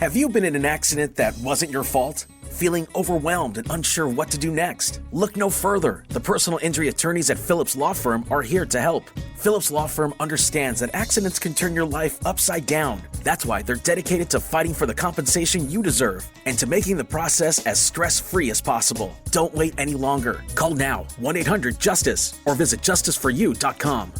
Have you been in an accident that wasn't your fault? Feeling overwhelmed and unsure what to do next? Look no further. The personal injury attorneys at Phillips Law Firm are here to help. Phillips Law Firm understands that accidents can turn your life upside down. That's why they're dedicated to fighting for the compensation you deserve and to making the process as stress-free as possible. Don't wait any longer. Call now, 1-800-JUSTICE, or visit justiceforyou.com.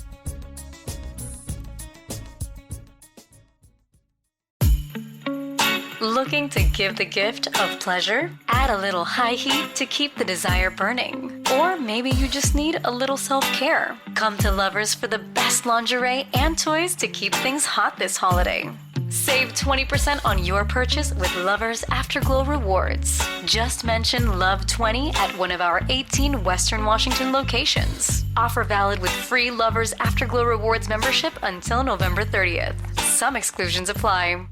Looking to give the gift of pleasure? Add a little high heat to keep the desire burning. Or maybe you just need a little self-care. Come to Lovers for the best lingerie and toys to keep things hot this holiday. Save 20% on your purchase with Lovers Afterglow Rewards. Just mention LOVE20 at one of our 18 Western Washington locations. Offer valid with free Lovers Afterglow Rewards membership until November 30th. Some exclusions apply.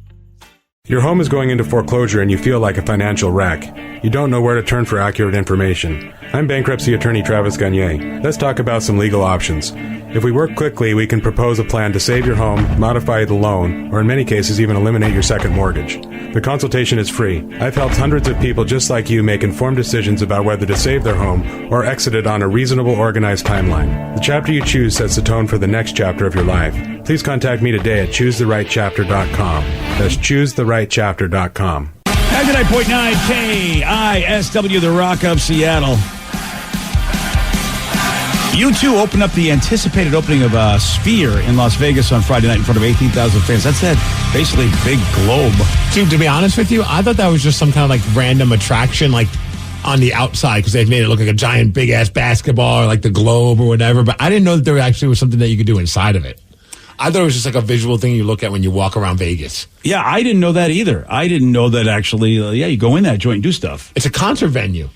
Your home is going into foreclosure and you feel like a financial wreck. You don't know where to turn for accurate information. I'm bankruptcy attorney Travis Gagne. Let's talk about some legal options. If we work quickly, we can propose a plan to save your home, modify the loan, or in many cases even eliminate your second mortgage. The consultation is free. I've helped hundreds of people just like you make informed decisions about whether to save their home or exit it on a reasonable, organized timeline. The chapter you choose sets the tone for the next chapter of your life. Please contact me today at choosetherightchapter.com. That's choosetherightchapter.com. 99.9 KISW, the Rock of Seattle. U2 opened up the anticipated opening of a Sphere in Las Vegas on Friday night in front of 18,000 fans. That's that basically big globe. Dude, to be honest with you, I thought that was just some kind of like random attraction, like on the outside, because they've made it look like a giant big ass basketball or like the globe or whatever. But I didn't know that there actually was something that you could do inside of it. I thought it was just like a visual thing you look at when you walk around Vegas. Yeah, I didn't know that either. I didn't know that actually, you go in that joint and do stuff. It's a concert venue.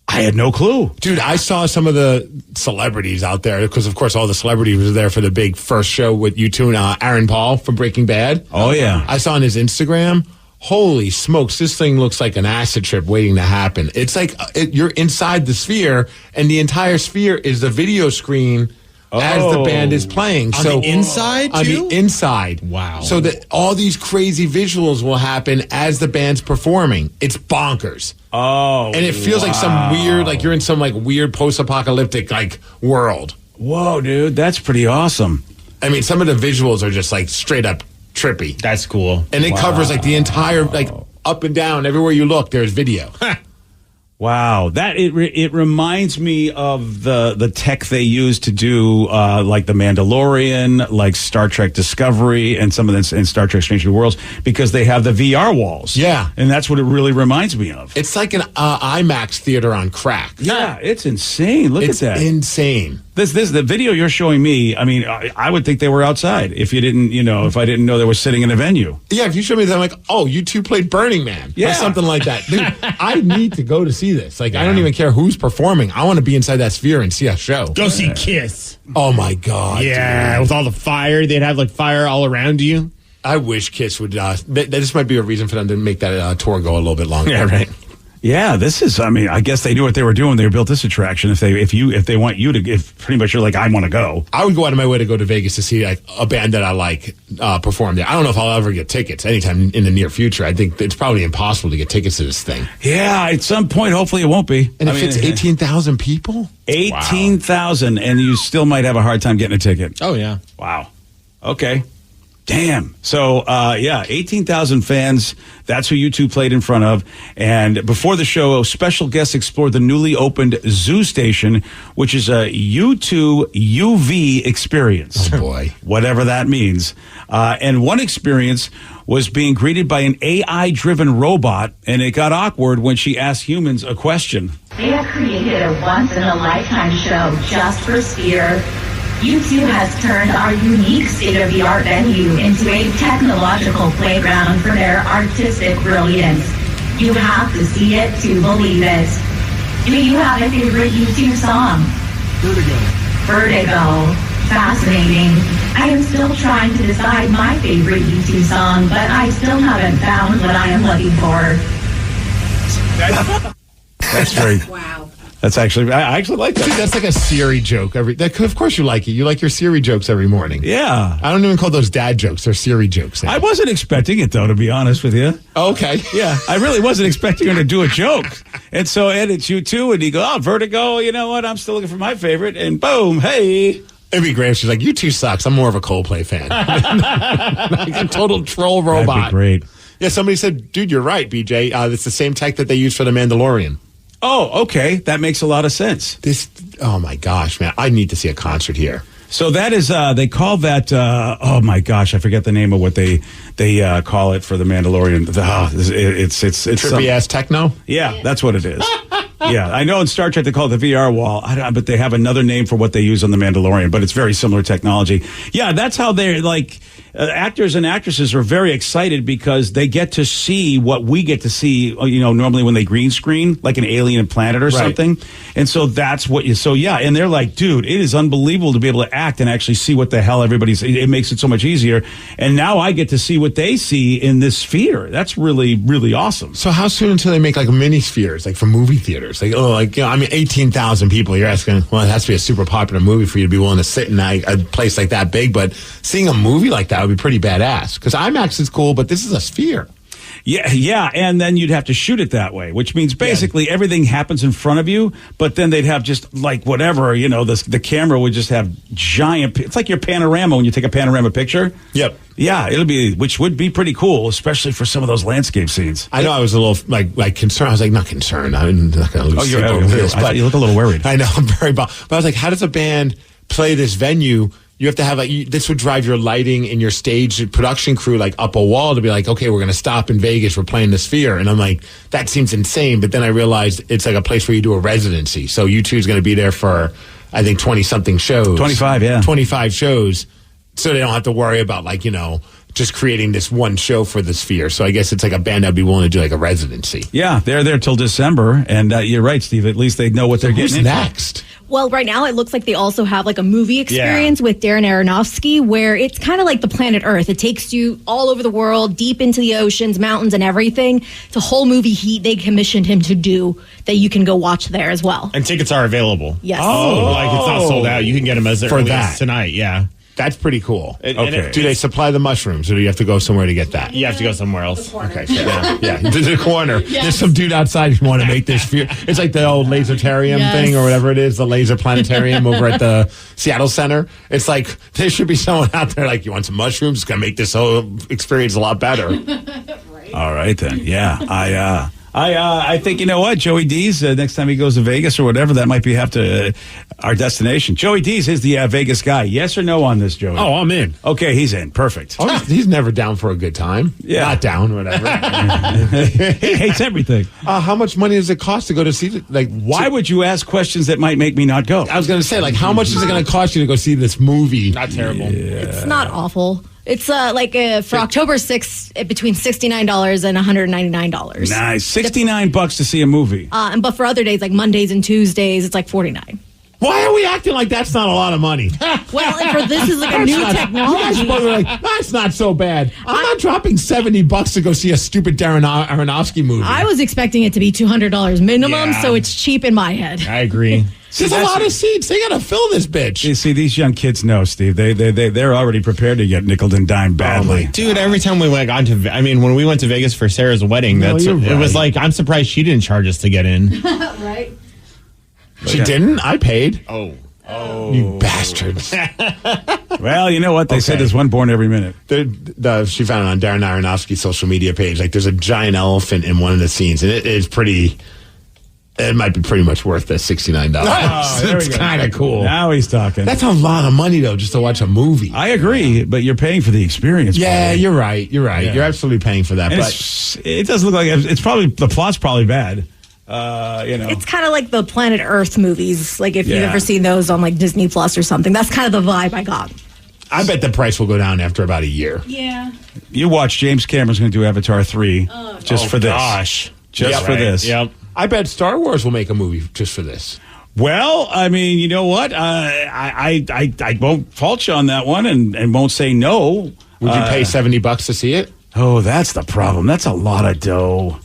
I had no clue. Dude, I saw some of the celebrities out there, because of course all the celebrities were there for the big first show with U2 and Aaron Paul from Breaking Bad. Oh, yeah. I saw on his Instagram, holy smokes, this thing looks like an acid trip waiting to happen. It's like you're inside the Sphere, and the entire Sphere is the video screen as the band is playing. On the inside, on too? the inside. Wow. So that all these crazy visuals will happen as the band's performing. It's bonkers. Oh, and it feels like some weird, like you're in some like weird post-apocalyptic like world. Whoa, dude, that's pretty awesome. I mean, some of the visuals are just like straight up trippy. That's cool. And it covers like the entire, like up and down, everywhere you look, there's video. Wow, that it reminds me of the tech they use to do like the Mandalorian, like Star Trek Discovery, and some of this in Star Trek Strange New Worlds, because they have the VR walls. Yeah, and that's what it really reminds me of. It's like an IMAX theater on crack. Yeah, it's insane. Look at that. It's insane. This the video you're showing me. I mean, I would think they were outside if you didn't, if I didn't know they were sitting in a venue. Yeah, if you showed me that, I'm like, oh, U2 played Burning Man, or something like that. Dude, I need to go to see this. Like, I don't even care who's performing. I want to be inside that Sphere and see a show. Go see Kiss. Oh my God! Yeah, dude. with all the fire, they'd have like fire all around you. I wish Kiss would. This might be a reason for them to make that tour go a little bit longer. Yeah, right. Yeah, this is. I mean, I guess they knew what they were doing. They built this attraction. If they want you to, if pretty much you're like, I want to go. I would go out of my way to go to Vegas to see like a band that I like perform there. I don't know if I'll ever get tickets anytime in the near future. I think it's probably impossible to get tickets to this thing. Yeah, at some point, hopefully it won't be. And it fits 18,000 people. 18,000, and you still might have a hard time getting a ticket. Oh yeah. Wow. Okay. Damn. So, 18,000 fans. That's who U2 played in front of. And before the show, special guests explored the newly opened Zoo Station, which is a U2 UV experience. Oh, boy. Whatever that means. And one experience was being greeted by an AI-driven robot, and it got awkward when she asked humans a question. They have created a once-in-a-lifetime show just for Sphere. U2 has turned our unique state-of-the-art venue into a technological playground for their artistic brilliance. You have to see it to believe it. Do you have a favorite U2 song? Vertigo. Fascinating. I am still trying to decide my favorite U2 song, but I still haven't found what I am looking for. That's very... Wow. That's actually, I actually like Dude, that. that's like a Siri joke. Of course you like it. You like your Siri jokes every morning. Yeah. I don't even call those dad jokes. They're Siri jokes. I wasn't expecting it, though, to be honest with you. Okay. Yeah, I really wasn't expecting her to do a joke. And so, Ed, it's you too. And you go, oh, Vertigo, you know what? I'm still looking for my favorite. And boom, hey. It'd be great if she's like, you two sucks. I'm more of a Coldplay fan. Like a total troll robot. That'd be great. Yeah, somebody said, dude, you're right, BJ. It's the same tech that they use for The Mandalorian. Oh, okay. That makes a lot of sense. Oh my gosh, man. I need to see a concert here. So that is, they call that, oh my gosh, I forget the name of what they call it for the Mandalorian. It's Trippy ass techno? Yeah, that's what it is. Yeah, I know in Star Trek they call it the VR wall, but they have another name for what they use on the Mandalorian, but it's very similar technology. Yeah, that's how they're like, actors and actresses are very excited because they get to see what we get to see, normally when they green screen, like an alien planet or something. And so that's what and they're like, dude, it is unbelievable to be able to act and actually see what the hell it makes it so much easier. And now I get to see what they see in this sphere. That's really, really awesome. So how soon until they make like mini spheres, like for movie theaters? Like, 18,000 people. You're asking, well, it has to be a super popular movie for you to be willing to sit in a place like that big. But seeing a movie like that would be pretty badass. Because IMAX is cool, but this is a sphere. Yeah, and then you'd have to shoot it that way, which means basically everything happens in front of you, but then they'd have just like whatever, the camera would just have giant, it's like your panorama when you take a panorama picture. Yep. Yeah, which would be pretty cool, especially for some of those landscape scenes. I know I was a little like concerned. I was like, not concerned. I'm not going to lose sleep over this. But you look a little worried. I know, I'm very bummed. But I was like, how does a band play this venue? You have to have this would drive your lighting and your stage production crew like up a wall to be like, okay, we're going to stop in Vegas. We're playing the Sphere. And I'm like, that seems insane. But then I realized it's like a place where you do a residency. So U2 is going to be there for, I think, 20 something shows. 25, yeah. 25 shows. So they don't have to worry about just creating this one show for the Sphere. So I guess it's like a band that'd be willing to do like a residency. Yeah, they're there till December. And you're right, Steve. At least they know what they're getting into. Next? Well, right now it looks like they also have like a movie experience with Darren Aronofsky where it's kind of like the planet Earth. It takes you all over the world, deep into the oceans, mountains, and everything. It's a whole movie they commissioned him to do that you can go watch there as well. And tickets are available. Yes. Oh, like it's not sold out. You can get them as early as tonight. Yeah. That's pretty cool. Okay. Do they supply the mushrooms, or do you have to go somewhere to get that? You have to go somewhere else. Okay. Yeah. To the corner. Yes. There's some dude outside who want to make this sphere. It's like the old lasertarium thing or whatever it is, the laser planetarium over at the Seattle Center. It's like there should be someone out there like, you want some mushrooms? It's going to make this whole experience a lot better. Right. All right, then. Yeah. I think, you know what, Joey D's, next time he goes to Vegas or whatever, that might be our destination. Joey D's is the Vegas guy. Yes or no on this, Joey? Oh, I'm in. Okay, he's in. Perfect. Oh, he's never down for a good time. Yeah. Not down, whatever. He hates everything. How much money does it cost to go to see it? Like, why would you ask questions that might make me not go? I was going to say, like, how much is it going to cost you to go see this movie? Not terrible. It's not awful. It's for October 6th, between $69 and $199. Nice. $69 to see a movie. But for other days, like Mondays and Tuesdays, it's like $49. Why are we acting like that's not a lot of money? Well, and for this is like a new technology. You guys are like, that's not so bad. I'm not dropping $70 to go see a stupid Darren Aronofsky movie. I was expecting it to be $200 minimum, so it's cheap in my head. I agree. There's a lot of seats. They got to fill this bitch. You see, these young kids know, Steve. They're already prepared to get nickeled and dimed badly. Dude, every time we went when we went to Vegas for Sarah's wedding, it was like, I'm surprised she didn't charge us to get in. Right? She didn't? I paid. Oh. You bastards. Well, you know what? They say there's one born every minute. She found it on Darren Aronofsky's social media page. Like, there's a giant elephant in one of the scenes, and it is pretty... It might be pretty much worth the $69. It's kind of cool. Now he's talking. That's a lot of money, though, just to watch a movie. I agree, but you're paying for the experience. Yeah, probably. you're right. Yeah. You're absolutely paying for that. And but it does look like the plot's probably bad. It's kind of like the Planet Earth movies. Like if you've ever seen those on like Disney Plus or something. That's kind of the vibe I got. I bet the price will go down after about a year. Yeah. You watch James Cameron's going to do Avatar 3 just for this. Gosh. Just for this. Yep. I bet Star Wars will make a movie just for this. Well, I mean, you know what? I won't fault you on that one and won't say no. Would you pay $70 to see it? Oh, that's the problem. That's a lot of dough.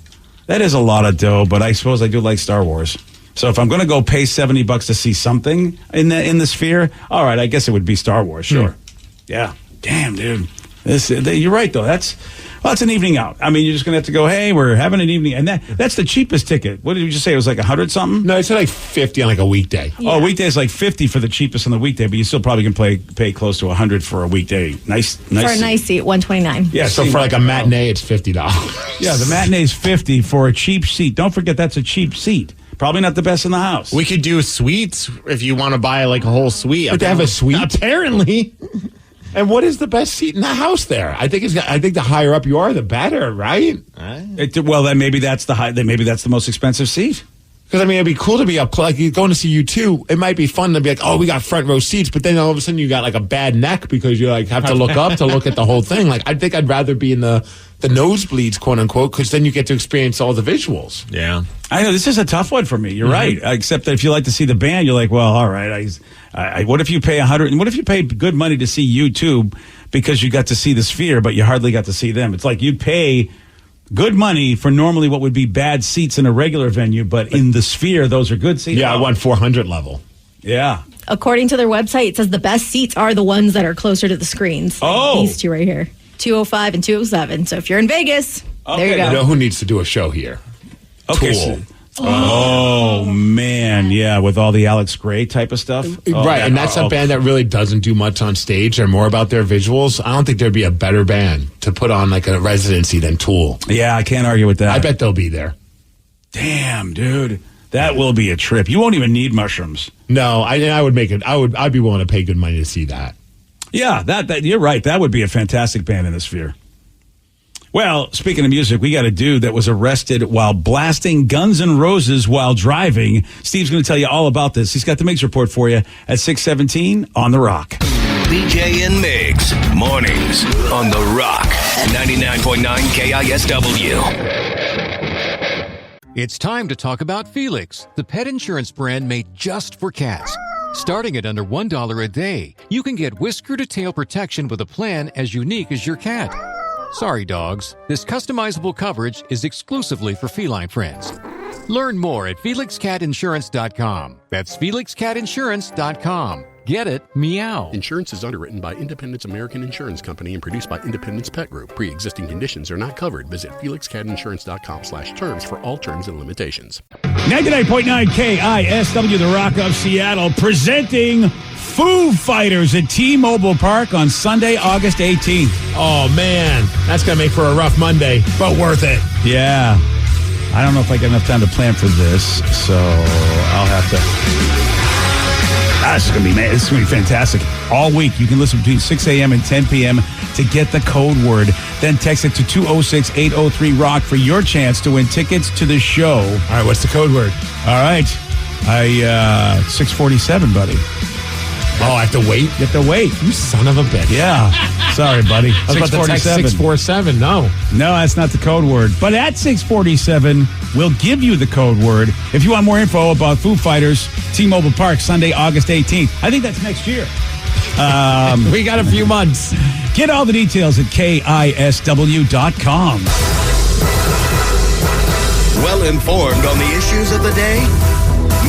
That is a lot of dough, but I suppose I do like Star Wars. So if I'm going to go pay $70 to see something in the Sphere, all right, I guess it would be Star Wars, sure. Yeah. Damn, dude. You're right, though. It's an evening out. I mean, you're just going to have to go, hey, we're having an evening. And that's the cheapest ticket. What did you just say? It was like 100 something? No, it's like 50 on like a weekday. Yeah. Oh, weekday is like 50 for the cheapest on the weekday, but you still probably can pay close to 100 for a weekday. Nice. For a nice seat, $129. Yeah, so for like a matinee, it's $50. Yeah, the matinee is $50 for a cheap seat. Don't forget, that's a cheap seat. Probably not the best in the house. We could do suites if you want to buy like a whole suite. But they have a suite? Apparently. And what is the best seat in the house there? I think the higher up you are, the better, right? Then maybe that's the most expensive seat. Because, I mean, it'd be cool to be up close. Like, you're going to see U2. It might be fun to be like, oh, we got front row seats. But then all of a sudden you got, like, a bad neck because you, like, have to look up to look at the whole thing. Like, I think I'd rather be in the nosebleeds, quote unquote, because then you get to experience all the visuals. Yeah. I know. This is a tough one for me. You're right. Except that if you like to see the band, you're like, well, all right. What if you pay $100? And what if you pay good money to see U2 because you got to see the Sphere, but you hardly got to see them? It's like you'd pay good money for normally what would be bad seats in a regular venue, but in the Sphere, those are good seats. Yeah, I want 400 level. Yeah. According to their website, it says the best seats are the ones that are closer to the screens. Oh. These two right here, 205 and 207. So if you're in Vegas, there you go. You know who needs to do a show here? Okay. Tool. Oh, man. Yeah, with all the Alex Gray type of stuff. Right, and that's a band that really doesn't do much on stage. They're more about their visuals. I don't think there'd be a better band to put on like a residency than Tool. Yeah, I can't argue with that. I bet they'll be there. Damn, dude. That will be a trip. You won't even need mushrooms. No, I would make it. I'd be willing to pay good money to see that. Yeah, that you're right. That would be a fantastic band in the Sphere. Well, speaking of music, we got a dude that was arrested while blasting Guns N' Roses while driving. Steve's going to tell you all about this. He's got the Migs report for you at 6:17 on The Rock. BJ and Migs, mornings on The Rock, 99.9 KISW. It's time to talk about Felix, the pet insurance brand made just for cats. Starting at under $1 a day, you can get whisker-to-tail protection with a plan as unique as your cat. Sorry, dogs. This customizable coverage is exclusively for feline friends. Learn more at FelixCatInsurance.com. That's FelixCatInsurance.com. Get it? Meow. Insurance is underwritten by Independence American Insurance Company and produced by Independence Pet Group. Pre-existing conditions are not covered. Visit FelixCatInsurance.com/terms for all terms and limitations. 99.9 KISW, The Rock of Seattle, presenting Foo Fighters at T-Mobile Park on Sunday, August 18th. Oh, man. That's going to make for a rough Monday, but worth it. Yeah. I don't know if I get enough time to plan for this, so I'll have to. This is going to be fantastic. All week, you can listen between 6 a.m. and 10 p.m. to get the code word. Then text it to 206-803-ROCK for your chance to win tickets to the show. All right, what's the code word? All right. 647, buddy. Oh, I have to wait? You have to wait. You son of a bitch. Yeah. Sorry, buddy. I was about to text 647. No, that's not the code word. But at 647, we'll give you the code word. If you want more info about Foo Fighters, T-Mobile Park, Sunday, August 18th. I think that's next year. We got a few months. Get all the details at KISW.com. Well informed on the issues of the day?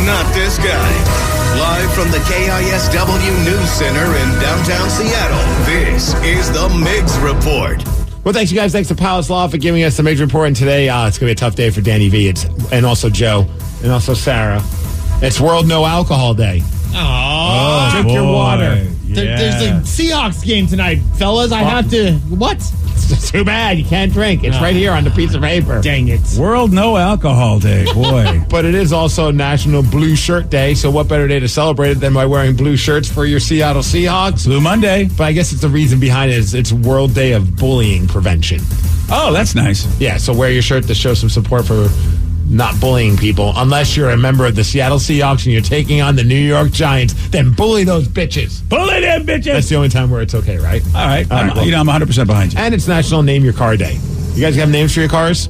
Not this guy. Live from the KISW News Center in downtown Seattle, this is the Migs Report. Well, thanks, you guys. Thanks to Palace Law for giving us the Migs Report. And today, it's going to be a tough day for Danny V. And also Joe. And also Sarah. It's World No Alcohol Day. Oh, drink your water. Yeah. There's a Seahawks game tonight, fellas. I have to. What? It's too bad. You can't drink. It's right here on the piece of paper. Dang it. World No Alcohol Day, boy. But it is also National Blue Shirt Day, so what better day to celebrate it than by wearing blue shirts for your Seattle Seahawks? Blue Monday. But I guess it's the reason behind it is it's World Day of Bullying Prevention. Oh, that's nice. Yeah, so wear your shirt to show some support for not bullying people. Unless you're a member of the Seattle Seahawks and you're taking on the New York Giants, then bully those bitches. Bully them bitches. That's the only time where it's okay, right? All right. I'm 100% behind you. And it's National Name Your Car Day. You guys have names for your cars?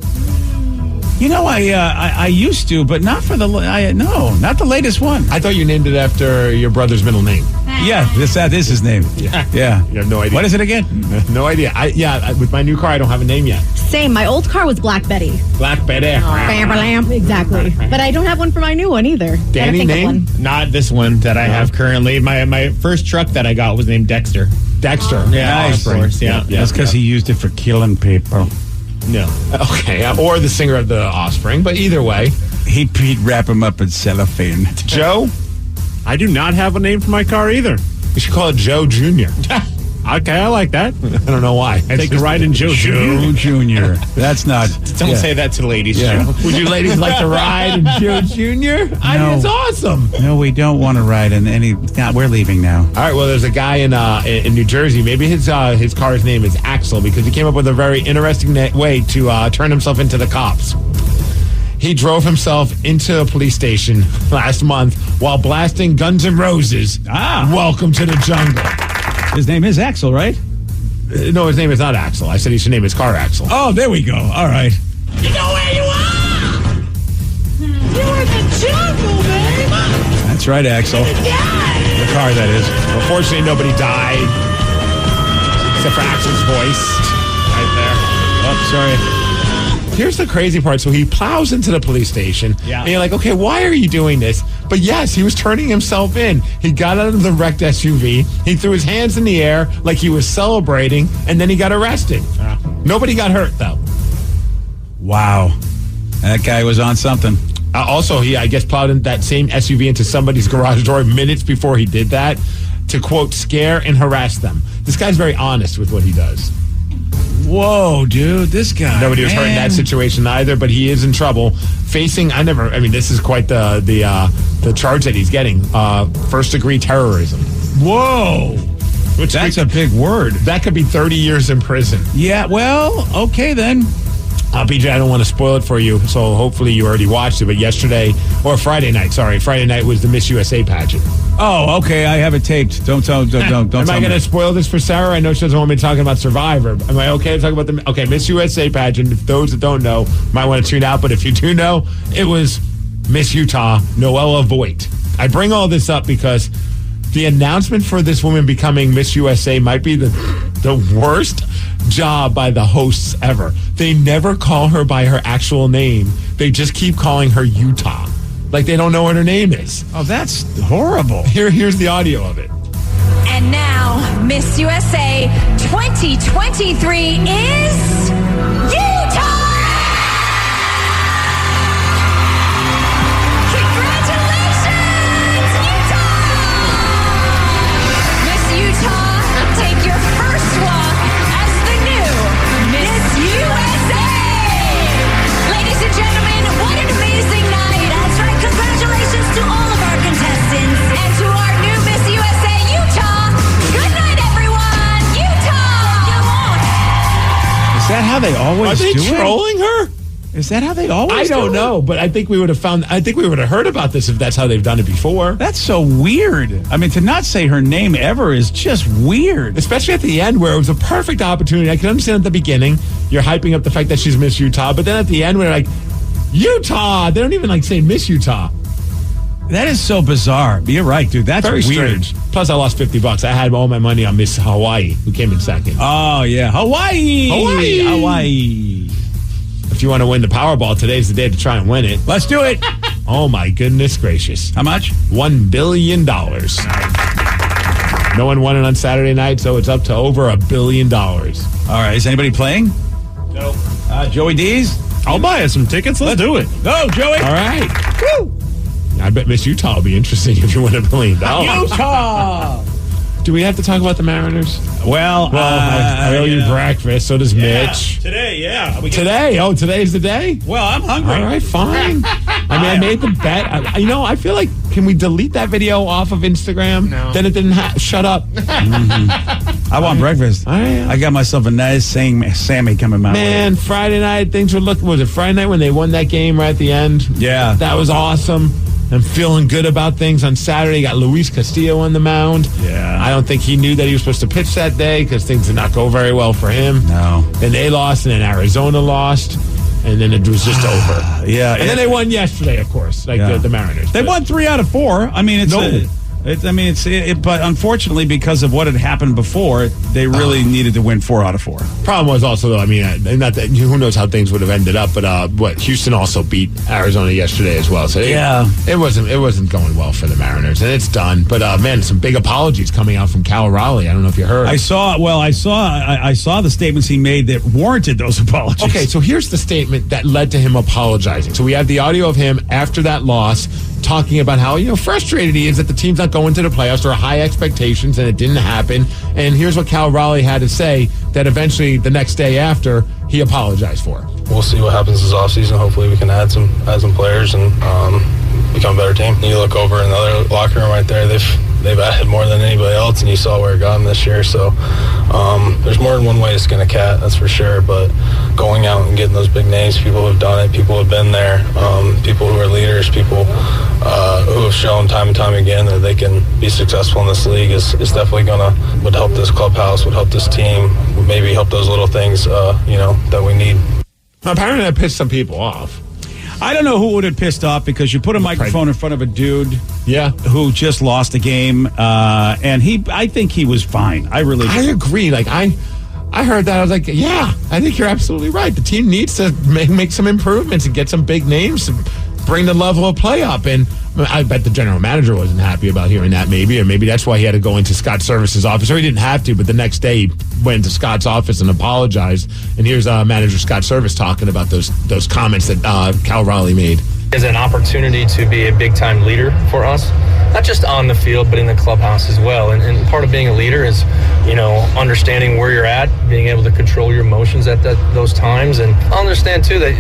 You know, I used to, but not for not the latest one. I thought you named it after your brother's middle name. Yeah, that is his name. Yeah. You have no idea. What is it again? No idea. With my new car, I don't have a name yet. Same. My old car was Black Betty. Black Betty. Exactly. But I don't have one for my new one either. Danny name? Not this one that I have currently. My first truck that I got was named Dexter. Dexter. Yeah, nice. of course. Yeah. That's because he used it for killing people. No. Okay. Or the singer of The Offspring. But either way. He'd wrap him up in cellophane. Joe? I do not have a name for my car either. You should call it Joe Jr. Okay, I like that. I don't know why. Take a ride in Joe Jr. That's not. Don't say that to the ladies, Joe. Would you ladies like to ride in Joe Jr.? I mean, it's awesome. No, we don't want to ride in any. No, we're leaving now. All right, well, there's a guy in New Jersey. Maybe his car's name is Axel because he came up with a very interesting way to turn himself into the cops. He drove himself into a police station last month while blasting Guns N' Roses. Welcome to the jungle. His name is Axel, right? No, his name is not Axel. I said he should name his car Axel. Oh, there we go. All right. You know where you are? You're in the jungle, babe. That's right, Axel. The car, that is. Unfortunately, nobody died. Except for Axel's voice. Right there. Oh, sorry. Here's the crazy part. So he plows into the police station. Yeah. And you're like, okay, why are you doing this? But yes, he was turning himself in. He got out of the wrecked SUV. He threw his hands in the air like he was celebrating, and then he got arrested. Nobody got hurt, though. Wow. That guy was on something. Also, he, I guess, plowed in that same SUV into somebody's garage door minutes before he did that to, quote, scare and harass them. This guy's very honest with what he does. Whoa, dude, this guy. Nobody was hurt in that situation either, but he is in trouble. Facing, this is quite the charge that he's getting. First-degree terrorism. Whoa. That's a big word. That could be 30 years in prison. Yeah, well, okay then. BJ, I don't want to spoil it for you, so hopefully you already watched it. But Friday night was the Miss USA pageant. Oh, okay, I have it taped. Don't Am I going to spoil this for Sarah? I know she doesn't want me talking about Survivor. Am I okay to talk about Miss USA pageant? If those that don't know might want to tune out, but if you do know, it was Miss Utah, Noella Voigt. I bring all this up because the announcement for this woman becoming Miss USA might be the worst job by the hosts ever. They never call her by her actual name. They just keep calling her Utah. Like they don't know what her name is. Oh, that's horrible. Here's the audio of it. And now, Miss USA 2023 is Utah! Congratulations, Utah! Miss Utah, take your first walk as the new Miss USA! Ladies and gentlemen, what an amazing night! That's right, congratulations to all of our contestants and to our new Miss USA, Utah! Good night, everyone! Utah! Is that how they always do it? Are they trolling her? Is that how they always do it? I don't know, but I think we would have heard about this if that's how they've done it before. That's so weird. I mean, to not say her name ever is just weird. Especially at the end where it was a perfect opportunity. I can understand at the beginning, you're hyping up the fact that she's Miss Utah, but then at the end, we're like, Utah! They don't even say Miss Utah. That is so bizarre. You're right, dude. That's very weird. Strange. Plus, I lost $50. I had all my money on Miss Hawaii, who came in second. Oh, yeah. Hawaii. If you want to win the Powerball, today's the day to try and win it. Let's do it. Oh, my goodness gracious. How much? $1 billion. No one won it on Saturday night, so it's up to over $1 billion. All right. Is anybody playing? No. Joey D's? I'll buy us some tickets. Let's do it. Go, Joey. All right. Woo. I bet Miss Utah will be interesting if you win $1 billion. Utah! Do we have to talk about the Mariners? Well, I owe you breakfast. So does Mitch. Today, yeah. Today? Oh, today's the day? Well, I'm hungry. All right, fine. I made the bet. I feel like, can we delete that video off of Instagram? No. Then it didn't shut up. I want breakfast. I got myself a nice Sammy coming my way. Man, Friday night, things were looking. Was it Friday night when they won that game right at the end? Yeah. That was awesome. I'm feeling good about things. On Saturday, got Luis Castillo on the mound. Yeah. I don't think he knew that he was supposed to pitch that day because things did not go very well for him. No. Then they lost, and then Arizona lost. and then it was just over. Yeah. And then they won yesterday, of course, like the Mariners. They won 3 out of 4. I mean, but unfortunately, because of what had happened before, they really needed to win 4 out of 4. Problem was also, though, I mean, not that who knows how things would have ended up, but Houston also beat Arizona yesterday as well. So it wasn't going well for the Mariners, and it's done. But man, some big apologies coming out from Cal Raleigh. I don't know if you heard. I saw the statements he made that warranted those apologies. Okay, so here's the statement that led to him apologizing. So we have the audio of him after that loss, talking about how frustrated he is that the team's not going to the playoffs. There are high expectations, and it didn't happen. And here's what Cal Raleigh had to say that eventually the next day after he apologized for. We'll see what happens this offseason. Hopefully we can add some players and become a better team. You look over in the other locker room right there, they've added more than anybody else, and you saw where it got them this year. So there's more than one way to skin a cat, that's for sure. But going out and getting those big names, people who have done it, people who have been there, people who are leaders, people who have shown time and time again that they can be successful in this league is definitely would help this clubhouse, would help this team, would maybe help those little things, that we need. Apparently that pissed some people off. I don't know who would have pissed off because you put a microphone in front of a dude who just lost a game, and I think he was fine. I agree. Like, I heard that. I was like, yeah, I think you're absolutely right. The team needs to make some improvements and get some big names to bring the level of play up. And I bet the general manager wasn't happy about hearing that, or maybe that's why he had to go into Scott Service's office, or he didn't have to, but the next day he went into Scott's office and apologized. And here's manager Scott Service talking about those comments that Cal Raleigh made. Is an opportunity to be a big-time leader for us, not just on the field, but in the clubhouse as well. And part of being a leader is, understanding where you're at, being able to control your emotions at those times. And I understand, too, that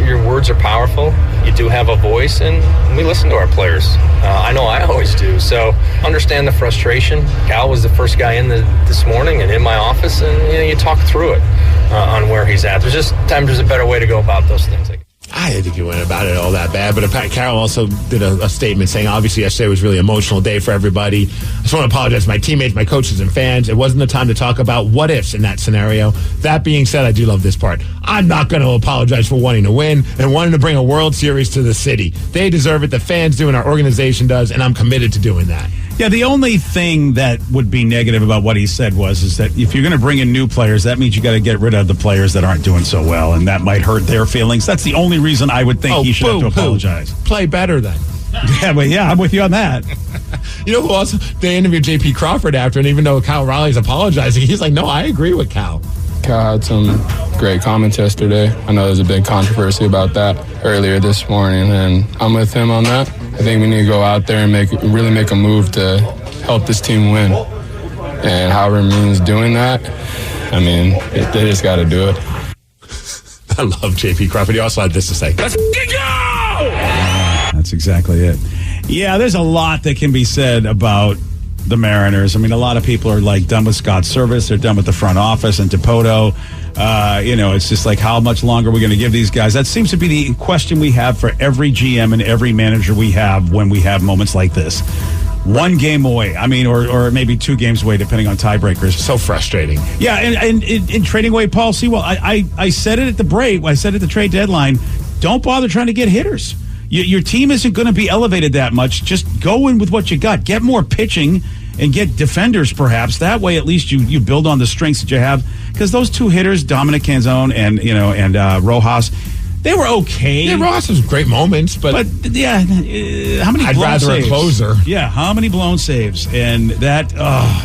your words are powerful. You do have a voice, and we listen to our players. I know I always do. So understand the frustration. Cal was the first guy in this morning and in my office, and you talk through it on where he's at. There's a better way to go about those things. I didn't think he went about it all that bad, but Carol also did a statement saying, obviously, yesterday was a really emotional day for everybody. I just want to apologize to my teammates, my coaches, and fans. It wasn't the time to talk about what ifs in that scenario. That being said, I do love this part. I'm not going to apologize for wanting to win and wanting to bring a World Series to the city. They deserve it. The fans do, and our organization does, and I'm committed to doing that. Yeah, the only thing that would be negative about what he said is that if you're going to bring in new players, that means you got to get rid of the players that aren't doing so well, and that might hurt their feelings. That's the only reason I would think he should have to apologize. Play better then. Yeah, I'm with you on that. You know who also? They interviewed J.P. Crawford after, and even though Cal Raleigh's apologizing, he's like, no, I agree with Cal. Cal had some great comments yesterday. I know there's a big controversy about that earlier this morning, and I'm with him on that. I think we need to go out there and really make a move to help this team win. And however it means doing that, I mean, they just got to do it. I love J.P. Crawford. He also had this to say. Let's go! That's exactly it. Yeah, there's a lot that can be said about the Mariners. I mean, a lot of people are like done with Scott Service. They're done with the front office and Dipoto. It's just like, how much longer are we going to give these guys? That seems to be the question we have for every GM and every manager we have when we have moments like this. One game away. I mean, or maybe 2 games away, depending on tiebreakers. So frustrating. Yeah, and in trading away Paul Sewell, I said it at the break. I said at the trade deadline, don't bother trying to get hitters. Your team isn't going to be elevated that much. Just go in with what you got. Get more pitching and get defenders, perhaps. That way, at least you build on the strengths that you have. Because those 2 hitters, Dominic Canzone and Rojas, they were okay. Yeah, Rojas has great moments, but how many? I'd rather saves? A closer. Yeah, how many blown saves? And that,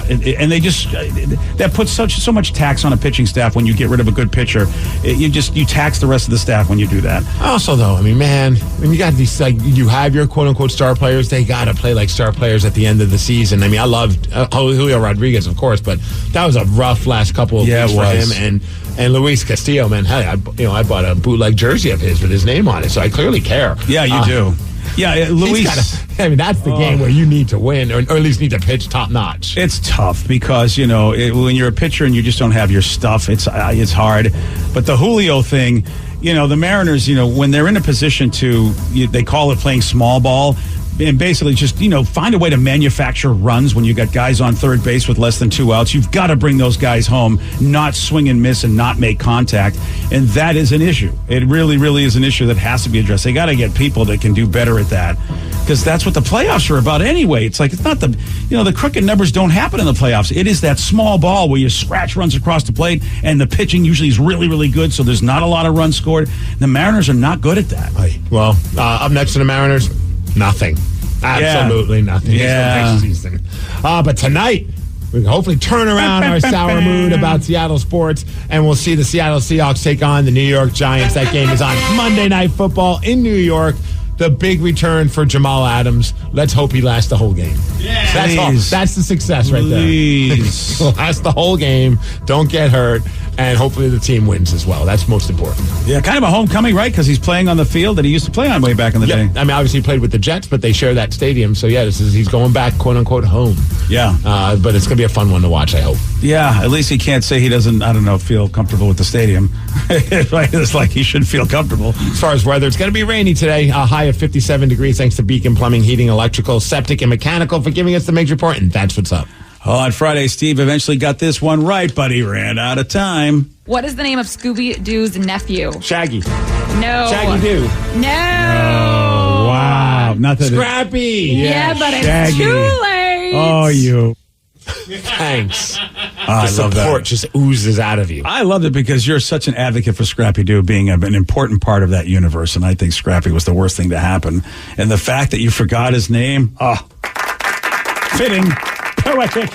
and they just that puts so much tax on a pitching staff when you get rid of a good pitcher. You tax the rest of the staff when you do that. Also, though, I mean, man, when you got these, you have your quote unquote star players, they got to play like star players at the end of the season. I mean, I loved Julio Rodriguez, of course, but that was a rough last couple of weeks for him. And Luis Castillo, man, hey, I bought a bootleg jersey of his with his name on it, so I clearly care. Yeah, you do. Yeah, Luis. That's the game where you need to win, or at least need to pitch top notch. It's tough because when you're a pitcher and you just don't have your stuff, it's hard. But the Julio thing, the Mariners, when they're in a position they call it playing small ball. and basically just, find a way to manufacture runs when you got guys on third base with less than 2 outs. You've got to bring those guys home, not swing and miss and not make contact. And that is an issue. It really, really is an issue that has to be addressed. They got to get people that can do better at that, because that's what the playoffs are about anyway. It's like, it's not the crooked numbers don't happen in the playoffs. It is that small ball where you scratch runs across the plate, and the pitching usually is really, really good, so there's not a lot of runs scored. The Mariners are not good at that. Well, up next to the Mariners, nothing. Absolutely nothing. Yeah. Next season. But tonight, we can hopefully turn around our sour mood about Seattle sports, and we'll see the Seattle Seahawks take on the New York Giants. That game is on Monday Night Football in New York. The big return for Jamal Adams. Let's hope he lasts the whole game. Yeah, that's all. That's the success right there. Last the whole game. Don't get hurt. And hopefully the team wins as well. That's most important. Yeah, kind of a homecoming, right? Because he's playing on the field that he used to play on way back in the day. I mean, obviously he played with the Jets, but they share that stadium. So, he's going back, quote-unquote, home. Yeah. But it's going to be a fun one to watch, I hope. Yeah, at least he can't say he doesn't, feel comfortable with the stadium. It's like he should feel comfortable. As far as weather, it's going to be rainy today. A high of 57 degrees thanks to Beacon Plumbing, Heating, Electrical, Septic, and Mechanical for giving us the Migs Report. And that's what's up. Oh, on Friday, Steve eventually got this one right, but he ran out of time. What is the name of Scooby-Doo's nephew? Shaggy. No. Shaggy Doo. No. Oh, wow. Not that Scrappy. Yeah, but Shaggy. it's too late. Oh, you. Thanks. I love that. Support just oozes out of you. I loved it because you're such an advocate for Scrappy Doo being an important part of that universe, and I think Scrappy was the worst thing to happen. And the fact that you forgot his name, fitting. Poetic.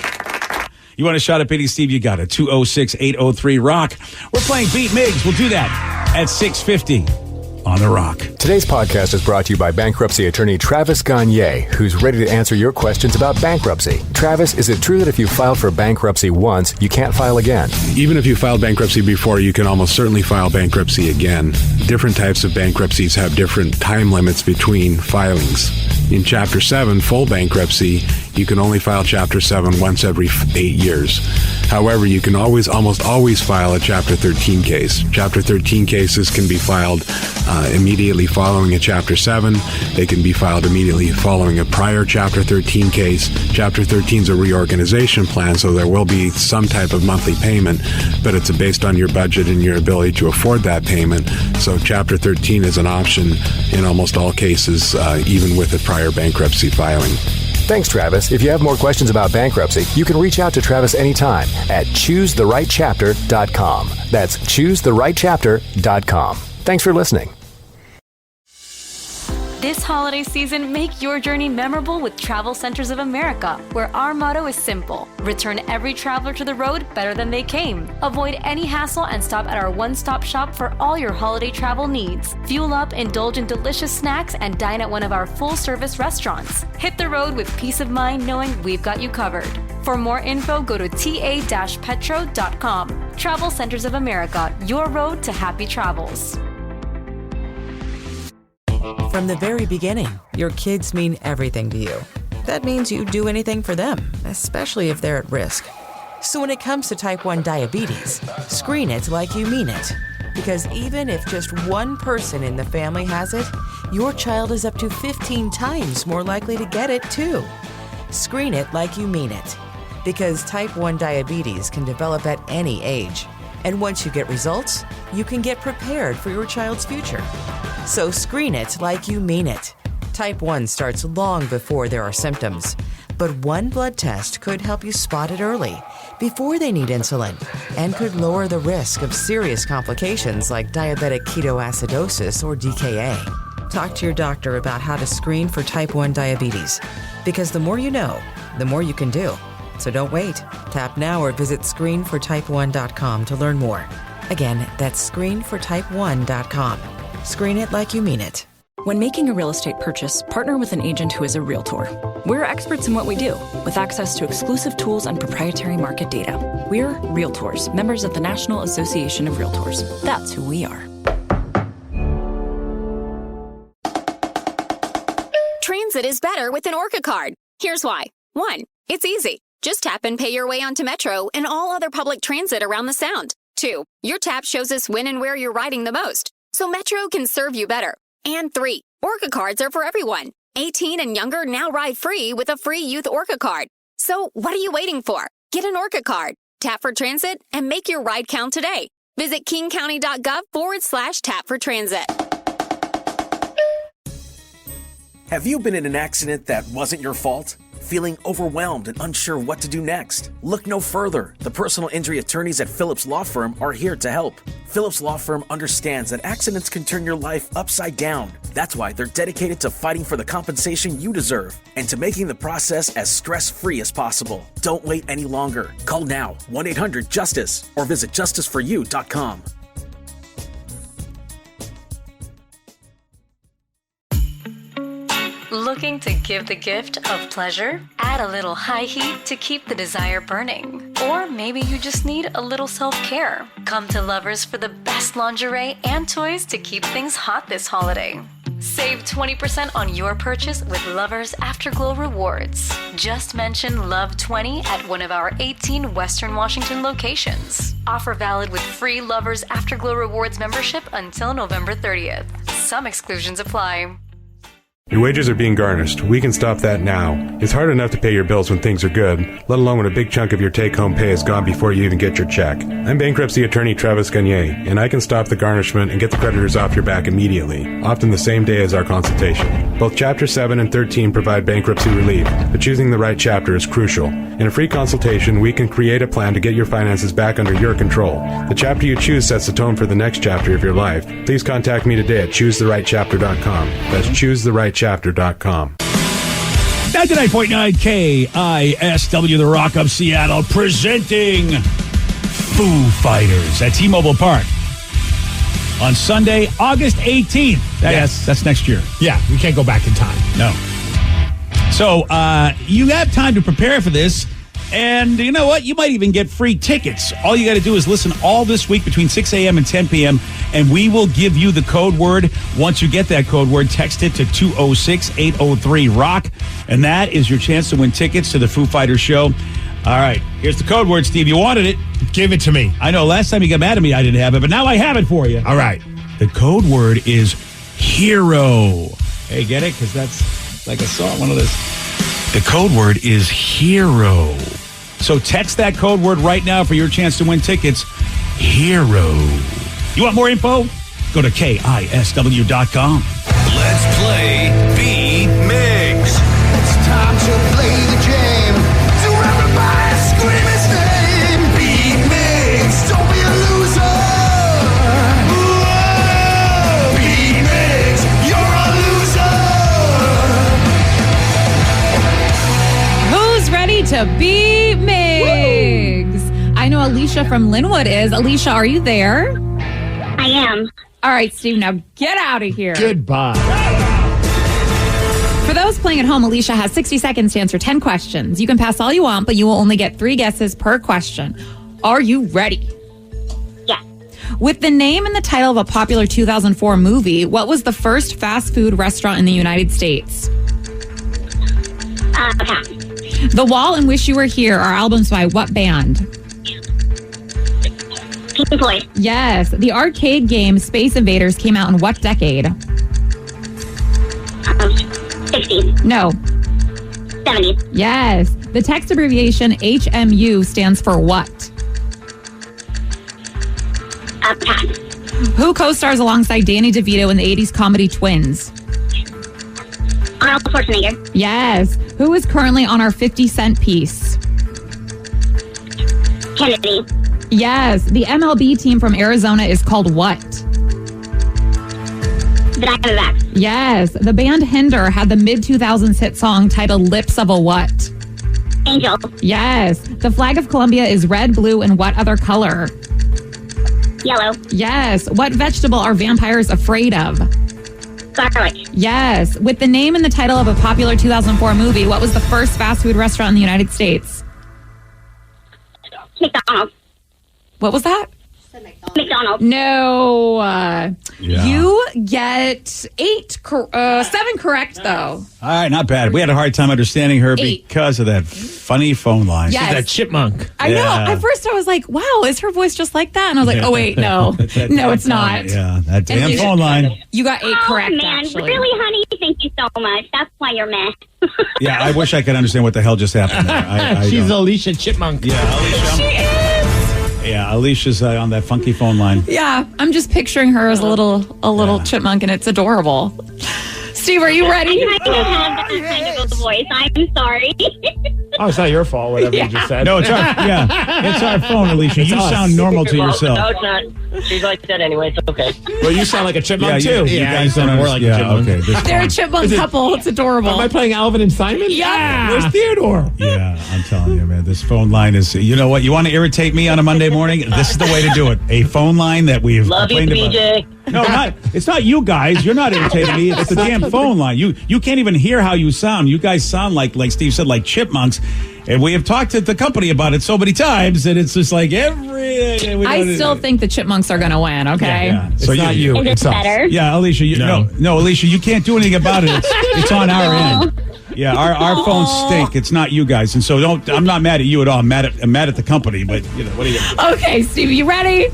You want a shot at beating Steve? You got it. 206-803-ROCK. We're playing Beat Migs. We'll do that at 6:50 on The Rock. Today's podcast is brought to you by bankruptcy attorney Travis Gagne, who's ready to answer your questions about bankruptcy. Travis, is it true that if you filed for bankruptcy once, you can't file again? Even if you filed bankruptcy before, you can almost certainly file bankruptcy again. Different types of bankruptcies have different time limits between filings. In Chapter 7, full bankruptcy, you can only file Chapter 7 once every 8 years. However, you can almost always file a Chapter 13 case. Chapter 13 cases can be filed immediately following a Chapter 7. They can be filed immediately following a prior Chapter 13 case. Chapter 13 is a reorganization plan, so there will be some type of monthly payment, but it's based on your budget and your ability to afford that payment. So Chapter 13 is an option in almost all cases, even with a prior bankruptcy filing. Thanks, Travis. If you have more questions about bankruptcy, you can reach out to Travis anytime at choosetherightchapter.com. That's choosetherightchapter.com. Thanks for listening. This holiday season, make your journey memorable with Travel Centers of America, where our motto is simple: return every traveler to the road better than they came. Avoid any hassle and stop at our one-stop shop for all your holiday travel needs. Fuel up, indulge in delicious snacks, and dine at one of our full-service restaurants. Hit the road with peace of mind knowing we've got you covered. For more info, go to ta-petro.com. Travel Centers of America, your road to happy travels. From the very beginning, your kids mean everything to you. That means you'd do anything for them, especially if they're at risk. So when it comes to type 1 diabetes, screen it like you mean it. Because even if just one person in the family has it, your child is up to 15 times more likely to get it too. Screen it like you mean it. Because type 1 diabetes can develop at any age. And once you get results, you can get prepared for your child's future. So screen it like you mean it. Type 1 starts long before there are symptoms, but one blood test could help you spot it early, before they need insulin, and could lower the risk of serious complications like diabetic ketoacidosis or DKA. Talk to your doctor about how to screen for type 1 diabetes, because the more you know, the more you can do. So don't wait. Tap now or visit screenfortype1.com to learn more. Again, that's screenfortype1.com. Screen it like you mean it. When making a real estate purchase, partner with an agent who is a realtor. We're experts in what we do, with access to exclusive tools and proprietary market data. We're Realtors, members of the National Association of Realtors. That's who we are. Transit is better with an Orca card. Here's why. 1, it's easy. Just tap and pay your way onto Metro and all other public transit around the Sound. 2, your tap shows us when and where you're riding the most, so Metro can serve you better. And 3, Orca cards are for everyone. 18 and younger now ride free with a free youth Orca card. So what are you waiting for? Get an Orca card, tap for transit, and make your ride count today. Visit kingcounty.gov/tap for transit. Have you been in an accident that wasn't your fault? Feeling overwhelmed and unsure what to do next? Look no further. The personal injury attorneys at Phillips Law Firm are here to help. Phillips Law Firm understands that accidents can turn your life upside down. That's why they're dedicated to fighting for the compensation you deserve and to making the process as stress-free as possible. Don't wait any longer. Call now, 1-800-JUSTICE, or visit justiceforyou.com. Looking to give the gift of pleasure? Add a little high heat to keep the desire burning. Or maybe you just need a little self-care. Come to Lovers for the best lingerie and toys to keep things hot this holiday. Save 20% on your purchase with Lovers Afterglow Rewards. Just mention Love20 at one of our 18 Western Washington locations. Offer valid with free Lovers Afterglow Rewards membership until November 30th. Some exclusions apply. Your wages are being garnished. We can stop that now. It's hard enough to pay your bills when things are good, let alone when a big chunk of your take-home pay is gone before you even get your check. I'm bankruptcy attorney Travis Gagne, and I can stop the garnishment and get the creditors off your back immediately, often the same day as our consultation. Both Chapter 7 and 13 provide bankruptcy relief, but choosing the right chapter is crucial. In a free consultation, we can create a plan to get your finances back under your control. The chapter you choose sets the tone for the next chapter of your life. Please contact me today at choosetherightchapter.com. That's choosetherightchapter.com. 99.9 KISW, the Rock of Seattle, presenting Foo Fighters at T-Mobile Park on Sunday, August 18th. That's next year. Yeah, we can't go back in time. No. So you have time to prepare for this. And you know what? You might even get free tickets. All you got to do is listen all this week between 6 a.m. and 10 p.m., and we will give you the code word. Once you get that code word, text it to 206-803-ROCK, and that is your chance to win tickets to the Foo Fighters show. All right, here's the code word, Steve. You wanted it. Give it to me. I know, last time you got mad at me, I didn't have it, but now I have it for you. All right. The code word is hero. Hey, get it? Because that's like a song, one of those. The code word is hero. So text that code word right now for your chance to win tickets. Hero. You want more info? Go to KISW.com. Let's play Beat Migs. It's time to play the game. So everybody scream his name. Beat Migs. Don't be a loser. Whoa. Beat Migs. You're a loser. Who's ready to beat Migs? I know Alicia from Linwood is. Alicia, are you there? I am. All right, Steve, now get out of here. Goodbye. For those playing at home, Alicia has 60 seconds to answer 10 questions. You can pass all you want, but you will only get 3 guesses per question. Are you ready? Yeah. With the name and the title of a popular 2004 movie, what was the first fast food restaurant in the United States? Pass. The Wall and Wish You Were Here are albums by what band? Pink Floyd. Yes. The arcade game Space Invaders came out in what decade? 60s. No. 70s. Yes. The text abbreviation HMU stands for what? Pass. Who co-stars alongside Danny DeVito in the 80s comedy Twins? Arnold Schwarzenegger. Yes. Who is currently on our 50-cent piece? Kennedy. Yes. The MLB team from Arizona is called what? The Diamondbacks. Yes. The band Hinder had the mid-2000s hit song titled Lips of a what? Angel. Yes. The flag of Colombia is red, blue, and what other color? Yellow. Yes. What vegetable are vampires afraid of? Garlic. Yes. With the name and the title of a popular 2004 movie, what was the first fast food restaurant in the United States? McDonald's. What was that? McDonald's. No. Yeah. You get 7 correct, though. All right, not bad. We had a hard time understanding her 8. because of that funny phone line. Yes. She's that chipmunk. I know. At first, I was like, wow, is her voice just like that? And I was like, oh, wait, no. No, it's not. Yeah, that damn And you- phone line. You got 8 correct, Oh, man. actually. Really, honey? Thank you so much. That's why you're mad. Yeah, I wish I could understand what the hell just happened there. I She's don't. Alicia Chipmunk. Yeah, Alicia. She is. Yeah, Alicia's on that funky phone line. Yeah, I'm just picturing her as a little chipmunk, and it's adorable. Steve, are you ready? I kind of have that kind of a voice. I'm sorry. Oh, it's not your fault, whatever you just said. No, it's our phone, Alicia. It's you us. sound normal to No, yourself. it's not. She's like that anyway. It's okay. Well, you sound like a chipmunk, Yeah, too. you guys sound more like a chipmunk. Okay, They're a chipmunk couple. It's adorable. Am I playing Alvin and Simon? Yeah. Where's Theodore? Yeah, I'm telling you, man. This phone line is. You know what? You want to irritate me on a Monday morning? This is the way to do it. A phone line that we've Love you, complained about. BJ. No, it's not you guys. You're not irritating me. It's the damn phone line. You can't even hear how you sound. You guys sound like Steve said, like chipmunks. And we have talked to the company about it so many times, and it's just like I still think the chipmunks are going to win, okay? Yeah. It's not you. Is it It's us. better? Yeah, Alicia. No, Alicia, you can't do anything about it. It's on our end. Yeah, our phones stink. It's not you guys, and so don't. I'm not mad at you at all. I'm mad at the company, but what are you gonna do? Okay, Steve, you ready?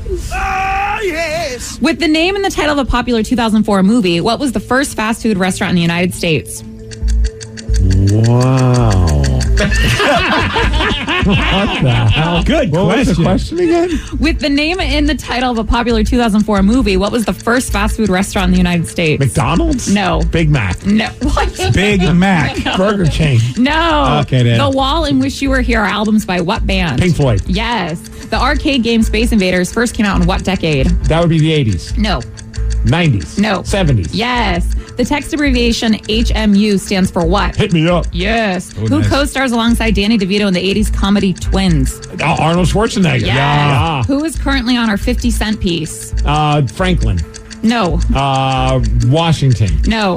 Yes. With the name and the title of a popular 2004 movie, what was the first fast food restaurant in the United States? Wow. What the hell? Good What was the question again? With the name and the title of a popular 2004 movie, what was the first fast food restaurant in the United States? McDonald's? No. Big Mac. No. What? Big Mac. Burger chain. No. Okay, then. The Wall and Wish You Were Here are albums by what band? Pink Floyd. Yes. The arcade game Space Invaders first came out in what decade? That would be the 80s. No. 90s. No. 70s. Yes. The text abbreviation HMU stands for what? Hit me up. Yes. Oh, Who nice. co-stars alongside Danny DeVito in the 80s comedy Twins? Arnold Schwarzenegger. Yes. Who is currently on our 50 cent piece? Franklin. No. Washington. No.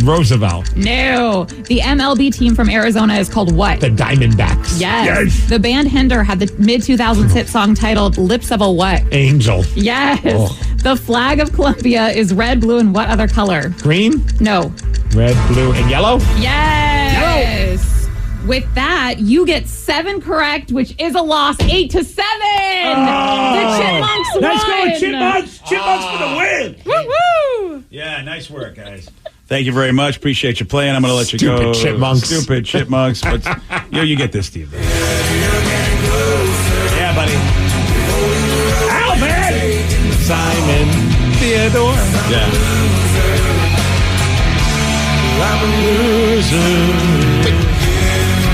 Roosevelt. No. The MLB team from Arizona is called what? The Diamondbacks. Yes. The band Hinder had the mid-2000s hit song titled Lips of a what? Angel. Yes. Oh. The flag of Colombia is red, blue, and what other color? Green. No. Red, blue, and yellow. Yes. With that, you get 7 correct, which is a loss, 8-7. The Chipmunks won. Let's go, Chipmunks! Chipmunks for the win! Woo-woo! Yeah, nice work, guys. Thank you very much. Appreciate you playing. I'm going to let you go. Stupid chipmunks. Stupid chipmunks. But you get this, Steve. Yeah, buddy. Alvin! Simon. Theodore. Yeah.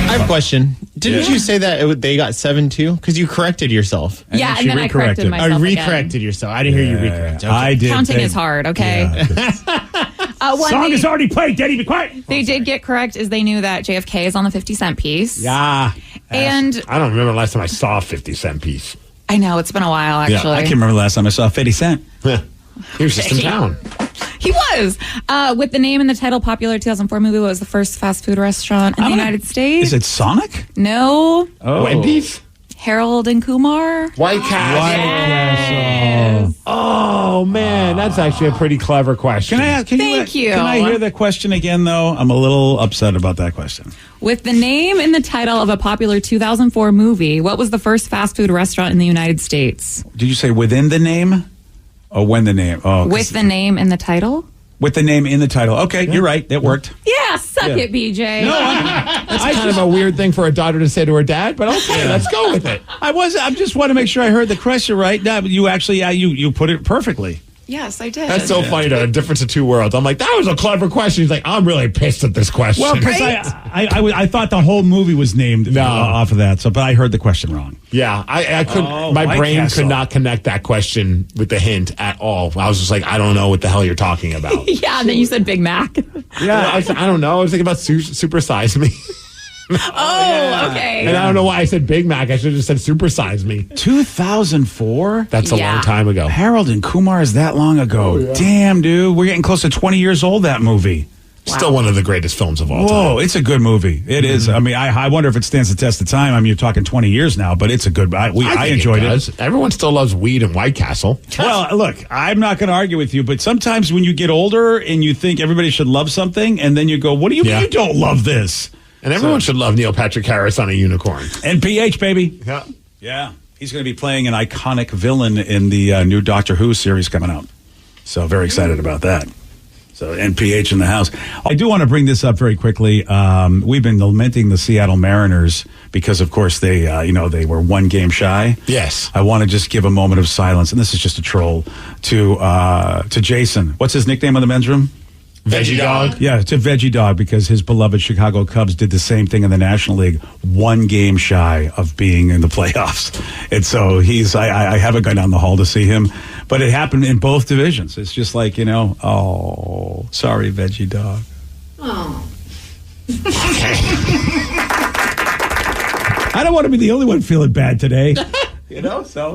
I have a question. Didn't you say that they got 7-2? Because you corrected yourself. Yeah, and then I corrected myself I again. recorrected yourself. I didn't hear you recorrect. Okay. I did. Counting is hard, okay? Song is already played. Daddy, be quiet. They did get correct is they knew that JFK is on the 50 cent piece. Yeah. And I don't remember the last time I saw a 50 cent piece. I know, it's been a while, actually. Yeah, I can't remember the last time I saw 50 Cent. He was just in town. He was. With the name and the title popular 2004 movie, what was the first fast food restaurant in the United States? Is it Sonic? No. Oh. Wendy's? Harold and Kumar. White Castle. Oh, man. That's actually a pretty clever question. Thank you. Can I hear the question again, though? I'm a little upset about that question. With the name and the title of a popular 2004 movie, what was the first fast food restaurant in the United States? Did you say within the name? Or when the name? Oh, With the name and the title? with the name in the title. Okay, you're right. That worked. Yeah, suck Yeah. it, BJ. That's kind of a weird thing for a daughter to say to her dad, but okay, let's go with it. I just want to make sure I heard the question right. No, you actually, you put it perfectly. Yes, I did. That's so funny, the difference of two worlds. I'm like, that was a clever question. He's like, I'm really pissed at this question. Well, because I thought the whole movie was named off of that, but I heard the question wrong. Yeah, I couldn't. Oh, my White brain Castle. could not connect that question with the hint at all. I was just like, I don't know what the hell you're talking about. Yeah, and then you said Big Mac. Yeah, I don't know. I was thinking about Super Size Me. Oh, okay. And I don't know why I said Big Mac. I should have just said Super Size Me. 2004? That's a long time ago. Harold and Kumar is that long ago. Oh, yeah. Damn, dude. We're getting close to 20 years old, that movie. Still one of the greatest films of all time. Whoa, it's a good movie. It is. I mean, I wonder if it stands the test of time. I mean, you're talking 20 years now, but it's a good. I enjoyed it. Everyone still loves weed and White Castle. Well, look, I'm not going to argue with you, but sometimes when you get older and you think everybody should love something, and then you go, "What do you mean you don't love this?" And everyone should love Neil Patrick Harris on a unicorn. And PH, baby. Yeah. Yeah. He's going to be playing an iconic villain in the new Doctor Who series coming out. So very excited about that. So NPH in the house. I do want to bring this up very quickly. We've been lamenting the Seattle Mariners because, of course, they they were one game shy. Yes. I want to just give a moment of silence, and this is just a troll to Jason. What's his nickname on the men's room? Veggie Dog? Yeah, it's a Veggie Dog because his beloved Chicago Cubs did the same thing in the National League, one game shy of being in the playoffs. And so I haven't gone down the hall to see him, but it happened in both divisions. It's just like, oh, sorry, Veggie Dog. Oh. I don't want to be the only one feeling bad today. So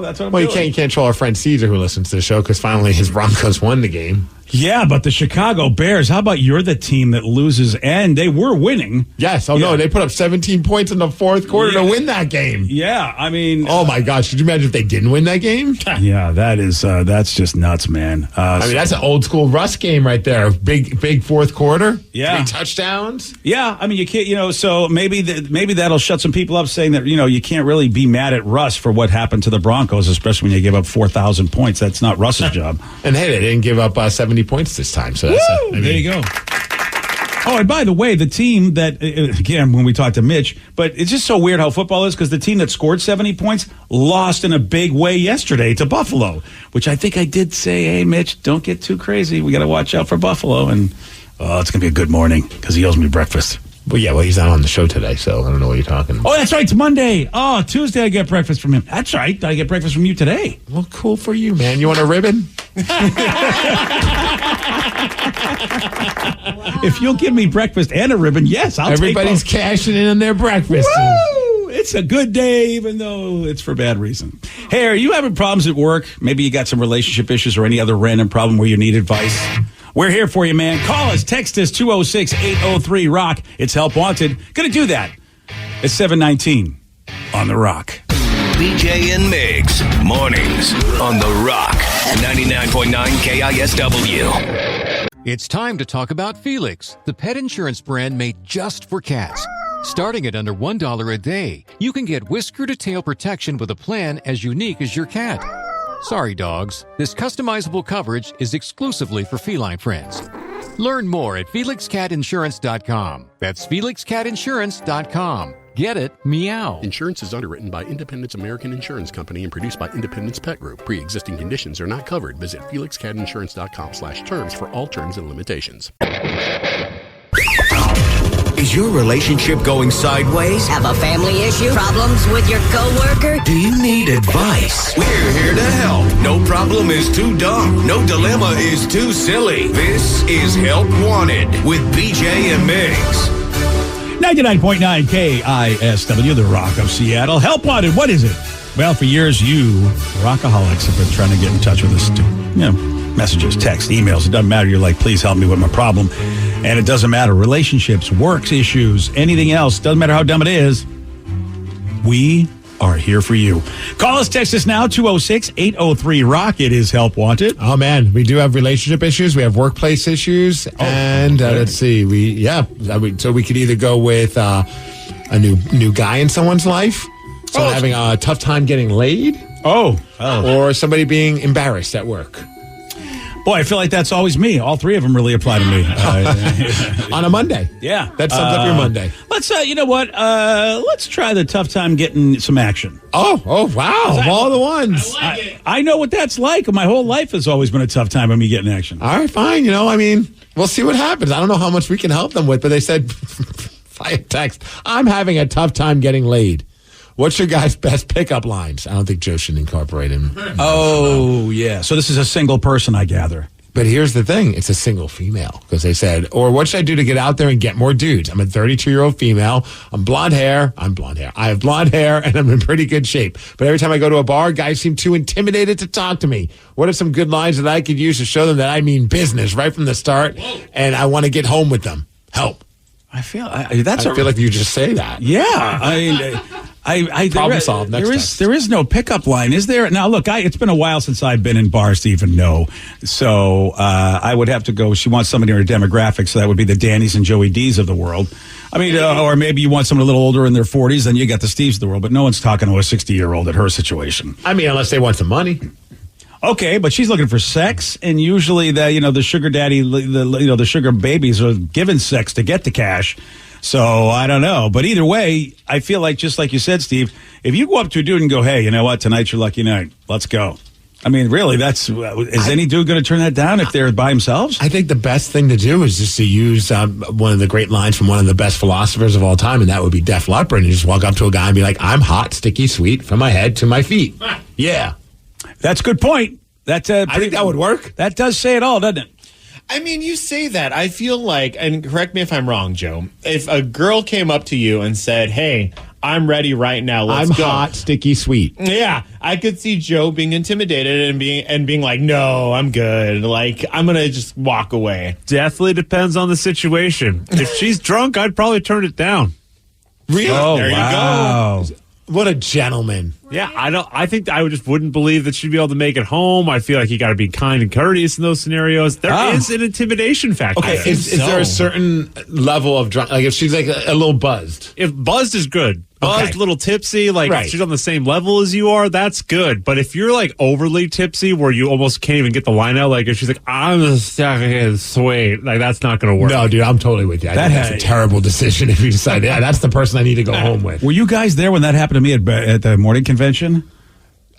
that's what I'm doing. You can't control our friend Caesar who listens to the show because finally his Broncos won the game. Yeah, but the Chicago Bears, how about you're the team that loses, and they were winning. Yes. No, they put up 17 points in the fourth quarter to win that game. Yeah, I mean. Oh, my gosh. Could you imagine if they didn't win that game? Yeah, that's just nuts, man. That's an old school Russ game right there. Big fourth quarter. Yeah. 3 touchdowns. Yeah, I mean, you can't, so maybe that'll shut some people up saying that, you can't really be mad at Russ for what happened to the Broncos, especially when you give up 4,000 points. That's not Russ's job. And hey, they didn't give up 70 points this time. So there you go. Oh, and by the way, the team that, again, when we talked to Mitch, but it's just so weird how football is because the team that scored 70 points lost in a big way yesterday to Buffalo, which I think I did say, hey, Mitch, don't get too crazy. We got to watch out for Buffalo. And it's going to be a good morning because he owes me breakfast. Well, he's not on the show today, so I don't know what you're talking about. Oh, that's right. It's Monday. Oh, Tuesday I get breakfast from him. That's right. I get breakfast from you today. Well, cool for you, man. You want a ribbon? If you'll give me breakfast and a ribbon, yes, I'll Everybody's take cashing in on their breakfast. Woo! It's a good day, even though it's for bad reason. Hey, are you having problems at work? Maybe you got some relationship issues or any other random problem where you need advice? We're here for you, man. Call us, text us, 206-803-ROCK. It's Help Wanted. Gonna do that. It's 7:19 on The Rock. BJ and Migs, mornings on The Rock, 99.9 KISW. It's time to talk about Felix, the pet insurance brand made just for cats. Starting at under $1 a day, you can get whisker-to-tail protection with a plan as unique as your cat. Sorry, dogs. This customizable coverage is exclusively for feline friends. Learn more at FelixCatInsurance.com. That's FelixCatInsurance.com. Get it? Meow. Insurance is underwritten by Independence American Insurance Company and produced by Independence Pet Group. Pre-existing conditions are not covered. Visit FelixCatInsurance.com/terms for all terms and limitations. Is your relationship going sideways? Have a family issue? Problems with your coworker? Do you need advice? We're here to help. No problem is too dumb. No dilemma is too silly. This is Help Wanted with BJ and Migs. 99.9 KISW, The Rock of Seattle. Help Wanted, what is it? Well, for years, you rockaholics have been trying to get in touch with us to, messages, text, emails. It doesn't matter. You're like, please help me with my problem. And it doesn't matter. Relationships, works issues, anything else. Doesn't matter how dumb it is. We are here for you. Call us, text us now, 206-803-ROCK. It is Help Wanted. Oh, man. We do have relationship issues. We have workplace issues. And let's see. So we could either go with a new guy in someone's life. Someone having a tough time getting laid. Or somebody being embarrassed at work. Boy, I feel like that's always me. All three of them really apply to me. On a Monday. Yeah. That sums up your Monday. Let's, you know what? Let's try the tough time getting some action. Oh, wow. Of all the ones. I know what that's like. My whole life has always been a tough time of me getting action. All right, fine. We'll see what happens. I don't know how much we can help them with, but they said via text, I'm having a tough time getting laid. What's your guy's best pickup lines? I don't think Joe should incorporate him. Oh, yeah. So this is a single person, I gather. But here's the thing. It's a single female because they said, or what should I do to get out there and get more dudes? I'm a 32-year-old female. I'm blonde hair. I have blonde hair and I'm in pretty good shape. But every time I go to a bar, guys seem too intimidated to talk to me. What are some good lines that I could use to show them that I mean business right from the start and I want to get home with them? Help. I feel like you just say that. Yeah. I problem solved next time. There is no pickup line, is there? Now, look, it's been a while since I've been in bars to even know. So I would have to go. She wants somebody in her demographic, so that would be the Dannys and Joey D's of the world. I mean, or maybe you want someone a little older in their 40s, then you got the Steves of the world. But no one's talking to a 60-year-old at her situation. I mean, unless they want some money. Okay, but she's looking for sex, and usually the sugar daddy, the sugar babies are given sex to get the cash. So I don't know, but either way, I feel like just like you said, Steve, if you go up to a dude and go, "Hey, you know what? Tonight's your lucky night. Let's go." I mean, really, is any dude going to turn that down if they're by themselves? I think the best thing to do is just to use one of the great lines from one of the best philosophers of all time, and that would be Def Leppard. And you just walk up to a guy and be like, "I'm hot, sticky, sweet, from my head to my feet." Yeah. That's a good point. I think that would work. That does say it all, doesn't it? I mean, you say that. I feel like, and correct me if I'm wrong, Joe, if a girl came up to you and said, "Hey, I'm ready right now. Let's go." I'm hot, sticky, sweet. Yeah, I could see Joe being intimidated and being like, "No, I'm good. Like, I'm going to just walk away." Definitely depends on the situation. If she's drunk, I'd probably turn it down. Really? Oh, there wow. you go. What a gentleman. Yeah, I think I just wouldn't believe that she'd be able to make it home. I feel like you got to be kind and courteous in those scenarios. There is an intimidation factor. Okay, is there a certain level of drunk? Like if she's like a little buzzed? If buzzed is good. Buzzed, a little tipsy, like if she's on the same level as you are, that's good. But if you're like overly tipsy where you almost can't even get the line out, like if she's like, "I'm sweet," like that's not going to work. No, dude, I'm totally with you. That's a terrible decision if you decide, yeah, that's the person I need to go home with. Were you guys there when that happened to me at the morning convention?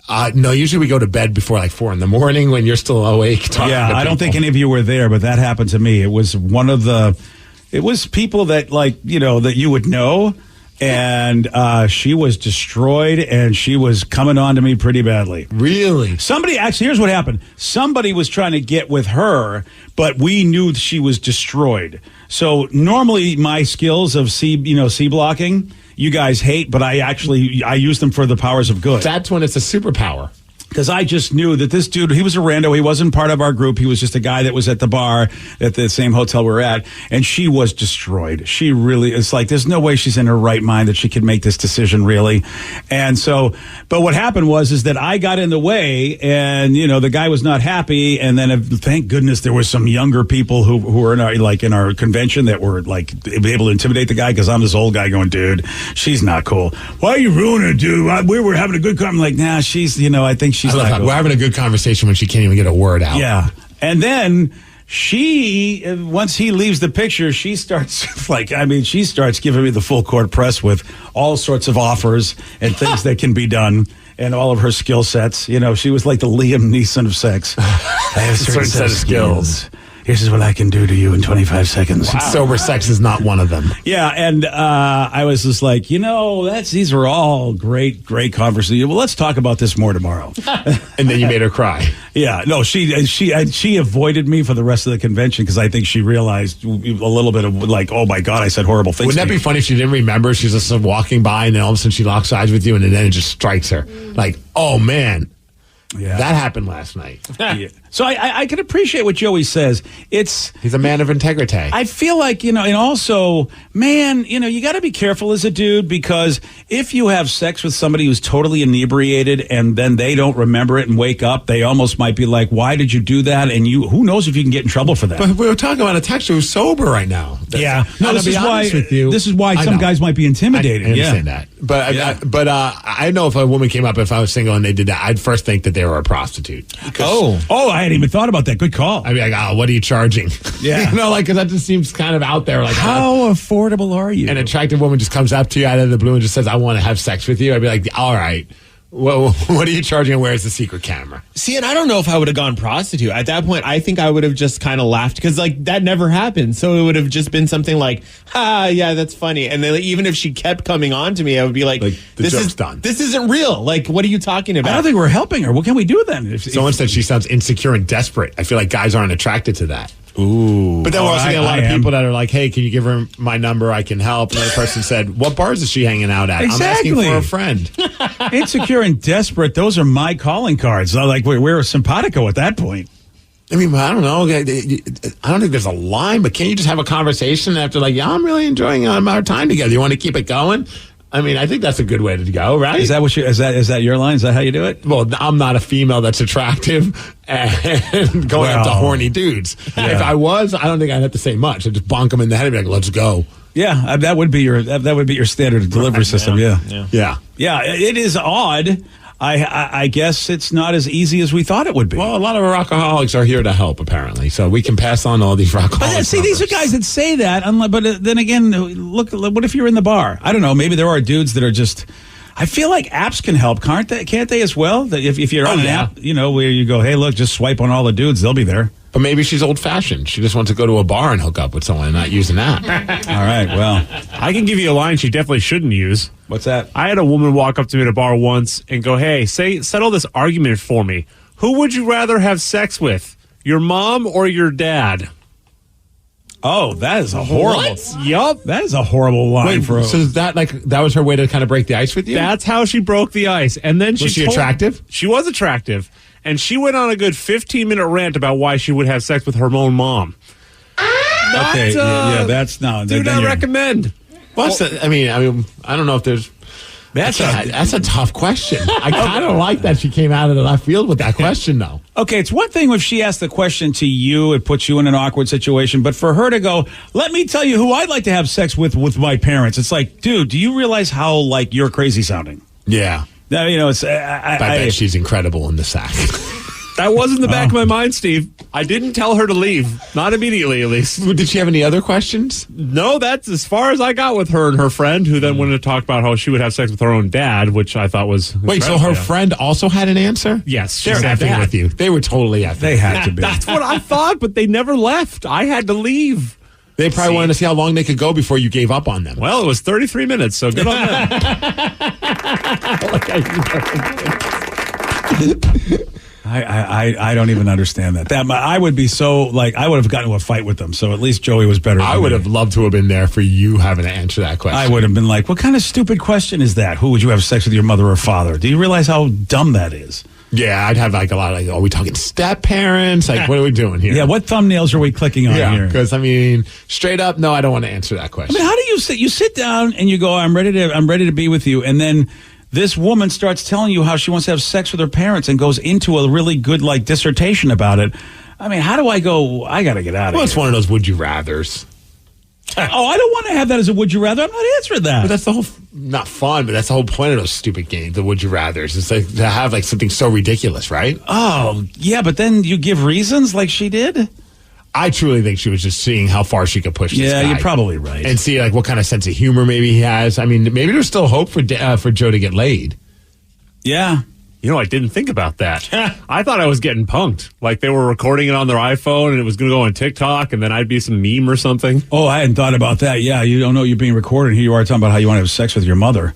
No, usually we go to bed before like 4 a.m. when you're still awake. Yeah, I don't think any of you were there, but that happened to me. It was it was people that that you would know. And she was destroyed, and she was coming on to me pretty badly. Really? Here's what happened. Somebody was trying to get with her, but we knew she was destroyed. So normally my skills of C blocking, you guys hate, but I use them for the powers of good. That's when it's a superpower. Because I just knew that this dude, he was a rando. He wasn't part of our group. He was just a guy that was at the bar at the same hotel we were at. And she was destroyed. She really, it's like, there's no way she's in her right mind that she could make this decision, really. And so, but what happened is that I got in the way and, the guy was not happy. And then thank goodness there were some younger people who were in our convention that were like able to intimidate the guy. Because I'm this old guy going, "Dude, she's not cool. Why are you ruining it, dude? We were having a good conversation." I'm like, "Nah, she's, I think she's not cool." We're having a good conversation when she can't even get a word out. Yeah. And then once he leaves the picture, she starts giving me the full court press with all sorts of offers and things that can be done and all of her skill sets. She was like the Liam Neeson of sex. I have a certain set of skills. Here's what I can do to you in 25 seconds. Wow. Sober sex is not one of them. Yeah, and I was just like, these are all great conversations. Well, let's talk about this more tomorrow. And then you made her cry. Yeah, no, she avoided me for the rest of the convention because I think she realized a little bit of like, oh my God, I said horrible things. Wouldn't that be funny if she didn't remember? She's just walking by and then all of a sudden she locks eyes with you and then it just strikes her. Like, oh man. Yeah. That happened last night. Yeah. So I can appreciate what Joey says. He's a man of integrity. I feel like, and also, man, you got to be careful as a dude because if you have sex with somebody who's totally inebriated and then they don't remember it and wake up, they almost might be like, "Why did you do that?" And who knows if you can get in trouble for that. But we were talking about a texter who's sober right now. Yeah. No, this is why some guys might be intimidated. I understand that. But I know if a woman came up, if I was single and they did that, I'd first think that they were a prostitute. I hadn't even thought about that. Good call. I'd be like, "Oh, what are you charging?" Yeah. Because that just seems kind of out there. Like, how affordable are you? An attractive woman just comes up to you out of the blue and just says, "I want to have sex with you." I'd be like, "All right, Well, what are you charging and where's the secret camera? See, and I don't know if I would have gone prostitute. At that point, I think I would have just kind of laughed because, like, that never happened. So it would have just been something like, yeah, that's funny. And then like, even if she kept coming on to me, I would be like this joke's is done. This isn't real. Like, what are you talking about? I don't think we're helping her. What can we do then? Someone said she sounds insecure and desperate. I feel like guys aren't attracted to that. Ooh. But then we're also getting a lot of people that are like, hey, can you give her my number? I can help. Another person said, what bars is she hanging out at? Exactly. I'm asking for a friend. Insecure and desperate, those are my calling cards. Like, we're simpatico at that point. I mean, I don't know. I don't think there's a line, but can't you just have a conversation after, like, yeah, I'm really enjoying our time together. You want to keep it going? I mean, I think that's a good way to go, right? Is that what is that your line? Is that how you do it? Well, I'm not a female that's attractive and going up to horny dudes. Yeah. If I was, I don't think I'd have to say much. I'd just bonk them in the head and be like, let's go. Yeah, that would be your standard delivery system. Yeah. It is odd. I guess it's not as easy as we thought it would be. Well, a lot of rockaholics are here to help, apparently, so we can pass on all these rockaholics. But see, these are guys that say that. But then again, look, what if you're in the bar? I don't know. Maybe there are dudes that are just. I feel like apps can help, can't they as well? If you're on an app, where you go, hey, look, just swipe on all the dudes, they'll be there. But maybe she's old-fashioned. She just wants to go to a bar and hook up with someone and not use an app. All right, well. I can give you a line she definitely shouldn't use. What's that? I had a woman walk up to me at a bar once and go, hey, settle this argument for me. Who would you rather have sex with, your mom or your dad? Oh, that is a horrible. What? Yup. That is a horrible line for. So is that that was her way to kind of break the ice with you? That's how she broke the ice. And then was she attractive? She was attractive. And she went on a good 15-minute rant about why she would have sex with her own mom. Okay, that's no. Do not recommend. Well, I mean, I don't know if there's. That's a tough question. I kind of like that she came out of the left field with that question, though. Okay, it's one thing if she asked the question to you, it puts you in an awkward situation. But for her to go, let me tell you who I'd like to have sex with my parents. It's like, dude, do you realize how like you're crazy sounding? Yeah. It's. I bet she's incredible in the sack. That was in the back of my mind, Steve. I didn't tell her to leave. Not immediately, at least. Did she have any other questions? No, that's as far as I got with her and her friend, who then wanted to talk about how she would have sex with her own dad, which I thought was Wait, so her friend also had an answer? Yes. They're effing with you. They were totally effing. They had to be. That's what I thought, but they never left. I had to leave. They probably wanted to see how long they could go before you gave up on them. Well, it was 33 minutes, so good on them. I don't even understand that. I would be so like I would have gotten into a fight with them. So at least Joey was better. I would have loved to have been there for you having to answer that question. I would have been like, "What kind of stupid question is that? Who would you have sex with, your mother or father? Do you realize how dumb that is?" Yeah, I'd have like a lot of like, are we talking step parents? Like, what are we doing here? Yeah, what thumbnails are we clicking on here? Because I mean, straight up, no, I don't want to answer that question. I mean, how do you sit? You sit down and you go, I'm ready to be with you, and then this woman starts telling you how she wants to have sex with her parents and goes into a really good like dissertation about it. I mean, how do I go? I got to get out of here. Well, it's one of those would you rathers. Oh, I don't want to have that as a would you rather. I'm not answering that. But that's the whole, not fun, but that's the whole point of those stupid games, the would you rathers. It's like to have like something so ridiculous, right? Oh, yeah, but then you give reasons like she did? I truly think she was just seeing how far she could push this guy. Yeah, you're probably right. And see like what kind of sense of humor maybe he has. I mean, maybe there's still hope for Joe to get laid. Yeah. You know, I didn't think about that. I thought I was getting punked. Like they were recording it on their iPhone and it was going to go on TikTok and then I'd be some meme or something. Oh, I hadn't thought about that. Yeah, you don't know you're being recorded. Here you are talking about how you want to have sex with your mother.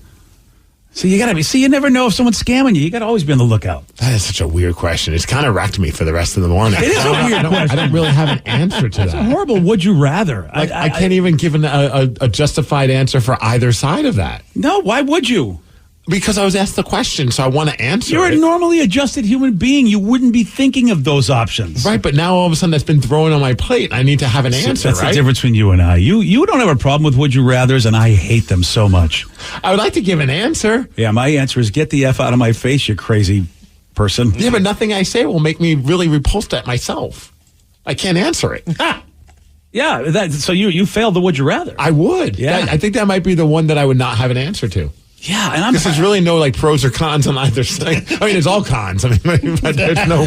So you never know if someone's scamming you. You got to always be on the lookout. That is such a weird question. It's kind of wrecked me for the rest of the morning. It is a weird question. I don't really have an answer to that. It's a horrible would you rather. Like, I can't even give a justified answer for either side of that. No, why would you? Because I was asked the question, so I want to answer You're a normally adjusted human being. You wouldn't be thinking of those options. Right, but now all of a sudden that's been thrown on my plate. I need to have an answer, That's right? the difference between you and I. You don't have a problem with would you rathers, and I hate them so much. I would like to give an answer. Yeah, my answer is get the F out of my face, you crazy person. Yeah, but nothing I say will make me really repulsed at myself. I can't answer it. Yeah, so you failed the would you rather. I would. Yeah. I think that might be the one that I would not have an answer to. Yeah, and there's really no like pros or cons on either side. I mean, it's all cons. I mean, but there's no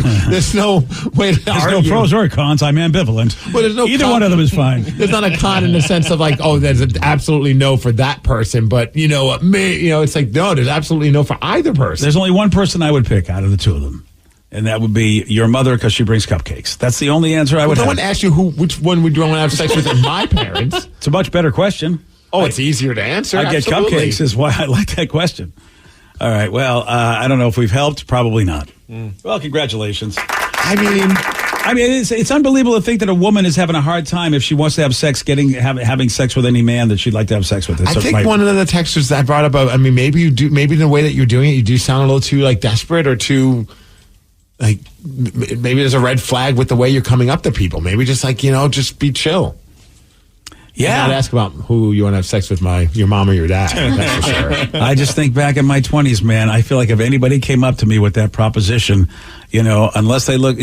way to There's argue. no pros or cons. I'm ambivalent. Well, there's no Either con. one of them is fine. There's not a con in the sense of like, oh, there's an absolutely no for that person, but it's like no, there's absolutely no for either person. There's only one person I would pick out of the two of them, and that would be your mother because she brings cupcakes. That's the only answer I would have. No one asked you which one would you want to have sex with? My parents. It's a much better question. Oh, it's easier to answer. I get Absolutely. cupcakes is why I like that question. All right. Well, I don't know if we've helped. Probably not. Well, congratulations. I mean, it's unbelievable to think that a woman is having a hard time if she wants to have sex, having sex with any man that she'd like to have sex with. I think one of the texters that brought up, I mean, maybe the way that you're doing it, you do sound a little too like desperate or too like maybe there's a red flag with the way you're coming up to people. Maybe just like just be chill. Yeah. Not ask about who you want to have sex with, your mom or your dad. That's for sure. I just think back in my 20s, man. I feel like if anybody came up to me with that proposition, unless they look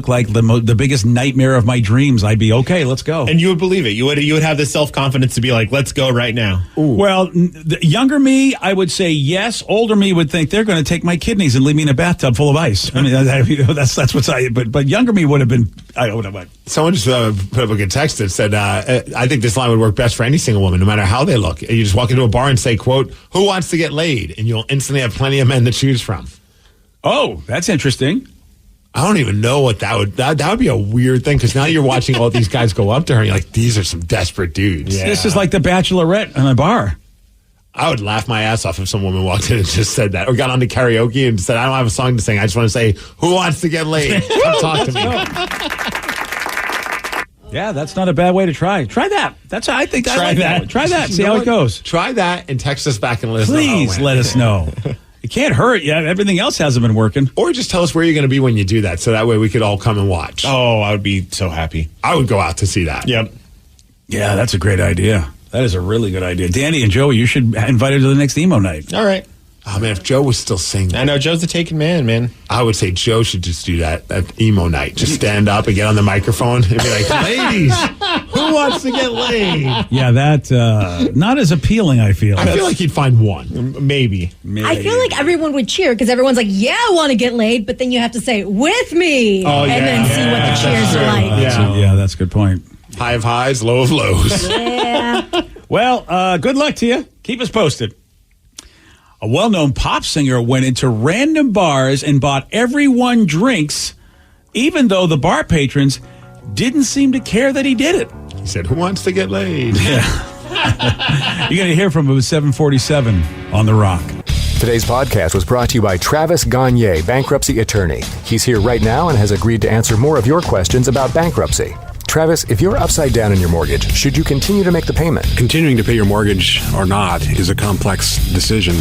like the biggest nightmare of my dreams, I'd be okay. Let's go. And you would believe it. You would have the self-confidence to be like, let's go right now. Ooh. Well, the younger me, I would say yes. Older me would think they're going to take my kidneys and leave me in a bathtub full of ice. I mean, that's what's but younger me would have been. I would have went. Someone just put up a good text that said, I think this line would work best for any single woman, no matter how they look. You just walk into a bar and say, quote, "Who wants to get laid?" And you'll instantly have plenty of men to choose from. Oh, that's interesting. I don't even know what that would be a weird thing because now you're watching all these guys go up to her and you're like, these are some desperate dudes. Yeah. This is like the Bachelorette in a bar. I would laugh my ass off if some woman walked in and just said that or got on to karaoke and said, I don't have a song to sing. I just want to say, who wants to get laid? Come talk to me. Yeah, that's not a bad way to try. Try that. I think I like that. Try that. See how it goes. Try that and text us back and let us know. Please let us know. It can't hurt. Yeah, everything else hasn't been working. Or just tell us where you're going to be when you do that, so that way we could all come and watch. Oh, I would be so happy. I would go out to see that. Yep. Yeah, that's a great idea. That is a really good idea. Danny and Joey, you should invite her to the next emo night. All right. Oh, man, if Joe was still singing. I know, Joe's the taken man. I would say Joe should just do that emo night. Just stand up and get on the microphone and be like, ladies, who wants to get laid? Yeah, that, not as appealing, I feel. I feel like he'd find one. Maybe. I feel like everyone would cheer because everyone's like, yeah, I want to get laid, but then you have to say, with me, and then see what the cheers are like. Yeah, that's a good point. High of highs, low of lows. Yeah. Well, good luck to you. Keep us posted. A well-known pop singer went into random bars and bought everyone drinks, even though the bar patrons didn't seem to care that he did it. He said, who wants to get laid? Yeah. You're going to hear from him at 7:47 on The Rock. Today's podcast was brought to you by Travis Gagne, bankruptcy attorney. He's here right now and has agreed to answer more of your questions about bankruptcy. Travis, if you're upside down in your mortgage, should you continue to make the payment? Continuing to pay your mortgage or not is a complex decision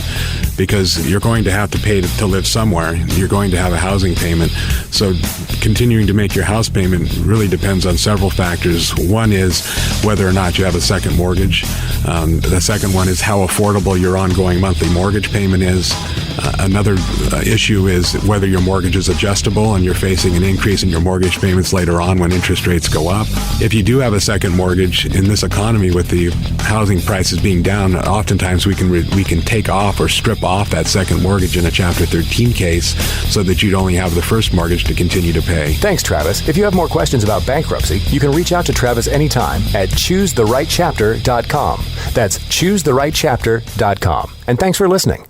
because you're going to have to pay to live somewhere. You're going to have a housing payment. So continuing to make your house payment really depends on several factors. One is whether or not you have a second mortgage. The second one is how affordable your ongoing monthly mortgage payment is. Another issue is whether your mortgage is adjustable and you're facing an increase in your mortgage payments later on when interest rates go up. If you do have a second mortgage in this economy with the housing prices being down, oftentimes we can take off or strip off that second mortgage in a Chapter 13 case so that you'd only have the first mortgage to continue to pay. Thanks, Travis. If you have more questions about bankruptcy, you can reach out to Travis anytime at ChooseTheRightChapter.com. That's ChooseTheRightChapter.com. And thanks for listening.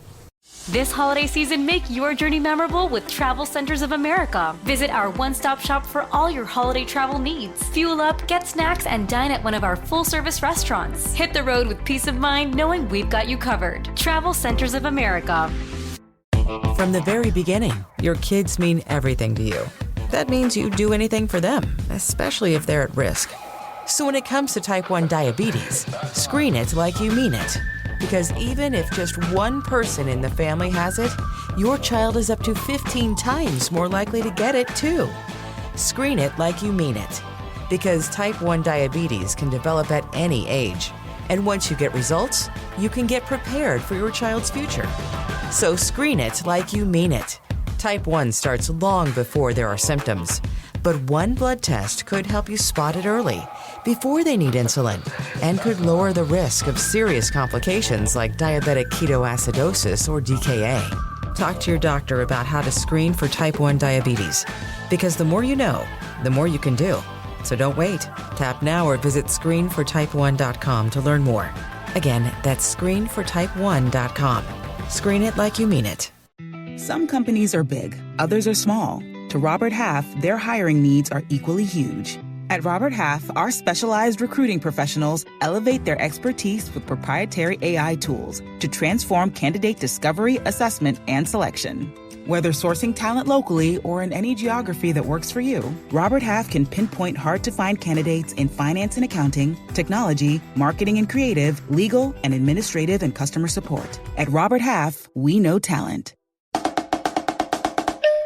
This holiday season, make your journey memorable with Travel Centers of America. Visit our one-stop shop for all your holiday travel needs. Fuel up, get snacks, and dine at one of our full-service restaurants. Hit the road with peace of mind knowing we've got you covered. Travel Centers of America. From the very beginning, your kids mean everything to you. That means you do anything for them, especially if they're at risk. So when it comes to type 1 diabetes, screen it like you mean it. Because even if just one person in the family has it, your child is up to 15 times more likely to get it, too. Screen it like you mean it. Because type 1 diabetes can develop at any age. And once you get results, you can get prepared for your child's future. So screen it like you mean it. Type 1 starts long before there are symptoms. But one blood test could help you spot it early, before they need insulin, and could lower the risk of serious complications like diabetic ketoacidosis or DKA. Talk to your doctor about how to screen for type 1 diabetes, because the more you know, the more you can do. So don't wait. Tap now or visit screenfortype1.com to learn more. Again, that's screenfortype1.com. Screen it like you mean it. Some companies are big, others are small. To Robert Half, their hiring needs are equally huge. At Robert Half, our specialized recruiting professionals elevate their expertise with proprietary AI tools to transform candidate discovery, assessment, and selection. Whether sourcing talent locally or in any geography that works for you, Robert Half can pinpoint hard-to-find candidates in finance and accounting, technology, marketing and creative, legal, and administrative and customer support. At Robert Half, we know talent.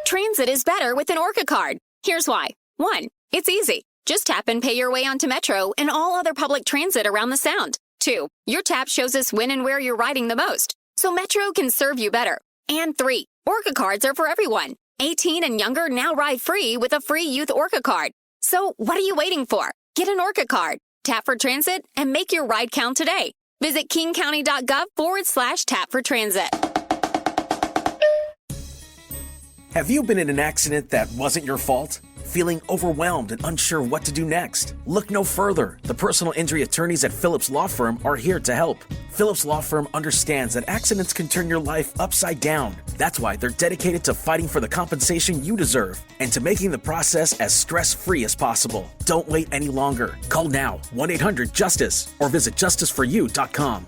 Transit is better with an Orca card. Here's why. 1, it's easy. Just tap and pay your way onto Metro and all other public transit around the Sound. 2, your tap shows us when and where you're riding the most, so Metro can serve you better. And 3, Orca cards are for everyone. 18 and younger now ride free with a free youth Orca card. So what are you waiting for? Get an Orca card, tap for transit, and make your ride count today. Visit kingcounty.gov/tap for transit. Have you been in an accident that wasn't your fault? Feeling overwhelmed and unsure what to do next? Look no further. The personal injury attorneys at Phillips Law Firm are here to help. Phillips Law Firm understands that accidents can turn your life upside down. That's why they're dedicated to fighting for the compensation you deserve and to making the process as stress-free as possible. Don't wait any longer. Call now, 1-800-JUSTICE, or visit justiceforyou.com.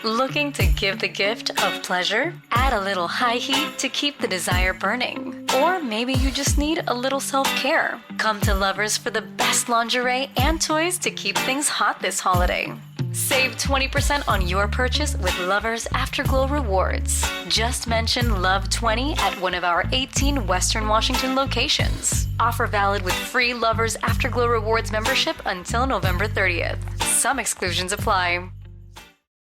Looking to give the gift of pleasure? Add a little high heat to keep the desire burning. Or maybe you just need a little self-care. Come to Lovers for the best lingerie and toys to keep things hot this holiday. Save 20% on your purchase with Lovers Afterglow Rewards. Just mention Love20 at one of our 18 Western Washington locations. Offer valid with free Lovers Afterglow Rewards membership until November 30th. Some exclusions apply.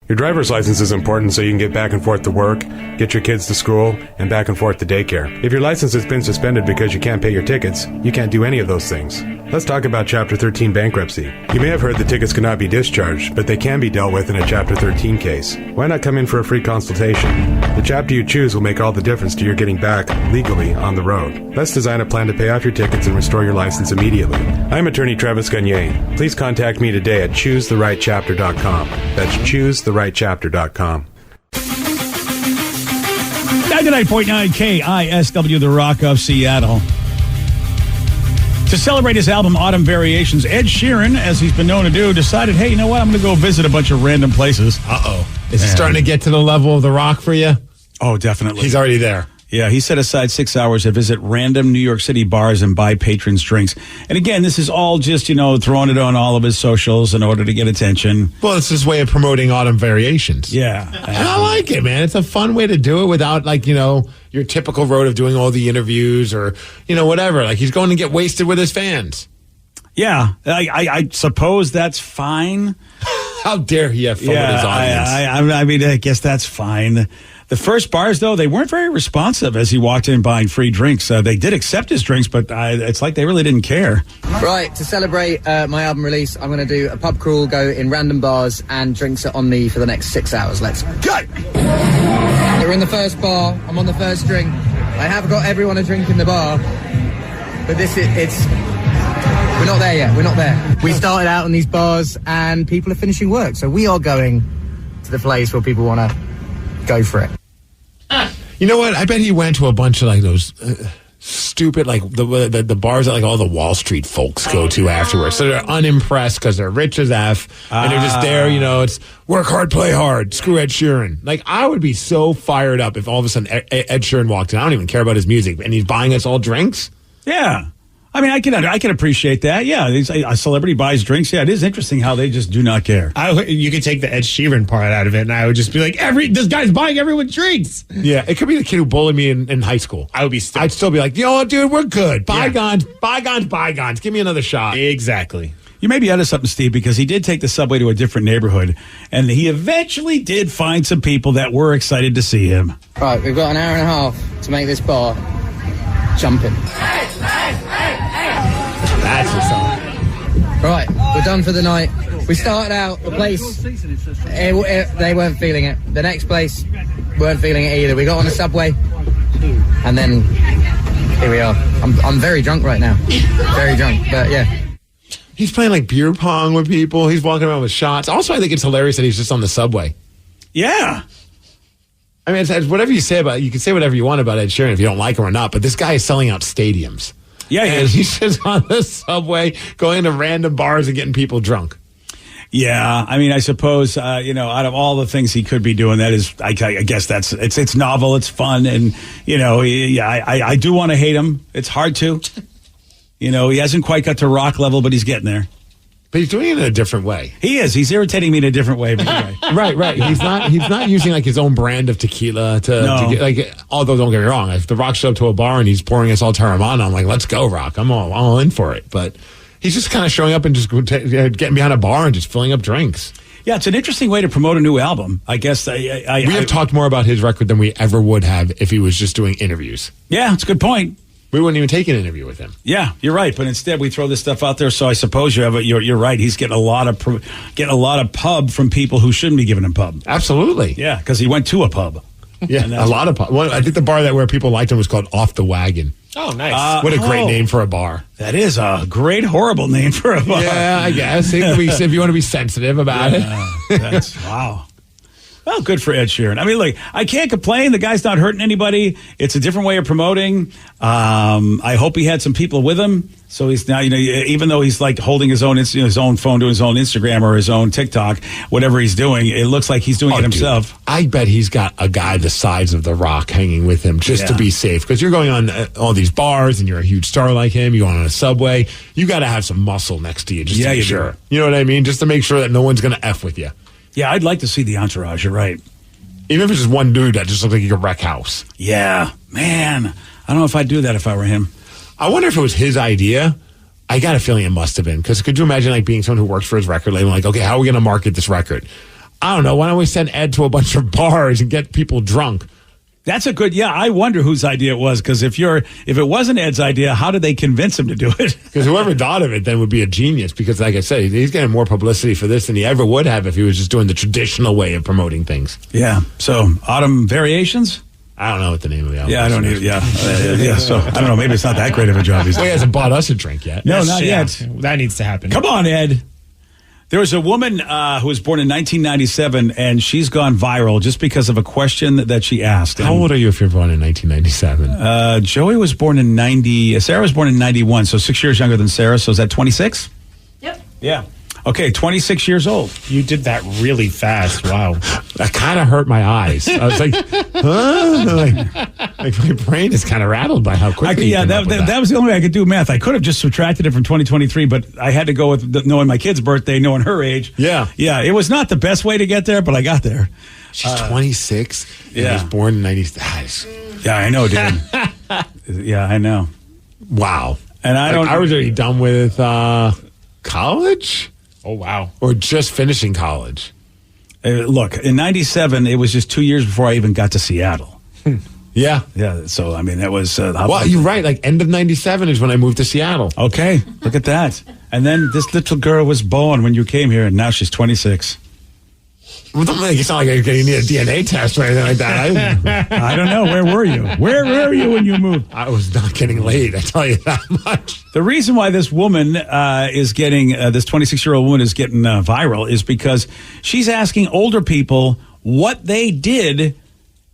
Your driver's license is important so you can get back and forth to work, get your kids to school, and back and forth to daycare. If your license has been suspended because you can't pay your tickets, you can't do any of those things. Let's talk about Chapter 13 bankruptcy. You may have heard the tickets cannot be discharged, but they can be dealt with in a Chapter 13 case. Why not come in for a free consultation? The chapter you choose will make all the difference to your getting back, legally, on the road. Let's design a plan to pay off your tickets and restore your license immediately. I'm attorney Travis Gagne. Please contact me today at choosetherightchapter.com. That's choosetherightchapter.com. 99.9 KISW, the Rock of Seattle. To celebrate his album Autumn Variations, Ed Sheeran, as he's been known to do, decided, hey, you know what? I'm going to go visit a bunch of random places. Uh-oh. Is it starting to get to the level of The Rock for you? Oh, definitely. He's already there. Yeah, he set aside 6 hours to visit random New York City bars and buy patrons drinks. And again, this is all just, throwing it on all of his socials in order to get attention. Well, it's his way of promoting Autumn Variations. Yeah. And I like it, man. It's a fun way to do it without, your typical road of doing all the interviews or, whatever. Like, he's going to get wasted with his fans. Yeah, I suppose that's fine. How dare he have fun with his audience? I guess that's fine. The first bars, though, they weren't very responsive as he walked in buying free drinks. They did accept his drinks, but it's like they really didn't care. Right, to celebrate my album release, I'm going to do a pub crawl, go in random bars, and drinks are on me for the next 6 hours. Let's go! We're in the first bar. I'm on the first drink. I have got everyone a drink in the bar, but we're not there yet. We're not there. We started out in these bars, and people are finishing work, so we are going to the place where people want to go for it. You know what? I bet he went to a bunch of those stupid the bars that all the Wall Street folks go to afterwards. So they're unimpressed because they're rich as F and they're just there. It's work hard, play hard. Screw Ed Sheeran. I would be so fired up if all of a sudden Ed Sheeran walked in. I don't even care about his music, and he's buying us all drinks. Yeah. I mean, I can appreciate that. Yeah, a celebrity buys drinks. Yeah, it is interesting how they just do not care. You could take the Ed Sheeran part out of it, and I would just be like, this guy's buying everyone drinks. Yeah, it could be the kid who bullied me in high school. I'd still be like, dude, we're good. Bygones, bygones. Give me another shot. Exactly. You may be onto something, Steve, because he did take the subway to a different neighborhood, and he eventually did find some people that were excited to see him. Right, we've got an hour and a half to make this bar jumping. That's the song. Right, we're done for the night. We started out, the place, they weren't feeling it. The next place, weren't feeling it either. We got on the subway, and then here we are. I'm very drunk right now. Very drunk, but yeah. He's playing like beer pong with people. He's walking around with shots. Also, I think it's hilarious that he's just on the subway. Yeah. I mean, it's whatever you say about, you can say whatever you want about Ed Sheeran if you don't like him or not, but this guy is selling out stadiums. Yeah, and he's just on the subway going to random bars and getting people drunk. Yeah, I mean, I suppose out of all the things he could be doing, that is, I guess that's it's novel, it's fun, and I do want to hate him. It's hard to, he hasn't quite got to rock level, but he's getting there. But he's doing it in a different way. He is. He's irritating me in a different way. But anyway. Right. He's not using like his own brand of tequila to get, like. Although don't get me wrong, if The Rock showed up to a bar and he's pouring us all Terramana, I'm like, let's go, Rock. I'm all in for it. But he's just kind of showing up and just getting behind a bar and just filling up drinks. Yeah, it's an interesting way to promote a new album. I guess we have talked more about his record than we ever would have if he was just doing interviews. Yeah, it's a good point. We wouldn't even take an interview with him. Yeah, you're right. But instead, we throw this stuff out there. So I suppose you're right. He's getting a lot of pub from people who shouldn't be giving him pub. Absolutely. Yeah, because he went to a pub. Yeah, a lot of pub. Well, I think the bar where people liked him was called Off the Wagon. Oh, nice. What a great name for a bar. That is a great, horrible name for a bar. Yeah, I guess. If you want to be sensitive about it. That's wow. Well, good for Ed Sheeran. I mean, look, I can't complain. The guy's not hurting anybody. It's a different way of promoting. I hope he had some people with him. So he's now, even though he's like holding his own phone to his own Instagram or his own TikTok, whatever he's doing, it looks like he's doing it himself. Dude, I bet he's got a guy the size of The Rock hanging with him just to be safe. Because you're going on all these bars and you're a huge star like him. You're on a subway. You got to have some muscle next to you just to be sure. Do. You know what I mean? Just to make sure that no one's going to F with you. Yeah, I'd like to see the entourage. You're right. Even if it's just one dude that just looks like he could wreck house. Yeah, man. I don't know if I'd do that if I were him. I wonder if it was his idea. I got a feeling it must have been. Because could you imagine like being someone who works for his record label? Like, okay, how are we going to market this record? I don't know. Why don't we send Ed to a bunch of bars and get people drunk? That's a good, I wonder whose idea it was, because if it wasn't Ed's idea, how did they convince him to do it? Because whoever thought of it then would be a genius, because like I said, he's getting more publicity for this than he ever would have if he was just doing the traditional way of promoting things. Yeah. So, Autumn Variations? I don't know what the name of the album is. Yeah, I don't either. Yeah. So, I don't know. Maybe it's not that great of a job. Well, he hasn't bought us a drink yet. No, not yet. That needs to happen. Come on, Ed. There was a woman who was born in 1997, and she's gone viral just because of a question that she asked. How old are you if you're born in 1997? Joey was born in 90. Sarah was born in 91, so 6 years younger than Sarah. So is that 26? Yep. Yeah. Okay, 26 years old. You did that really fast. Wow. That kind of hurt my eyes. I was like, huh? Like my brain is kind of rattled by how quickly. That was the only way I could do math. I could have just subtracted it from 2023, but I had to go with knowing my kid's birthday, knowing her age. Yeah. Yeah, it was not the best way to get there, but I got there. She's 26 and was born in 90. Yeah, I know, dude. Yeah, I know. Wow. And I was already done with college. Oh, wow. Or just finishing college. Look, in 97, it was just 2 years before I even got to Seattle. Yeah. Yeah, so, I mean, that was... well, you're right. Like, end of 97 is when I moved to Seattle. Okay, look at that. And then this little girl was born when you came here, and now she's 26. It's not like you need a DNA test or anything like that. I don't know. Where were you? Where were you when you moved? I was not getting laid, I tell you that much. The reason why this woman is getting, this 26-year-old woman is getting viral is because she's asking older people what they did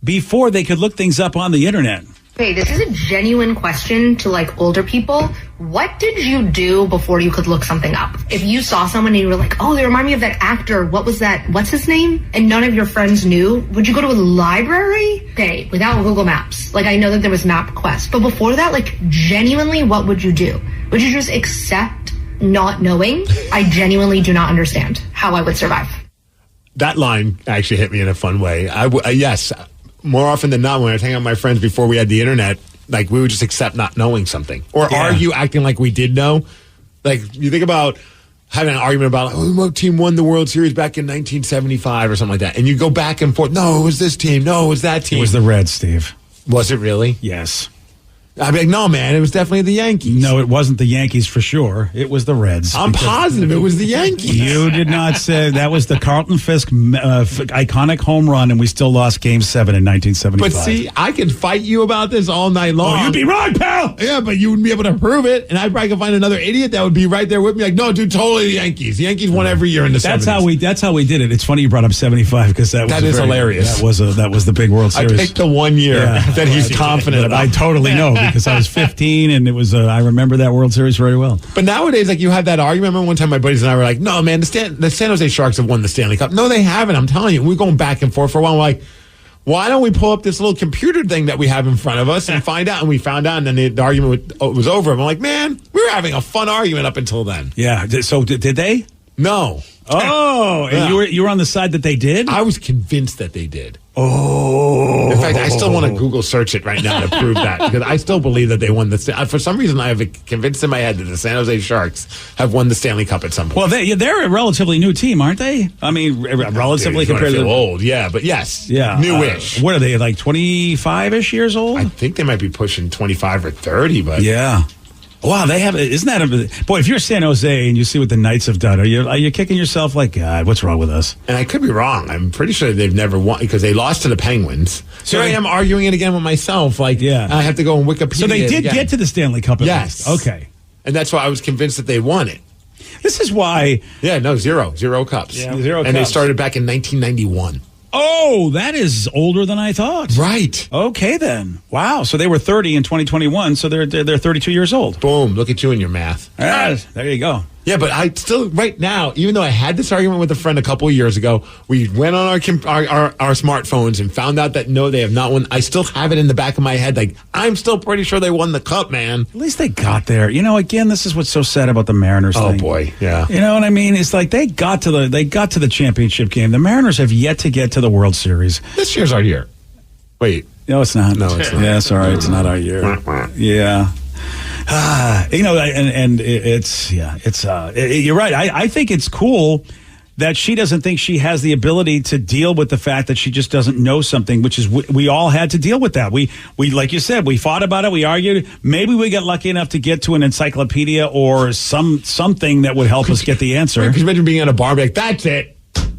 before they could look things up on the internet. Okay, this is a genuine question to like older people. What did you do before you could look something up? If you saw someone and you were like, oh, they remind me of that actor. What was that? What's his name? And none of your friends knew. Would you go to a library? Okay, without Google Maps. Like I know that there was MapQuest. But before that, like genuinely, what would you do? Would you just accept not knowing? I genuinely do not understand how I would survive. That line actually hit me in a fun way. Yes. More often than not, when I was hanging out with my friends before we had the internet, like we would just accept not knowing something or argue acting like we did know. Like you think about having an argument about, what team won the World Series back in 1975 or something like that. And you go back and forth. No, it was this team. No, it was that team. It was the Reds, Steve. Was it really? Yes. I'd be like, no, man, it was definitely the Yankees. No, it wasn't the Yankees for sure. It was the Reds. I'm positive it was the Yankees. You did not say that was the Carlton Fisk iconic home run, and we still lost Game 7 in 1975. But see, I could fight you about this all night long. Oh, you'd be wrong, pal. Yeah, but you wouldn't be able to prove it, and I probably could find another idiot that would be right there with me. Like, no, dude, totally the Yankees. The Yankees won every year in the 70s. That's how we did it. It's funny you brought up 75 because that is hilarious. That was the big World Series. I picked the 1 year that he's confident about. I totally know because I was 15. And it was, I remember that World Series very well. But nowadays, like, you have that argument. I remember one time my buddies and I were like, no, man, the San Jose Sharks have won the Stanley Cup. No, they haven't. I'm telling you. We're going back and forth for a while. We're like, why don't we pull up this little computer thing that we have in front of us and find out? And we found out, and then the argument was over. I'm like, man, we were having a fun argument up until then. Yeah. So did they? No. Oh, and you were on the side that they did? I was convinced that they did. Oh. In fact, I still want to Google search it right now to prove that because I still believe that they won the. For some reason, I have convinced in my head that the San Jose Sharks have won the Stanley Cup at some point. Well, they're a relatively new team, aren't they? I mean, relatively compared to old, yeah, but yes, newish. What are they, like 25-ish years old? I think they might be pushing 25 or 30, but yeah. Wow, they have. Isn't that boy? If you're San Jose and you see what the Knights have done, are you kicking yourself like, God, what's wrong with us? And I could be wrong. I'm pretty sure they've never won because they lost to the Penguins. So I am arguing it again with myself. Like, I have to go on Wikipedia. So they did get to the Stanley Cup. Yes. Okay. And that's why I was convinced that they won it. This is why. Yeah. No, zero cups. Yeah, zero. And they started back in 1991. Oh, that is older than I thought. Right. Okay, then. Wow. So they were 30 in 2021, so they're 32 years old. Boom. Look at you and your math. There you go. Yeah, but I still, right now, even though I had this argument with a friend a couple of years ago, we went on our smartphones and found out that no, they have not won. I still have it in the back of my head. Like, I'm still pretty sure they won the cup, man. At least they got there. You know, again, this is what's so sad about the Mariners thing. Oh, boy. Yeah. You know what I mean? It's like they got to the championship game. The Mariners have yet to get to the World Series. This year's our year. Wait. No, it's not. No, it's not. Yeah, sorry. It's not our year. Yeah. You know, and it's you're right. I think it's cool that she doesn't think she has the ability to deal with the fact that she just doesn't know something, which is we all had to deal with that. We like you said, we fought about it, we argued. Maybe we got lucky enough to get to an encyclopedia or something that would help us get the answer. Because imagine being at a bar and be like, that's it.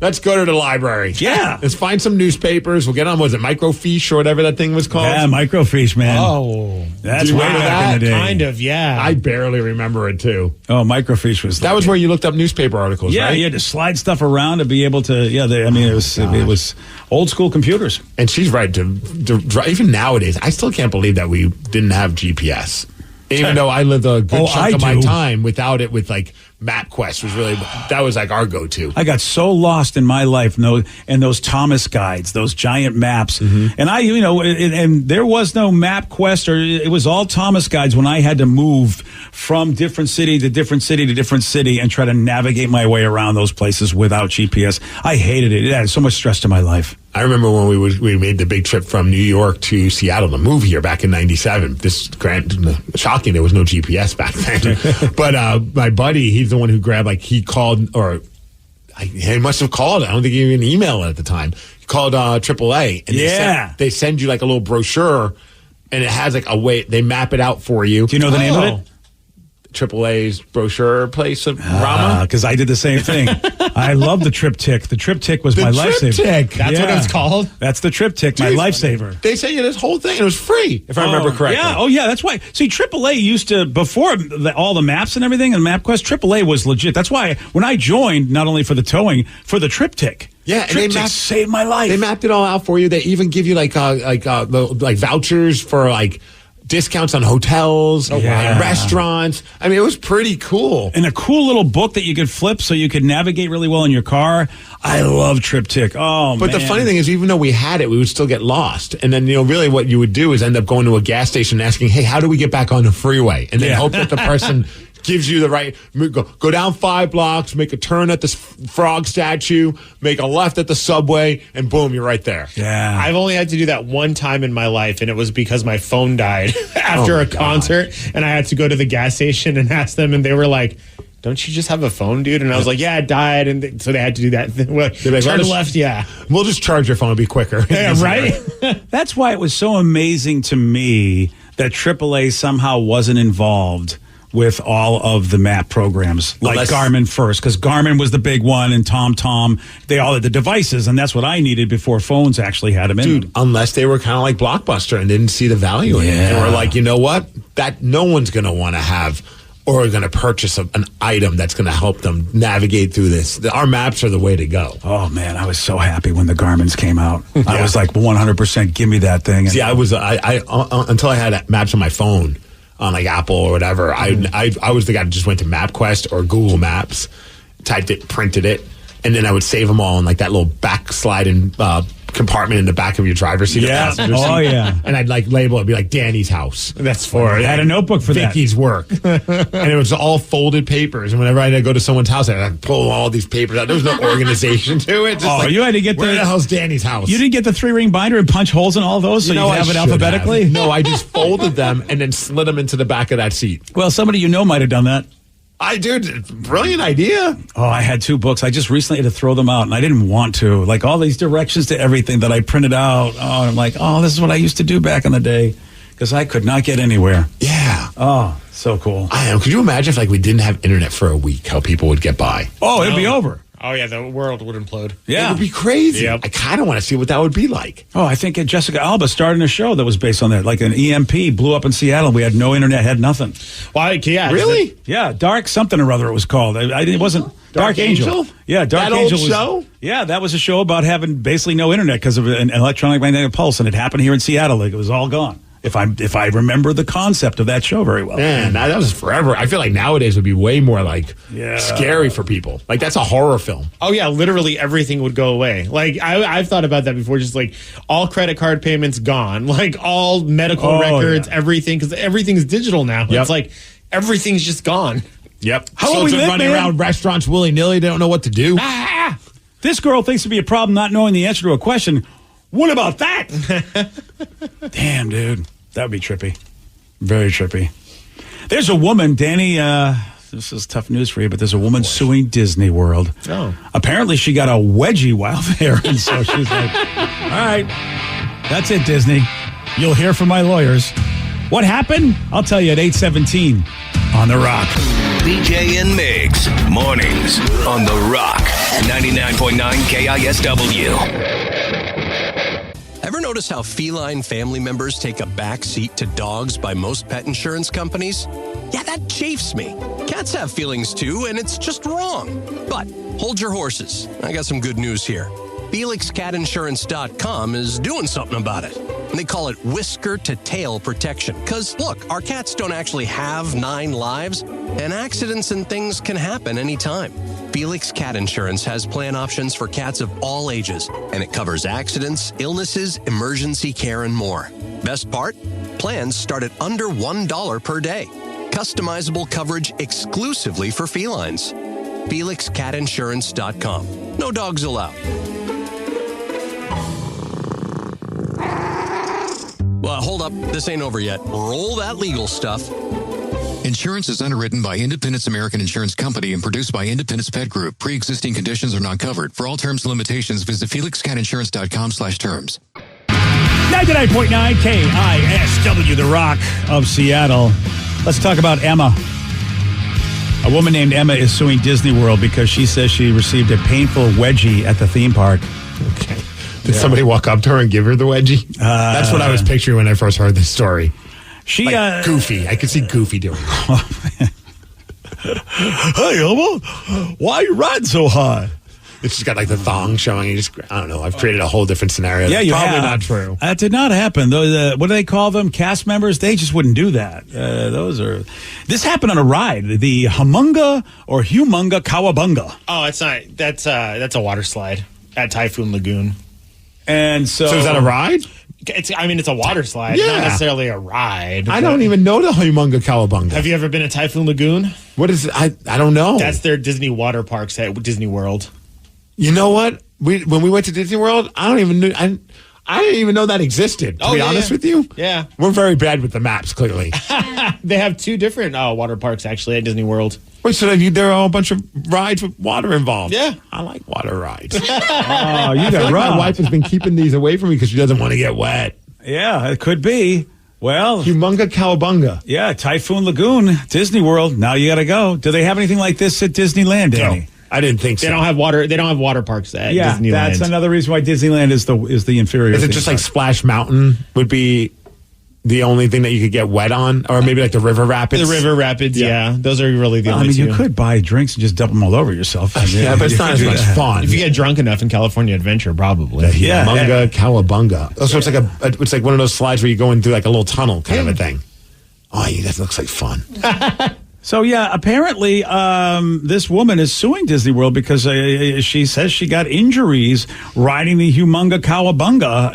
Let's go to the library. Yeah. Let's find some newspapers. We'll get on, was it microfiche or whatever that thing was called? Yeah, microfiche, man. Oh. That's way back in the day. Kind of, yeah. I barely remember it, too. Oh, microfiche was... That was where you looked up newspaper articles, yeah, right? You had to slide stuff around to be able to... Yeah, it was old school computers. And she's right. Even nowadays, I still can't believe that we didn't have GPS. Even though I lived a good chunk of my time without it, with like MapQuest that was like our go-to. I got so lost in my life in those Thomas guides, those giant maps. Mm-hmm. And and there was no MapQuest, or it was all Thomas guides when I had to move from different city to different city to different city and try to navigate my way around those places without GPS. I hated it. It added so much stress to my life. I remember when we made the big trip from New York to Seattle to move here back in '97. Shocking, there was no GPS back then. But my buddy, he's the one who grabbed, he called, or he must have called. I don't think he even emailed it at the time. He called AAA, and they send you like a little brochure, and it has like a way they map it out for you. Do you know the name of it? AAA's brochure place of Rama? Because I did the same thing. I love the triptych. The triptych was my lifesaver. That's what it was called? That's the triptych, my lifesaver. They sent you this whole thing, and it was free, if I remember correctly. Yeah, yeah, that's why. See, AAA used to, before all the maps and everything, and MapQuest, AAA was legit. That's why when I joined, not only for the towing, for the triptych. Yeah, and they saved my life. They mapped it all out for you. They even give you like vouchers for discounts on hotels and restaurants. I mean, it was pretty cool. And a cool little book that you could flip so you could navigate really well in your car. I love TripTik. Oh, but man. the funny thing is, even though we had it, we would still get lost. And then, really what you would do is end up going to a gas station and asking, hey, how do we get back on the freeway? And then hope that the person gives you the right, go down 5 blocks, make a turn at this frog statue, make a left at the subway, and boom, you're right there. Yeah. I've only had to do that one time in my life, and it was because my phone died after a concert, and I had to go to the gas station and ask them, and they were like, don't you just have a phone, dude? And I was like, yeah, it died. And so they had to do that. Well, turn left, yeah. We'll just charge your phone. It'll be quicker. Yeah, right? That's why it was so amazing to me that AAA somehow wasn't involved with all of the map programs, like Garmin first, because Garmin was the big one, and TomTom, they all had the devices, and that's what I needed before phones actually had them in them. Dude, unless they were kind of like Blockbuster and didn't see the value in it. And we're like, you know what? That no one's going to want to have or going to purchase an item that's going to help them navigate through this. Our maps are the way to go. Oh, man, I was so happy when the Garmin's came out. I was like, 100% give me that thing. See, I was until I had maps on my phone, on like Apple or whatever, I was the guy that just went to MapQuest or Google Maps, typed it, printed it, and then I would save them all in like that little backsliding compartment in the back of your driver's seat. Yeah. Oh, yeah. And I'd like label it, be like Danny's house. That's for I had a notebook for Vicky's work. And it was all folded papers. And whenever I'd go to someone's house, I'd pull all these papers out. There was no organization to it. Just you had to get where the hell's Danny's house? You didn't get the 3-ring binder and punch holes in all those so you have it alphabetically? No, I just folded them and then slid them into the back of that seat. Well, somebody you know might have done that. Brilliant idea. Oh, I had 2 books. I just recently had to throw them out, and I didn't want to. Like all these directions to everything that I printed out. Oh, I'm like, this is what I used to do back in the day because I could not get anywhere. Yeah. Oh, so cool. I am. Could you imagine if we didn't have internet for a week, how people would get by? Oh, it'd be over. Oh, yeah, the world would implode. Yeah. It would be crazy. Yep. I kind of want to see what that would be like. Oh, I think Jessica Alba started a show that was based on that. Like an EMP blew up in Seattle. We had no internet, had nothing. Well, yeah. Really? Yeah, Dark something or other it was called. It wasn't Dark Angel. Yeah, Dark that Angel old show? Yeah, that was a show about having basically no internet because of an electronic magnetic pulse, and it happened here in Seattle. Like it was all gone. If I remember the concept of that show very well. Man, that was forever. I feel like nowadays would be way more like scary for people. Like that's a horror film. Oh yeah, literally everything would go away. Like I've thought about that before. Just like all credit card payments gone, like all medical records, everything, because everything's digital now. It's like everything's just gone. Yep. How are we running around restaurants willy nilly? They don't know what to do. This girl thinks it'd be a problem not knowing the answer to a question. What about that? Damn, dude. That would be trippy. Very trippy. There's a woman, Danny, this is tough news for you, but there's a woman suing Disney World. Oh. Apparently she got a wedgie while there, and so she's like, all right, that's it, Disney. You'll hear from my lawyers. What happened? I'll tell you at 8:17 on The Rock. BJ and Migs, mornings on The Rock, 99.9 KISW. Ever notice how feline family members take a back seat to dogs by most pet insurance companies? Yeah, that chafes me. Cats have feelings too, and it's just wrong. But hold your horses. I got some good news here. FelixCatInsurance.com is doing something about it. And they call it whisker to tail protection. Because, look, our cats don't actually have 9 lives, and accidents and things can happen anytime. Felix Cat Insurance has plan options for cats of all ages, and it covers accidents, illnesses, emergency care, and more. Best part? Plans start at under $1 per day. Customizable coverage exclusively for felines. FelixCatInsurance.com. No dogs allowed. Well, hold up. This ain't over yet. Roll that legal stuff. Insurance is underwritten by Independence American Insurance Company and produced by Independence Pet Group. Pre-existing conditions are not covered. For all terms and limitations, visit FelixCatInsurance.com/terms. 99.9 KISW, The Rock of Seattle. Let's talk about Emma. A woman named Emma is suing Disney World because she says she received a painful wedgie at the theme park. Okay. Did somebody walk up to her and give her the wedgie? That's what I was picturing when I first heard this story. She like Goofy. I could see Goofy doing it. Hey, Emma, why are you riding so high? It's just got like the thong showing. I don't know. I've created a whole different scenario. Yeah, That's probably have. not true. That did not happen. What do they call them? Cast members? They just wouldn't do that. This happened on a ride. The Humunga Kawabunga. Oh, it's not. That's a water slide at Typhoon Lagoon. And so is that a ride? It's a water slide, Yeah. not necessarily a ride. I don't even know the Humunga Kawabunga. Have you ever been to Typhoon Lagoon? What is it? I don't know. That's their Disney water parks at Disney World. You know what? When we went to Disney World, I don't even know. I didn't even know that existed, to be honest with you. Yeah. We're very bad with the maps, clearly. They have 2 different water parks, actually, at Disney World. Wait, so there are a bunch of rides with water involved? Yeah. I like water rides. Oh, you I feel got like wrong. my wife has been keeping these away from me because she doesn't want to get wet. Yeah, it could be. Well, Humunga Cowabunga. Yeah, Typhoon Lagoon, Disney World. Now you got to go. Do they have anything like this at Disneyland, Danny? No, I didn't think so. They don't have water parks at Yeah, Disneyland. that's another reason why Disneyland is the inferior. Is it theme just park. like Splash Mountain would be the only thing that you could get wet on? Or maybe like the River Rapids? The River Rapids, yeah. Those are really the only 2. you could buy drinks and just dump them all over yourself. Yeah, but it's not as much fun. If you get drunk enough in California Adventure, probably. Humunga Cowabunga. Oh, so it's like one of those slides where you go in through like a little tunnel kind of a thing. Oh, yeah, that looks like fun. So, yeah, apparently this woman is suing Disney World because she says she got injuries riding the Humunga Cowabunga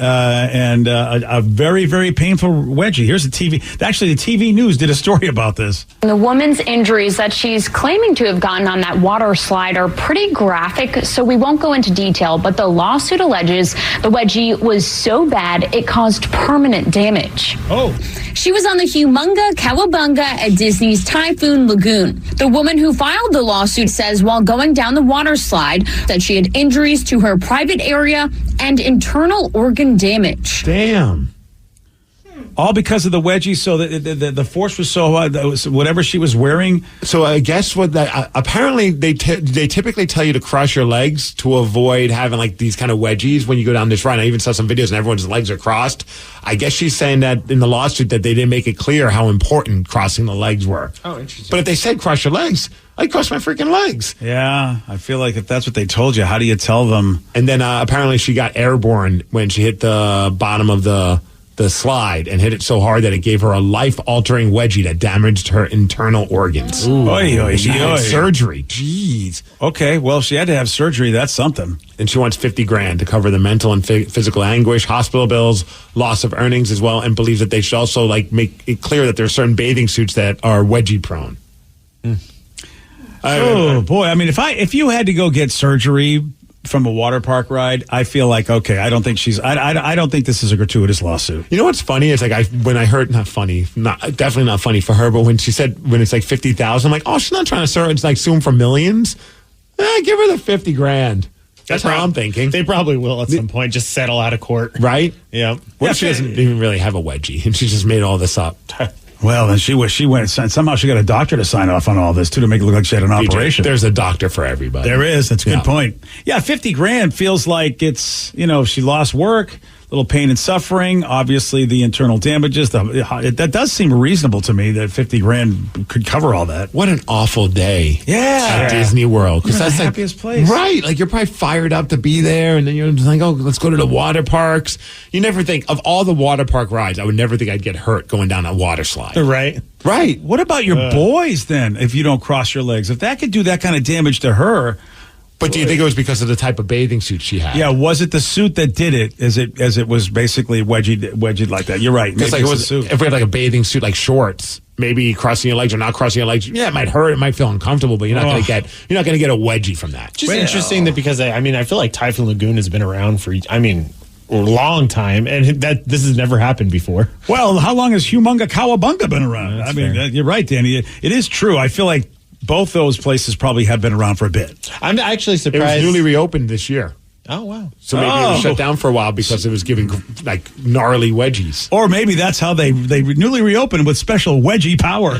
and a very, very painful wedgie. Here's the TV. Actually, the TV News did a story about this. The woman's injuries that she's claiming to have gotten on that water slide are pretty graphic, so we won't go into detail, but the lawsuit alleges the wedgie was so bad it caused permanent damage. Oh. She was on the Humunga Cowabunga at Disney's Typhoon Lagoon. The woman who filed the lawsuit says while going down the water slide that she had injuries to her private area and internal organ damage. Damn. All because of the wedgie, so the force was so whatever she was wearing. So I guess apparently they typically tell you to cross your legs to avoid having like these kind of wedgies when you go down this ride. I even saw some videos and everyone's legs are crossed. I guess she's saying that in the lawsuit that they didn't make it clear how important crossing the legs were. Oh, interesting. But if they said cross your legs, I'd cross my freaking legs. Yeah, I feel like if that's what they told you, how do you tell them? And then apparently she got airborne when she hit the bottom of the slide and hit it so hard that it gave her a life-altering wedgie that damaged her internal organs. She had surgery. Jeez. Okay, well, she had to have surgery. That's something. And she wants $50,000 to cover the mental and physical anguish, hospital bills, loss of earnings as well, and believes that they should also like make it clear that there are certain bathing suits that are wedgie prone. Oh boy! I mean, if you had to go get surgery from a water park ride, I feel like okay. I don't think I don't think this is a gratuitous lawsuit. You know what's funny is like when I heard definitely not funny for her, but when she said when it's like 50,000, I'm like, oh, she's not trying to sue. It's like sue him for millions. Give her the $50,000. That's how I'm thinking. They probably will at some point just settle out of court, right? Yeah. What if she doesn't even really have a wedgie and she just made all this up? Well, then she went. Somehow she got a doctor to sign off on all this too to make it look like she had an operation. There's a doctor for everybody. There is. That's a good point. Yeah, $50,000 feels like it's she lost work, little pain and suffering. Obviously, the internal damages. That does seem reasonable to me that $50,000 could cover all that. What an awful day! At Disney World because that's the happiest place, right? Like you're probably fired up to be there, and then you're just like, oh, let's go to the water parks. You never think of all the water park rides. I would never think I'd get hurt going down a water slide. Right. Right. What about your boys then? If you don't cross your legs, if that could do that kind of damage to her. But do you think it was because of the type of bathing suit she had? Yeah, was it the suit that did it? As it was basically wedged like that? You're right. Because like if we had like a bathing suit, like shorts, maybe crossing your legs or not crossing your legs, yeah, it might hurt. It might feel uncomfortable, but you're not going to get a wedgie from that. Just interesting that because I feel like Typhoon Lagoon has been around for a long time, and this has never happened before. Well, how long has Humunga Cowabunga been around? You're right, Danny. It is true. I feel like both those places probably have been around for a bit. I'm actually surprised. It was newly reopened this year. Oh, wow. So maybe it was shut down for a while because it was giving like gnarly wedgies. Or maybe that's how they newly reopened with special wedgie power.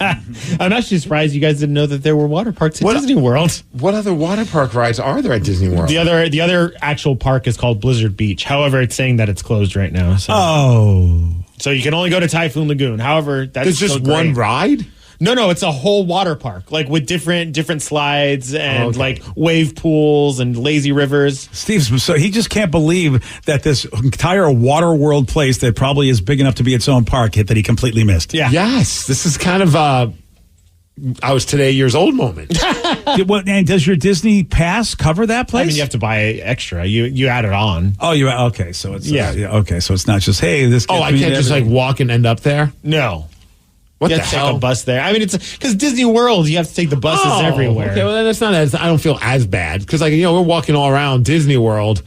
I'm actually surprised you guys didn't know that there were water parks at Disney World. What other water park rides are there at Disney World? The other actual park is called Blizzard Beach. However, it's saying that it's closed right now. So. So you can only go to Typhoon Lagoon. However, that's there's just one ride? No, it's a whole water park, like with different slides and like wave pools and lazy rivers. Steve, so he just can't believe that this entire water world place that probably is big enough to be its own park that he completely missed. Yeah. Yes, this is kind of I was today years old moment. And does your Disney pass cover that place? You have to buy extra. You add it on. Oh, okay. So it's okay. So it's not just hey this. I can't just like walk and end up there. No. What you the have to hell? take a bus there. It's because Disney World, you have to take the buses everywhere. Okay, well that's not I don't feel as bad because we're walking all around Disney World.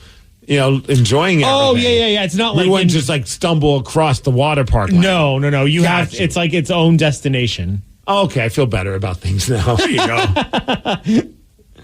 enjoying it. Oh, yeah. It's not we like wouldn't just like stumble across the water park. No. You have it's like its own destination. Okay, I feel better about things now. There you go.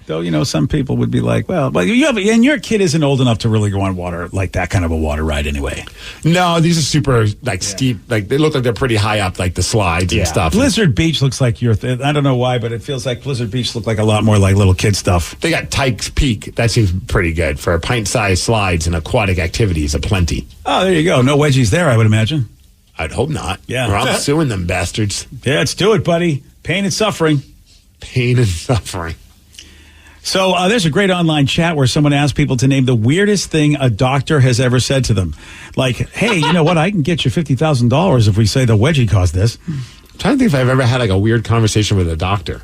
Though, some people would be like, well, and your kid isn't old enough to really go on water, like that kind of a water ride anyway. No, these are super, steep. Like, they look like they're pretty high up, like the slides and stuff. Blizzard Beach looks like I don't know why, but it feels like Blizzard Beach look like a lot more like little kid stuff. They got Tyke's Peak. That seems pretty good for pint-sized slides and aquatic activities aplenty. Oh, there you go. No wedgies there, I would imagine. I'd hope not. Yeah. Or I'm suing them bastards. Yeah, let's do it, buddy. Pain and suffering. Pain and suffering. So there's a great online chat where someone asks people to name the weirdest thing a doctor has ever said to them. Like, hey, you know what? I can get you $50,000 if we say the wedgie caused this. I'm trying to think if I've ever had like a weird conversation with a doctor.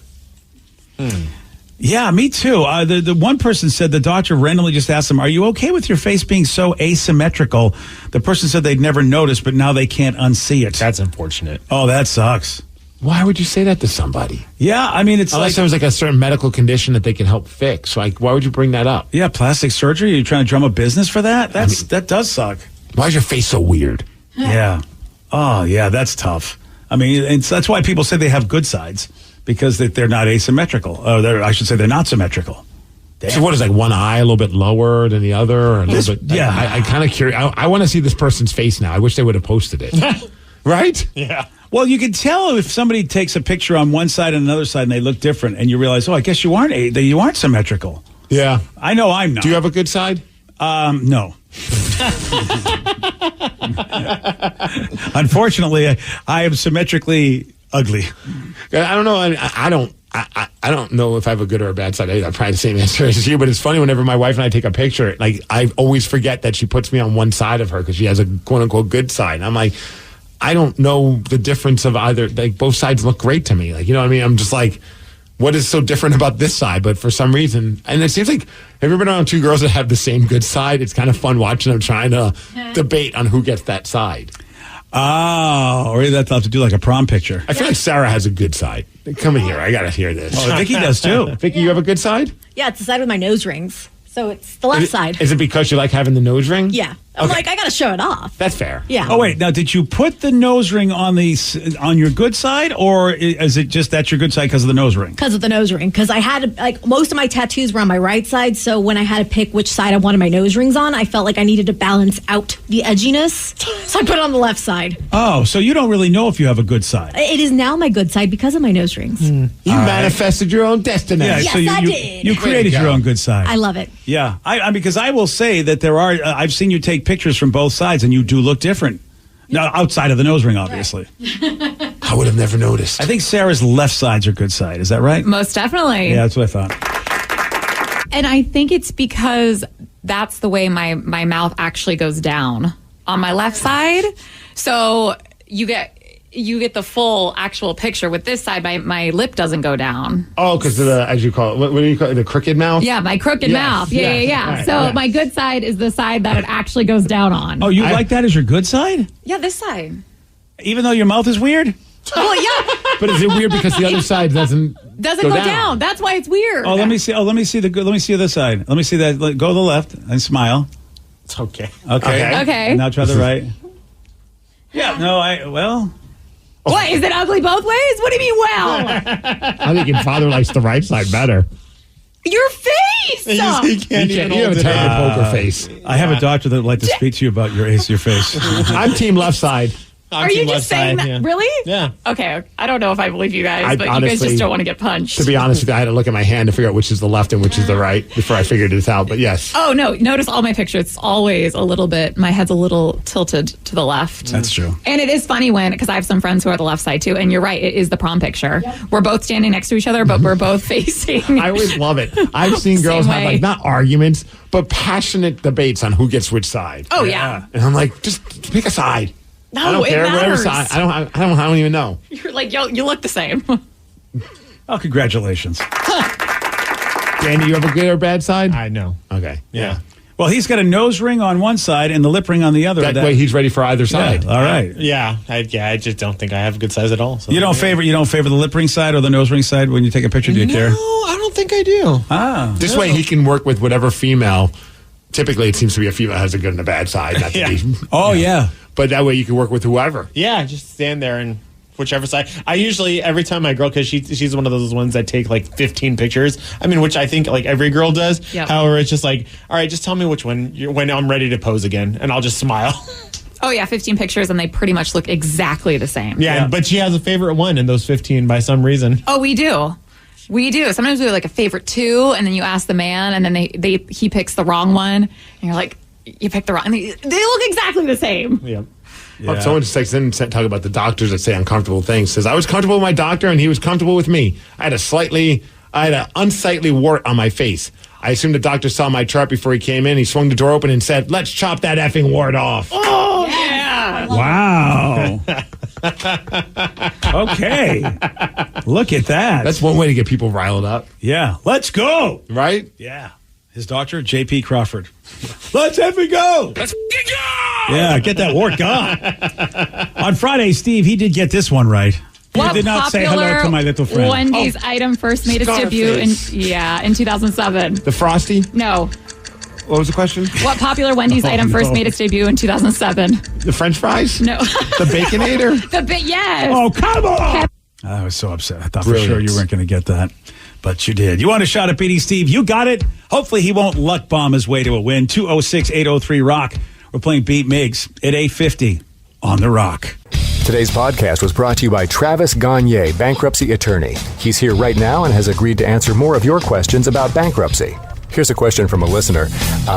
Yeah, me too. The one person said the doctor randomly just asked them, are you okay with your face being so asymmetrical? The person said they'd never noticed, but now they can't unsee it. That's unfortunate. Oh, that sucks. Why would you say that to somebody? Yeah, I mean, it's unless there was like a certain medical condition that they can help fix. Like, why would you bring that up? Yeah, plastic surgery. Are you trying to drum a business for that? That does suck. Why is your face so weird? Yeah. Oh, yeah, that's tough. I mean, that's why people say they have good sides, because they're not asymmetrical. I should say they're not symmetrical. Damn. So what is like one eye a little bit lower than the other? Or a little bit, yeah. I kind of curious. I want to see this person's face now. I wish they would have posted it. Right? Yeah. Well, you can tell if somebody takes a picture on one side and another side and they look different, and you realize, I guess you aren't symmetrical. Yeah. I know I'm not. Do you have a good side? No. Unfortunately, I am symmetrically ugly. I don't know. I don't know if I have a good or a bad side. I probably the same answer as you, but it's funny whenever my wife and I take a picture, like I always forget that she puts me on one side of her because she has a quote unquote good side. And I'm like, I don't know the difference of either. Like both sides look great to me. Like, you know what I mean? I'm just like, what is so different about this side? But for some reason, and it seems like, have you ever been around two girls that have the same good side? It's kind of fun watching them trying to debate on who gets that side. Oh, or they'll have to do like a prom picture. I feel like Sarah has a good side. Come in here. I got to hear this. Oh, Vicky does too. Vicky, you have a good side? Yeah, it's the side with my nose rings. So it's the left side. Is it because you like having the nose ring? Yeah. I'm like, I got to show it off. That's fair. Yeah. Oh, wait. Now, did you put the nose ring on your good side, or is it just that's your good side because of the nose ring? Because of the nose ring. Because I had, most of my tattoos were on my right side. So when I had to pick which side I wanted my nose rings on, I felt like I needed to balance out the edginess. So I put it on the left side. Oh, so you don't really know if you have a good side. It is now my good side because of my nose rings. You manifested your own destiny. Yeah, yes, so I did. You created your own good side. I love it. Yeah. Because I will say that there are, I've seen you take pictures from both sides and you do look different. Now, outside of the nose ring, obviously. Right. I would have never noticed. I think Sarah's left side's her good side. Is that right? Most definitely. Yeah, that's what I thought. And I think it's because that's the way my mouth actually goes down on my left side. So you get the full actual picture. With this side, my lip doesn't go down. Oh, because of the, as you call it, what do you call it, the crooked mouth? Yeah, my crooked mouth. Yeah. Right, so my good side is the side that it actually goes down on. Oh, you like that as your good side? Yeah, this side. Even though your mouth is weird? Well, yeah. But is it weird because the other side doesn't go down? That's why it's weird. Oh, let me see the other side. Let me see that. Go to the left and smile. It's okay. Okay. Now try the right. Yeah. No. What, is it ugly both ways? What do you mean, well? I think your father likes the right side better. Your face! He can't even you have hold a it terrible up. poker face. I have a doctor that would like to speak to you about your face. I'm team left side. Are you just saying that? Yeah. Really? Yeah. Okay. I don't know if I believe you guys, but honestly, you guys just don't want to get punched. To be honest with you, I had to look at my hand to figure out which is the left and which is the right before I figured it out. But yes. Oh, no. Notice all my pictures. It's always a little bit, my head's a little tilted to the left. That's true. And it is funny because I have some friends who are the left side too. And you're right. It is the prom picture. Yep. We're both standing next to each other, but we're both facing. I always love it. I've seen girls have like not arguments, but passionate debates on who gets which side. Oh, yeah. And I'm like, just pick a side. No, I don't care. it Whatever matters. side. I don't even know. You're like, yo, you look the same. Oh, congratulations. Danny, you have a good or bad side? I know. Okay. Yeah. Well, he's got a nose ring on one side and the lip ring on the other. That way he's ready for either side. Yeah, all right. I just don't think I have a good size at all. So You don't favor the lip ring side or the nose ring side when you take a picture? Do you care? No, I don't think I do. This way he can work with whatever female Typically, it seems to be a female has a good and a bad side. Not to be, yeah. But that way you can work with whoever. Yeah, just stand there and whichever side. I usually, every time my girl, because she's one of those ones that take like 15 pictures. I mean, which I think like every girl does. Yep. However, it's just like, all right, just tell me which one when I'm ready to pose again, and I'll just smile. Oh, yeah, 15 pictures, and they pretty much look exactly the same. Yeah, but she has a favorite one in those 15 by some reason. Oh, we do. We do. Sometimes we do like a favorite 2, and then you ask the man, and then he picks the wrong one, and you're like, you picked the wrong. And they look exactly the same. Yeah. Well, someone just texts in and talk about the doctors that say uncomfortable things. Says, I was comfortable with my doctor, and he was comfortable with me. I had an unsightly wart on my face. I assumed the doctor saw my chart before he came in. He swung the door open and said, let's chop that effing wart off. Oh, yeah. Wow. Okay. Look at that. That's one way to get people riled up. Yeah. Let's go. Right? Yeah. His doctor, J.P. Crawford. Let's effing go. Let's go. Yeah, get that wart gone. On Friday, Steve, he did get this one right. What did not say hello to my little friend. Wendy's item first made its debut in 2007. The Frosty? No. What was the question? What popular Wendy's item first made its debut in 2007? The French fries? No. The Baconator? Yes. Oh, come on. I was so upset. I thought for sure you weren't going to get that. But you did. You want a shot at beating Steve? You got it. Hopefully he won't luck bomb his way to a win. 206-803-ROCK. We're playing Beat Migs at 8:50 on The Rock. Today's podcast was brought to you by Travis Gagne, bankruptcy attorney. He's here right now and has agreed to answer more of your questions about bankruptcy. Here's a question from a listener.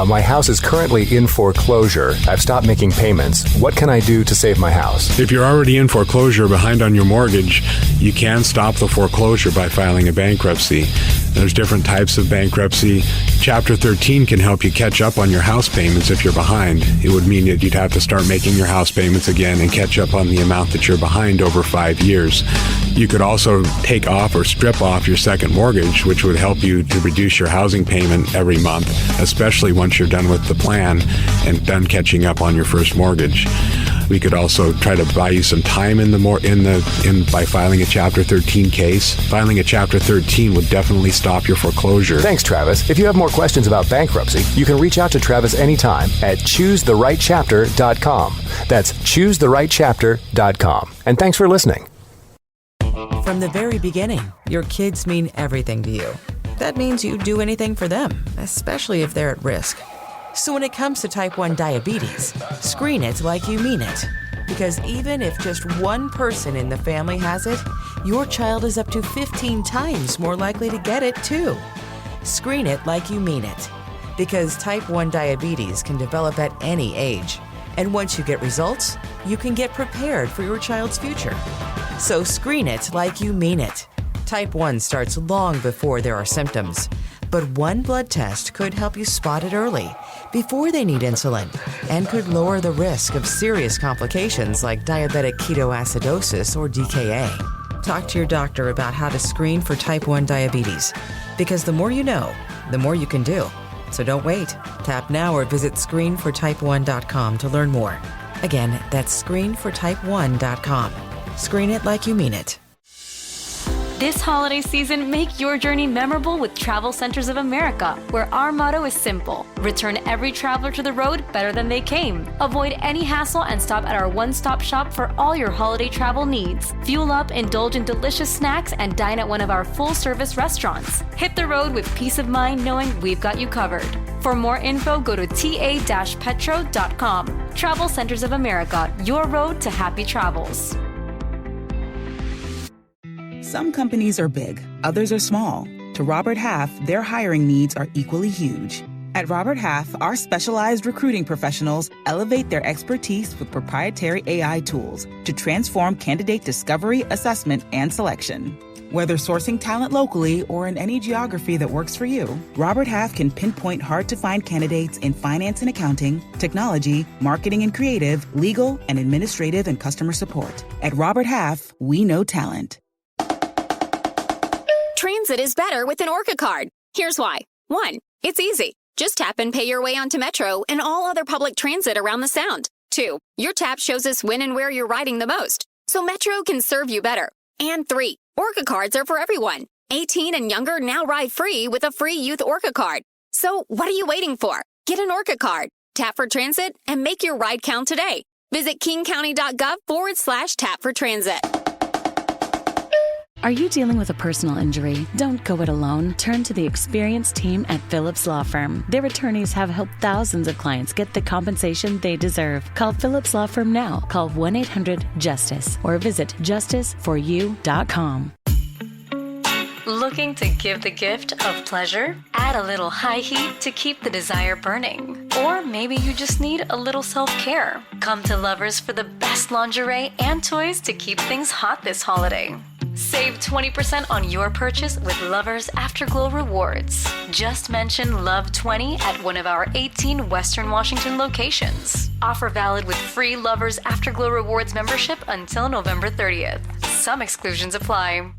My house is currently in foreclosure. I've stopped making payments. What can I do to save my house? If you're already in foreclosure behind on your mortgage, you can stop the foreclosure by filing a bankruptcy. There's different types of bankruptcy. Chapter 13 can help you catch up on your house payments if you're behind. It would mean that you'd have to start making your house payments again and catch up on the amount that you're behind over 5 years. You could also take off or strip off your second mortgage, which would help you to reduce your housing payment every month, especially once you're done with the plan and done catching up on your first mortgage. We could also try to buy you some time by filing a Chapter 13 case. Filing a Chapter 13 would definitely stop your foreclosure. Thanks, Travis. If you have more questions about bankruptcy, you can reach out to Travis anytime at choosetherightchapter.com. That's choosetherightchapter.com. And thanks for listening. From the very beginning, your kids mean everything to you. That means you do anything for them, especially if they're at risk. So when it comes to type 1 diabetes, screen it like you mean it. Because even if just one person in the family has it, your child is up to 15 times more likely to get it too. Screen it like you mean it. Because type 1 diabetes can develop at any age. And once you get results, you can get prepared for your child's future. So screen it like you mean it. Type 1 starts long before there are symptoms. But one blood test could help you spot it early, before they need insulin, and could lower the risk of serious complications like diabetic ketoacidosis or DKA. Talk to your doctor about how to screen for type 1 diabetes, because the more you know, the more you can do. So don't wait. Tap now or visit screenfortype1.com to learn more. Again, that's screenfortype1.com. Screen it like you mean it. This holiday season, make your journey memorable with Travel Centers of America, where our motto is simple: return every traveler to the road better than they came. Avoid any hassle and stop at our one-stop shop for all your holiday travel needs. Fuel up, indulge in delicious snacks, and dine at one of our full-service restaurants. Hit the road with peace of mind knowing we've got you covered. For more info, go to ta-petro.com. Travel Centers of America, your road to happy travels. Some companies are big, others are small. To Robert Half, their hiring needs are equally huge. At Robert Half, our specialized recruiting professionals elevate their expertise with proprietary AI tools to transform candidate discovery, assessment, and selection. Whether sourcing talent locally or in any geography that works for you, Robert Half can pinpoint hard-to-find candidates in finance and accounting, technology, marketing and creative, legal, and administrative and customer support. At Robert Half, we know talent. Transit is better with an Orca card. Here's why. 1, it's easy. Just tap and pay your way onto Metro and all other public transit around the Sound. 2, your tap shows us when and where you're riding the most, so Metro can serve you better. And 3, Orca cards are for everyone. 18 and younger now ride free with a free youth Orca card. So what are you waiting for? Get an Orca card, tap for transit, and make your ride count today. Visit kingcounty.gov/tap for transit. Are you dealing with a personal injury? Don't go it alone. Turn to the experienced team at Phillips Law Firm. Their attorneys have helped thousands of clients get the compensation they deserve. Call Phillips Law Firm now. Call 1-800-JUSTICE or visit justiceforyou.com. Looking to give the gift of pleasure? Add a little high heat to keep the desire burning. Or maybe you just need a little self-care. Come to Lovers for the best lingerie and toys to keep things hot this holiday. Save 20% on your purchase with Lovers Afterglow Rewards. Just mention LOVE20 at one of our 18 Western Washington locations. Offer valid with free Lovers Afterglow Rewards membership until November 30th. Some exclusions apply.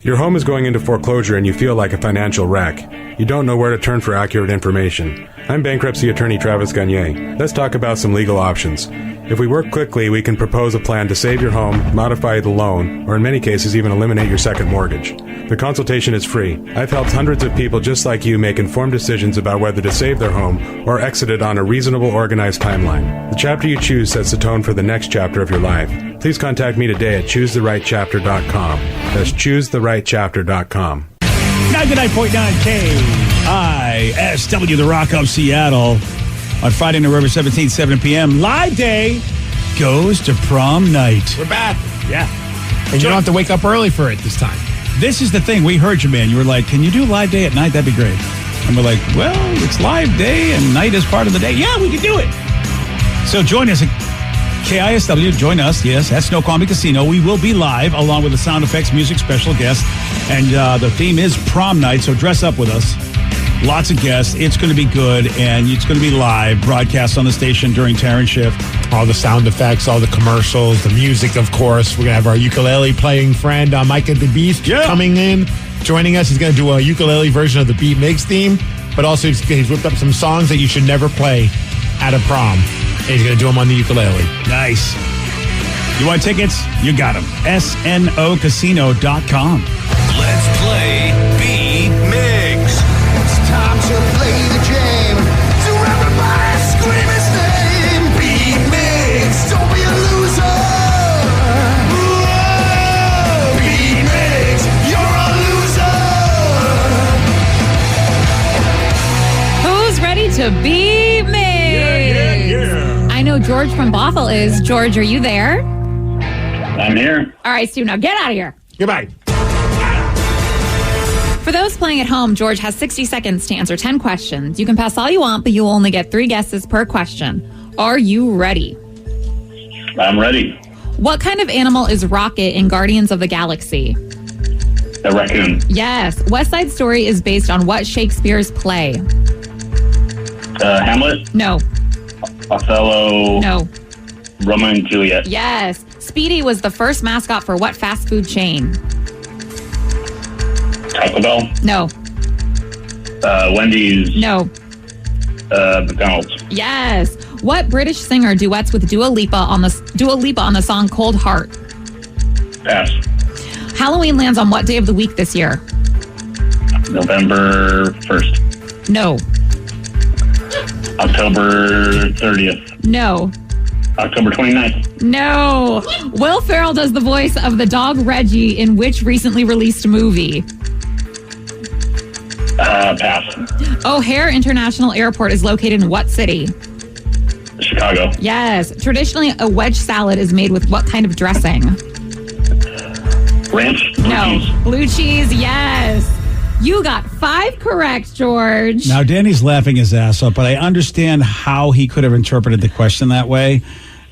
Your home is going into foreclosure and you feel like a financial wreck. You don't know where to turn for accurate information. I'm bankruptcy attorney Travis Gagne. Let's talk about some legal options. If we work quickly, we can propose a plan to save your home, modify the loan, or in many cases even eliminate your second mortgage. The consultation is free. I've helped hundreds of people just like you make informed decisions about whether to save their home or exit it on a reasonable, organized timeline. The chapter you choose sets the tone for the next chapter of your life. Please contact me today at choosetherightchapter.com. That's choosetherightchapter.com. 99.9 KISW, the Rock of Seattle. On Friday, November 17th, 7 p.m., Live Day goes to prom night. We're back. Yeah. And you don't have to wake up early for it this time. This is the thing. We heard you, man. You were like, can you do Live Day at night? That'd be great. And we're like, well, it's Live Day and night is part of the day. Yeah, we can do it. So join us at KISW. Join us, yes, at Snoqualmie Casino. We will be live along with the sound effects, music, special guests. And the theme is prom night, so dress up with us. Lots of guests. It's going to be good, and it's going to be live, broadcast on the station during Taryn shift. All the sound effects, all the commercials, the music, of course. We're going to have our ukulele playing friend, Micah the Beast, coming in, joining us. He's going to do a ukulele version of the Beat Migs theme, but also he's whipped up some songs that you should never play at a prom. And he's going to do them on the ukulele. Nice. You want tickets? You got them. snocasino.com. Let's play Beat Migs. It's time to play the game. Do everybody scream his name. Beat Migs. Don't be a loser. Whoa. Beat Migs. You're a loser. Who's ready to be Migs? I know George from Bothell is. George, are you there? I'm here. All right, Stu, now get out of here. Goodbye. For those playing at home, George has 60 seconds to answer 10 questions. You can pass all you want, but you will only get 3 guesses per question. Are you ready? I'm ready. What kind of animal is Rocket in Guardians of the Galaxy? A raccoon. Yes. West Side Story is based on what Shakespeare's play? Hamlet. No. Othello. No. Romeo and Juliet. Yes. Speedy was the first mascot for what fast food chain? Taco Bell. No. Wendy's. No. McDonald's. Yes. What British singer duets with Dua Lipa on the song Cold Heart? Pass. Halloween lands on what day of the week this year? November 1st. No. October 30th. No. October 29th. No. Will Ferrell does the voice of the dog Reggie in which recently released movie? Pass. O'Hare International Airport is located in what city? Chicago. Yes. Traditionally, a wedge salad is made with what kind of dressing? Ranch. No. Blue cheese, yes. You got 5 correct, George. Now, Danny's laughing his ass off, but I understand how he could have interpreted the question that way.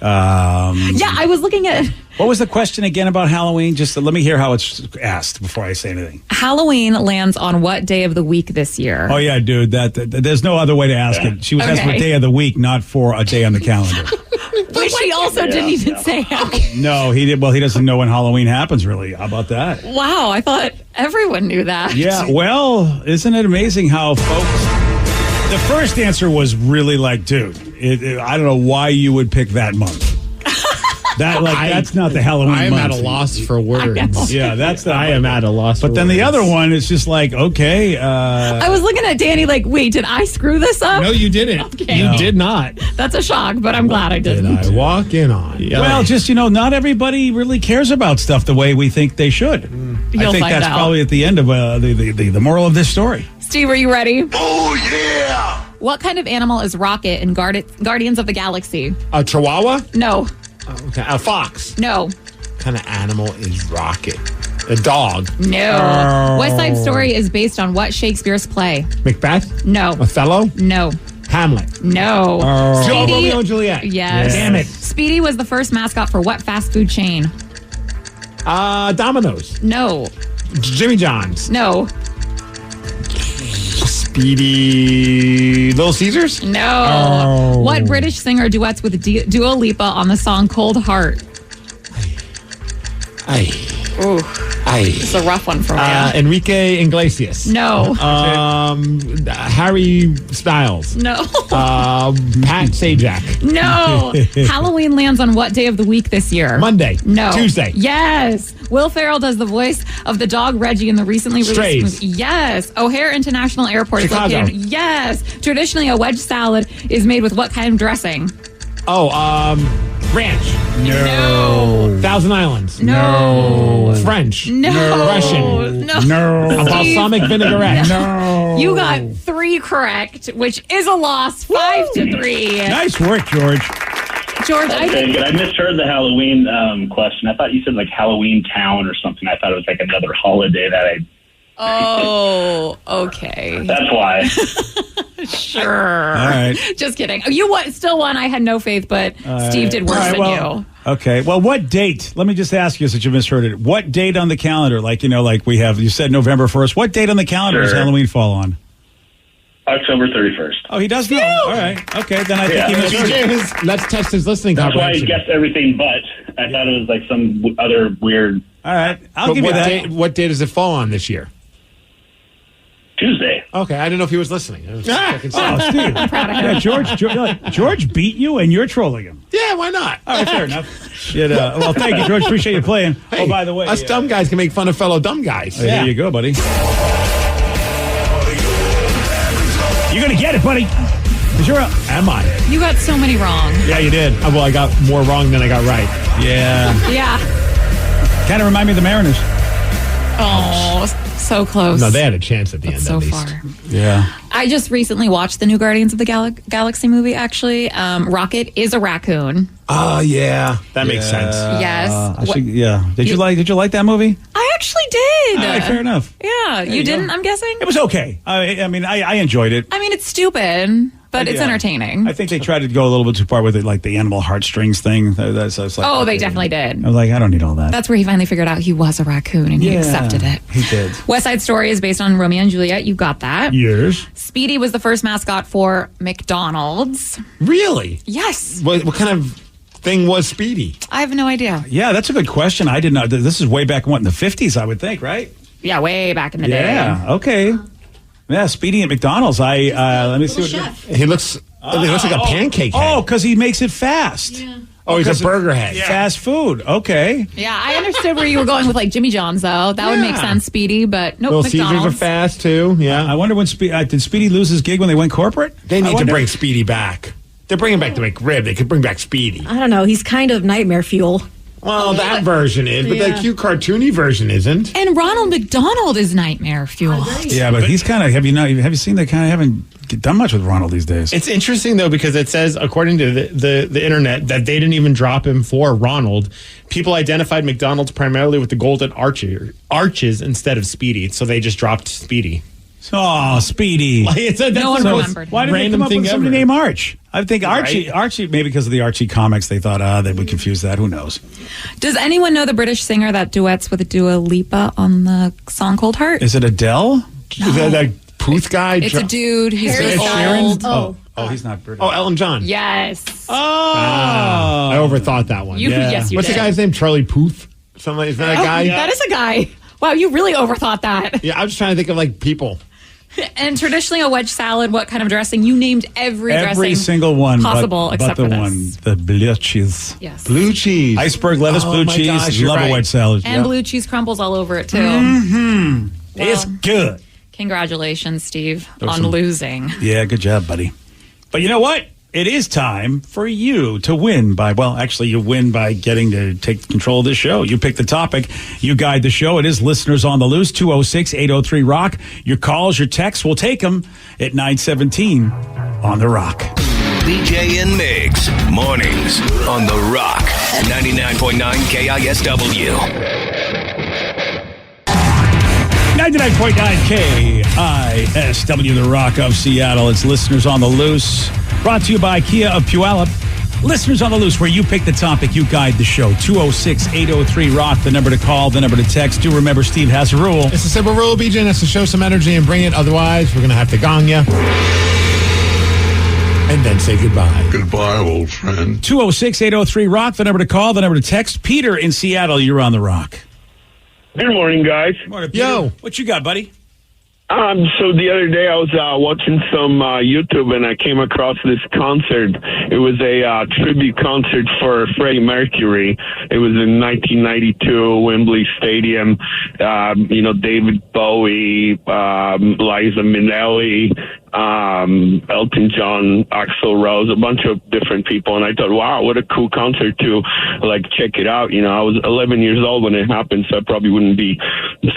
Yeah, I was looking at... What was the question again about Halloween? Just let me hear how it's asked before I say anything. Halloween lands on what day of the week this year? Oh, yeah, dude. That there's no other way to ask it. She was asked for day of the week, not for a day on the calendar. But she also didn't even say Halloween. No, he did. Well, he doesn't know when Halloween happens, really. How about that? Wow, I thought everyone knew that. Yeah, well, isn't it amazing how folks... The first answer was really like, dude, I don't know why you would pick that month. That's not the Halloween I am month. at a loss for words. Yeah, that's the. I am at a loss. But then the other one is just like, okay. I was looking at Danny like, wait, did I screw this up? No, you didn't. Okay. You did not. That's a shock, but I'm glad I didn't. I walk in on. Yeah. Well, just not everybody really cares about stuff the way we think they should. You'll I think find that's out. probably at the end of the moral of this story. Steve, are you ready? Oh, yeah! What kind of animal is Rocket in Guardians of the Galaxy? A chihuahua? No. Okay. A fox? No. What kind of animal is Rocket? A dog? No. West Side Story is based on what Shakespeare's play? Macbeth? No. Othello? No. Hamlet? No. Romeo and Juliet? Yes. Damn it. Speedy was the first mascot for what fast food chain? Domino's? No. Jimmy John's? No. Speedy Little Caesars? No. Oh. What British singer duets with Dua Lipa on the song Cold Heart? Ooh. It's a rough one for you. Enrique Iglesias? No. Harry Styles? No. Pat Sajak? No. Halloween lands on what day of the week this year? Monday. No. Tuesday. Yes. Will Ferrell does the voice of the dog Reggie in the recently released Strays. movie. Yes. O'Hare International Airport is Chicago. located. Yes. Traditionally, a wedge salad is made with what kind of dressing? Ranch? No. Thousand Islands? No. French? No. Russian? No. A balsamic vinaigrette? No. You got 3 correct, which is a loss. 5-3. Nice work, George. George, Okay, good. I misheard the Halloween question. I thought you said like Halloween Town or something. I thought it was like another holiday that I. Oh, okay. That's why. Sure. All right. Just kidding. You still won. I had no faith, but Steve did worse than you. Okay. Well, what date? Let me just ask you, since you misheard it. What date on the calendar? Like we have. You said November 1st. What date on the calendar does Halloween fall on? October 31st. Oh, he does know. All right. Okay. Then I think he misheard it. Let's test his listening That's why he comprehension. guessed everything, but I thought it was like some other weird. All right. I'll But give you what that. day- what day does it fall on this year? Tuesday. Okay, I didn't know if he was listening. I was just checking. Oh, Steve. Yeah, George beat you, and you're trolling him. Yeah, why not? All right, fair enough. Well, thank you, George. Appreciate you playing. Hey, oh, by the way, us dumb guys can make fun of fellow dumb guys. Here you go, buddy. You're gonna get it, buddy. Am I? You got so many wrong. Yeah, you did. Well, I got more wrong than I got right. Yeah. Yeah. Kind of remind me of the Mariners. Oh, so close. No, they had a chance at the That's end, so at least. far. Yeah. I just recently watched the new Guardians of the Galaxy movie, actually. Rocket is a raccoon. Oh, yeah. That makes sense. Yes. Did you like that movie? I actually did. All right, fair enough. Yeah. There You you didn't, go. I'm guessing? It was okay. I mean, I enjoyed it. I mean, it's stupid, but it's Yeah. entertaining. I think they tried to go a little bit too far with it, like the animal heartstrings thing. So it's like, Oh, they okay. definitely did. I was like, I don't need all that. That's where he finally figured out he was a raccoon and he accepted it. He did. West Side Story is based on Romeo and Juliet. You got that. Years. Speedy was the first mascot for McDonald's. Really? Yes. What kind of thing was Speedy? I have no idea. Yeah, that's a good question. I did not. This is way back in the 50s, I would think, right? Yeah, way back in the day. Yeah. Okay. Yeah, Speedy at McDonald's. Let me see what. He looks like a pancake head. Oh, because he makes it fast. Oh, he's a burger head. Fast food. Okay. Yeah, I understood where you were going with like Jimmy John's, though. That would make sense, Speedy, but nope, Little Caesars are McDonald's. fast, too. Yeah. I wonder when did Speedy lose his gig when they went corporate? They need I to wonder. bring Speedy back. They're bringing back the McRib. They could bring back Speedy. I don't know. He's kind of nightmare fuel. Well, that version is, but Yeah. the cute cartoony version isn't. And Ronald McDonald is nightmare fuel. Yeah, but he's kind of. Have you seen they kind of haven't done much with Ronald these days? It's interesting though because it says, according to the internet, that they didn't even drop him for Ronald. People identified McDonald's primarily with the golden arches instead of Speedy, so they just dropped Speedy. Oh, Speedy. That's No one the most remembered. Why did they random come up thing with somebody ever. named Arch? I think Archie, Right? maybe because of the Archie comics, they thought, they would confuse that. Who knows? Does anyone know the British singer that duets with Dua Lipa on the song Cold Heart? Is it Adele? Is that Puth guy? It's a dude. He's Harry really Styles. old. Oh, he's not British. Oh, Elton John. Yes. I overthought that one. Yes, you What's did. the guy's name? Charlie Puth? Something like, is that a guy? That is a guy. Wow, you really overthought that. Yeah, I was just trying to think of like people. And traditionally, a wedge salad, what kind of dressing? You named every dressing single one possible but except the for this. one, the blue cheese. Yes. Blue cheese. Iceberg lettuce, blue my cheese. gosh, you're Love right. a wedge salad. And blue cheese crumbles all over it, too. Mm-hmm. Well, It's good. Congratulations, Steve, Those on some- losing. Yeah, good job, buddy. But you know what? It is time for you to win by, well, actually, you win by getting to take control of this show. You pick the topic. You guide the show. It is Listeners on the Loose, 206-803-ROCK. Your calls, your texts, we'll take them at 917 on The Rock. BJ and Migs, mornings on The Rock, 99.9 KISW. 99.9 KISW, The Rock of Seattle. It's Listeners on the Loose. Brought to you by Kia of Puyallup. Listeners on the Loose, where you pick the topic, you guide the show. 206-803-ROCK, the number to call, the number to text. Do remember, Steve has a rule. It's a simple rule, BJ, and that's to show some energy and bring it. Otherwise, we're going to have to gong you. And then say goodbye. Goodbye, old friend. 206-803-ROCK, the number to call, the number to text. Peter in Seattle, you're on The Rock. Good morning, guys. Morning, Peter. Yo. What you got, buddy? So the other day I was watching some YouTube and I came across this concert. It was a tribute concert for Freddie Mercury. It was in 1992, Wembley Stadium. David Bowie, Liza Minnelli, Elton John, Axl Rose, a bunch of different people. And I thought, wow, what a cool concert to check it out. I was 11 years old when it happened, so I probably wouldn't be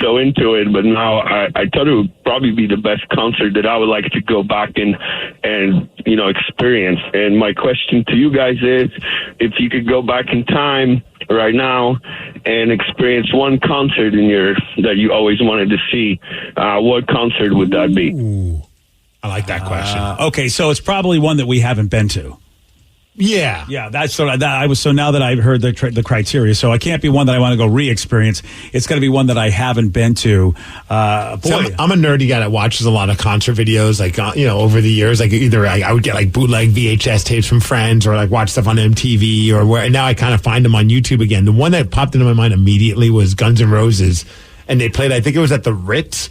so into it. But now I thought it would probably be the best concert that I would like to go back and experience. And my question to you guys is, if you could go back in time right now and experience one concert that you always wanted to see, what concert would that be? Ooh, I like that question. Okay, so it's probably one that we haven't been to. Yeah. Yeah, that's so now that I've heard the criteria, so it can't be one that I want to go re-experience. It's got to be one that I haven't been to. So I'm a nerdy guy that watches a lot of concert videos, over the years. Either I would get bootleg VHS tapes from friends, or watch stuff on MTV, and now I kind of find them on YouTube again. The one that popped into my mind immediately was Guns N' Roses, and they played, I think it was at the Ritz,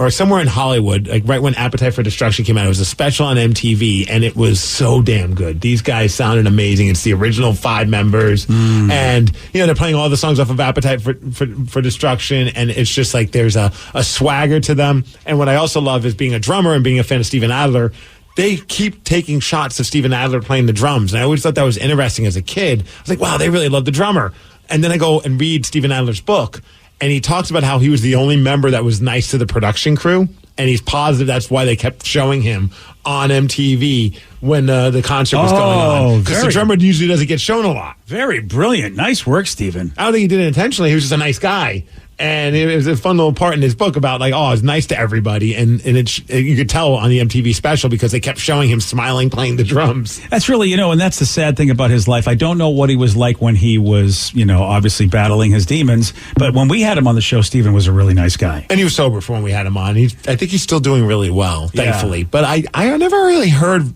or somewhere in Hollywood, right when Appetite for Destruction came out. It was a special on MTV, and it was so damn good. These guys sounded amazing. It's the original 5 members, and they're playing all the songs off of Appetite for Destruction, and it's just there's a swagger to them. And what I also love is being a drummer and being a fan of Steven Adler. They keep taking shots of Steven Adler playing the drums, and I always thought that was interesting as a kid. I was like, wow, they really love the drummer. And then I go and read Steven Adler's book, and he talks about how he was the only member that was nice to the production crew. And he's positive that's why they kept showing him on MTV when the concert was going on. Because the drummer usually doesn't get shown a lot. Very brilliant. Nice work, Stephen. I don't think he did it intentionally. He was just a nice guy. And it was a fun little part in his book about it's nice to everybody. And you could tell on the MTV special because they kept showing him smiling, playing the drums. That's really, and that's the sad thing about his life. I don't know what he was like when he was, obviously battling his demons. But when we had him on the show, Stephen was a really nice guy. And he was sober for when we had him on. I think he's still doing really well, thankfully. Yeah. But I never really heard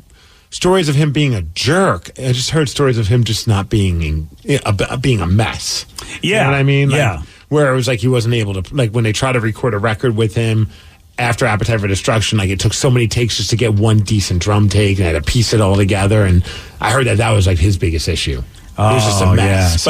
stories of him being a jerk. I just heard stories of him just not being a mess. Yeah. You know what I mean? Yeah. Where it was he wasn't able to, when they tried to record a record with him after Appetite for Destruction, it took so many takes just to get one decent drum take, and I had to piece it all together. And I heard that was his biggest issue. It was just a mess.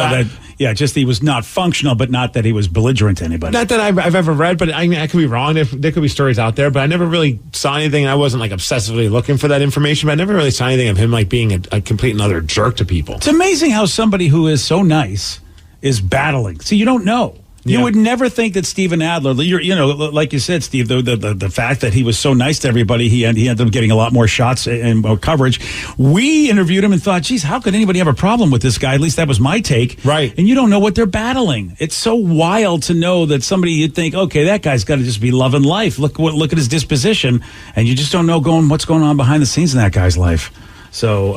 Yeah. Just he was not functional, but not that he was belligerent to anybody. Not that I've ever read, but I could be wrong. There could be stories out there, but I never really saw anything. I wasn't obsessively looking for that information, but I never really saw anything of him being a complete and utter jerk to people. It's amazing how somebody who is so nice is battling. See, you don't know. You would never think that Steven Adler, like you said, Steve, the fact that he was so nice to everybody, he ended up getting a lot more shots and more coverage. We interviewed him and thought, geez, how could anybody have a problem with this guy? At least that was my take. Right. And you don't know what they're battling. It's so wild to know that somebody you'd think, okay, that guy's got to just be loving life. Look at his disposition. And you just don't know what's going on behind the scenes in that guy's life. So,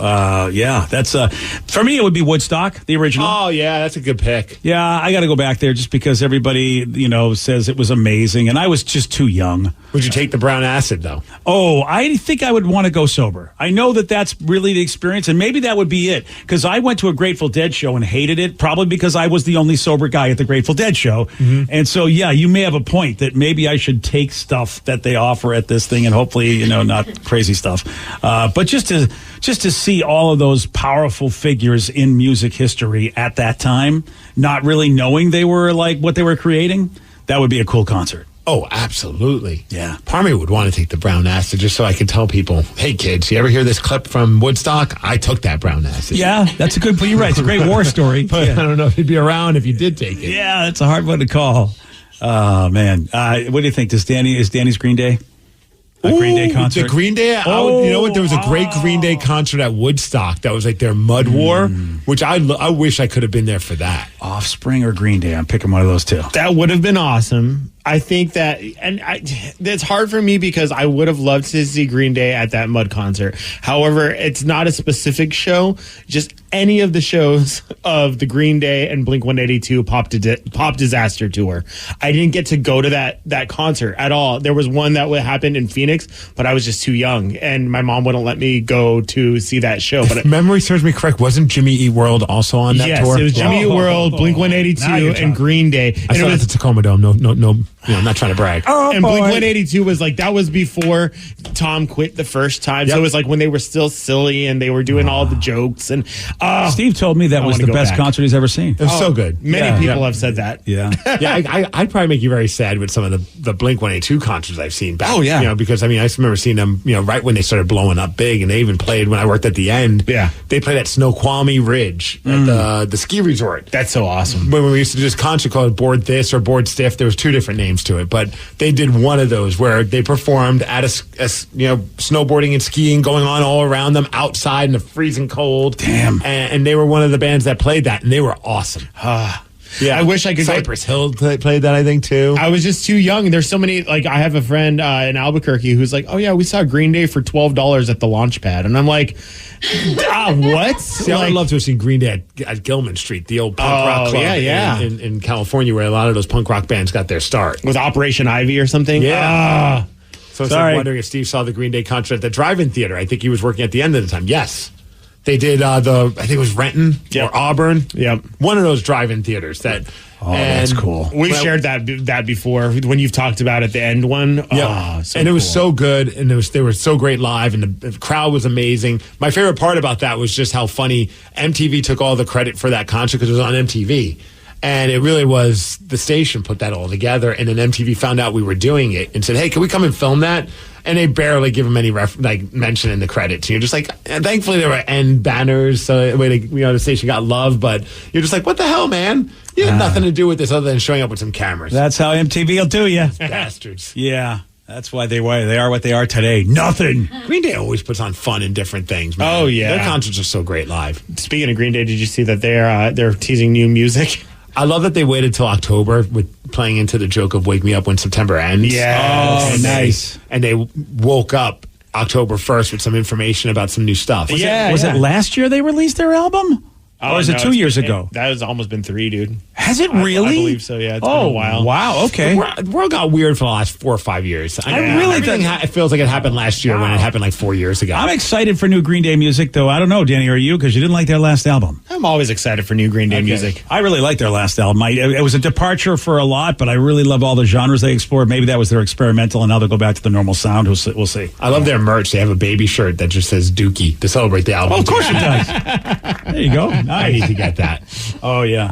that's for me, it would be Woodstock, the original. Oh, yeah, that's a good pick. Yeah, I got to go back there just because everybody, says it was amazing, and I was just too young. Would you take the brown acid, though? Oh, I think I would want to go sober. I know that that's really the experience, and maybe that would be it, because I went to a Grateful Dead show and hated it, probably because I was the only sober guy at the Grateful Dead show. Mm-hmm. And so, yeah, you may have a point that maybe I should take stuff that they offer at this thing and hopefully, not crazy stuff. But just to see all of those powerful figures in music history at that time, not really knowing they were like what they were creating, that would be a cool concert. Oh, absolutely. Yeah. Part of me would want to take the brown acid just so I could tell people, hey, kids, you ever hear this clip from Woodstock? I took that brown acid. Yeah, that's a good point. You're right. It's a great war story. But I don't know if he'd be around if you did take it. Yeah, that's a hard one to call. Oh, man. What do you think? Is Danny's Green Day? Green Day concert? The Green Day? You know what? There was a great Green Day concert at Woodstock that was like their Mud War, which I wish I could have been there for that. Offspring or Green Day? I'm picking one of those two. That would have been awesome. I think that, it's hard for me because I would have loved to see Green Day at that Mud concert. However, it's not a specific show. Just any of the shows of the Green Day and Blink-182 Pop Disaster tour. I didn't get to go to that concert at all. There was one that happened in Phoenix, but I was just too young, and my mom wouldn't let me go to see that show. But if memory serves me correct, wasn't Jimmy Eat World also on that tour? Yes, it was Jimmy Eat World, Blink-182, and Green Day. I saw it at the Tacoma Dome. No. I'm not trying to brag. And Blink-182 was that was before Tom quit the first time. Yep. So it was when they were still silly and they were doing all the jokes. And Steve told me that was the best concert he's ever seen. It was so good. Many people have said that. Yeah. I'd probably make you very sad with some of the Blink-182 concerts I've seen back. Oh, yeah. Because I just remember seeing them, right when they started blowing up big, and they even played when I worked at the end. Yeah. They played at Snoqualmie Ridge at the ski resort. That's so awesome. When we used to do this concert called Board This or Board Stiff, there was two different names to it, but they did one of those where they performed at a snowboarding and skiing going on all around them outside in the freezing cold. Damn. And they were one of the bands that played that, and they were awesome. Yeah, I wish I could. Cypress Hill played that, I think, too. I was just too young. There's so many. I have a friend in Albuquerque who's like, "Oh yeah, we saw Green Day for $12 at the launch pad," and I'm like, "What?" See, I would love to have seen Green Day at Gilman Street, the old punk rock club in California, where a lot of those punk rock bands got their start. With Operation Ivy or something. Yeah. So I was wondering if Steve saw the Green Day concert at the drive-in theater. I think he was working at the end of the time. Yes. They did I think it was Renton or Auburn. Yep. One of those drive-in theaters that. Oh, that's cool. We've shared that before when you've talked about at the end one. Yeah. So and it was so good, and they were so great live, and the crowd was amazing. My favorite part about that was just how funny MTV took all the credit for that concert because it was on MTV. And it really was the station put that all together, and then MTV found out we were doing it and said, "Hey, can we come and film that?" And they barely give them any mention in the credits. You're just like, thankfully there were end banners, so the station got love. But you're just like, what the hell, man? You had nothing to do with this other than showing up with some cameras. That's how MTV will do you, bastards. Yeah. That's why they are what they are today. Nothing. Green Day always puts on fun and different things, man. Oh yeah, their concerts are so great live. Speaking of Green Day, did you see that they're teasing new music? I love that they waited till October with playing into the joke of "Wake Me Up When September Ends." Yeah, nice. And they woke up October 1st with some information about some new stuff. Was it last year they released their album? Or is it 2 years ago? That has almost been 3, dude. Has it really? I believe so, yeah. It's been a while. Wow, okay. The world got weird for the last 4 or 5 years. It feels like it happened last year when it happened like 4 years ago. I'm excited for new Green Day music, though. I don't know, Danny, are you? Because you didn't like their last album. I'm always excited for new Green Day music. I really like their last album. It was a departure for a lot, but I really love all the genres they explored. Maybe that was their experimental, and now they'll go back to the normal sound. We'll see. I love their merch. They have a baby shirt that just says Dookie to celebrate the album. Oh, of course it does. There you go. Nice. I need to get that. Oh, yeah.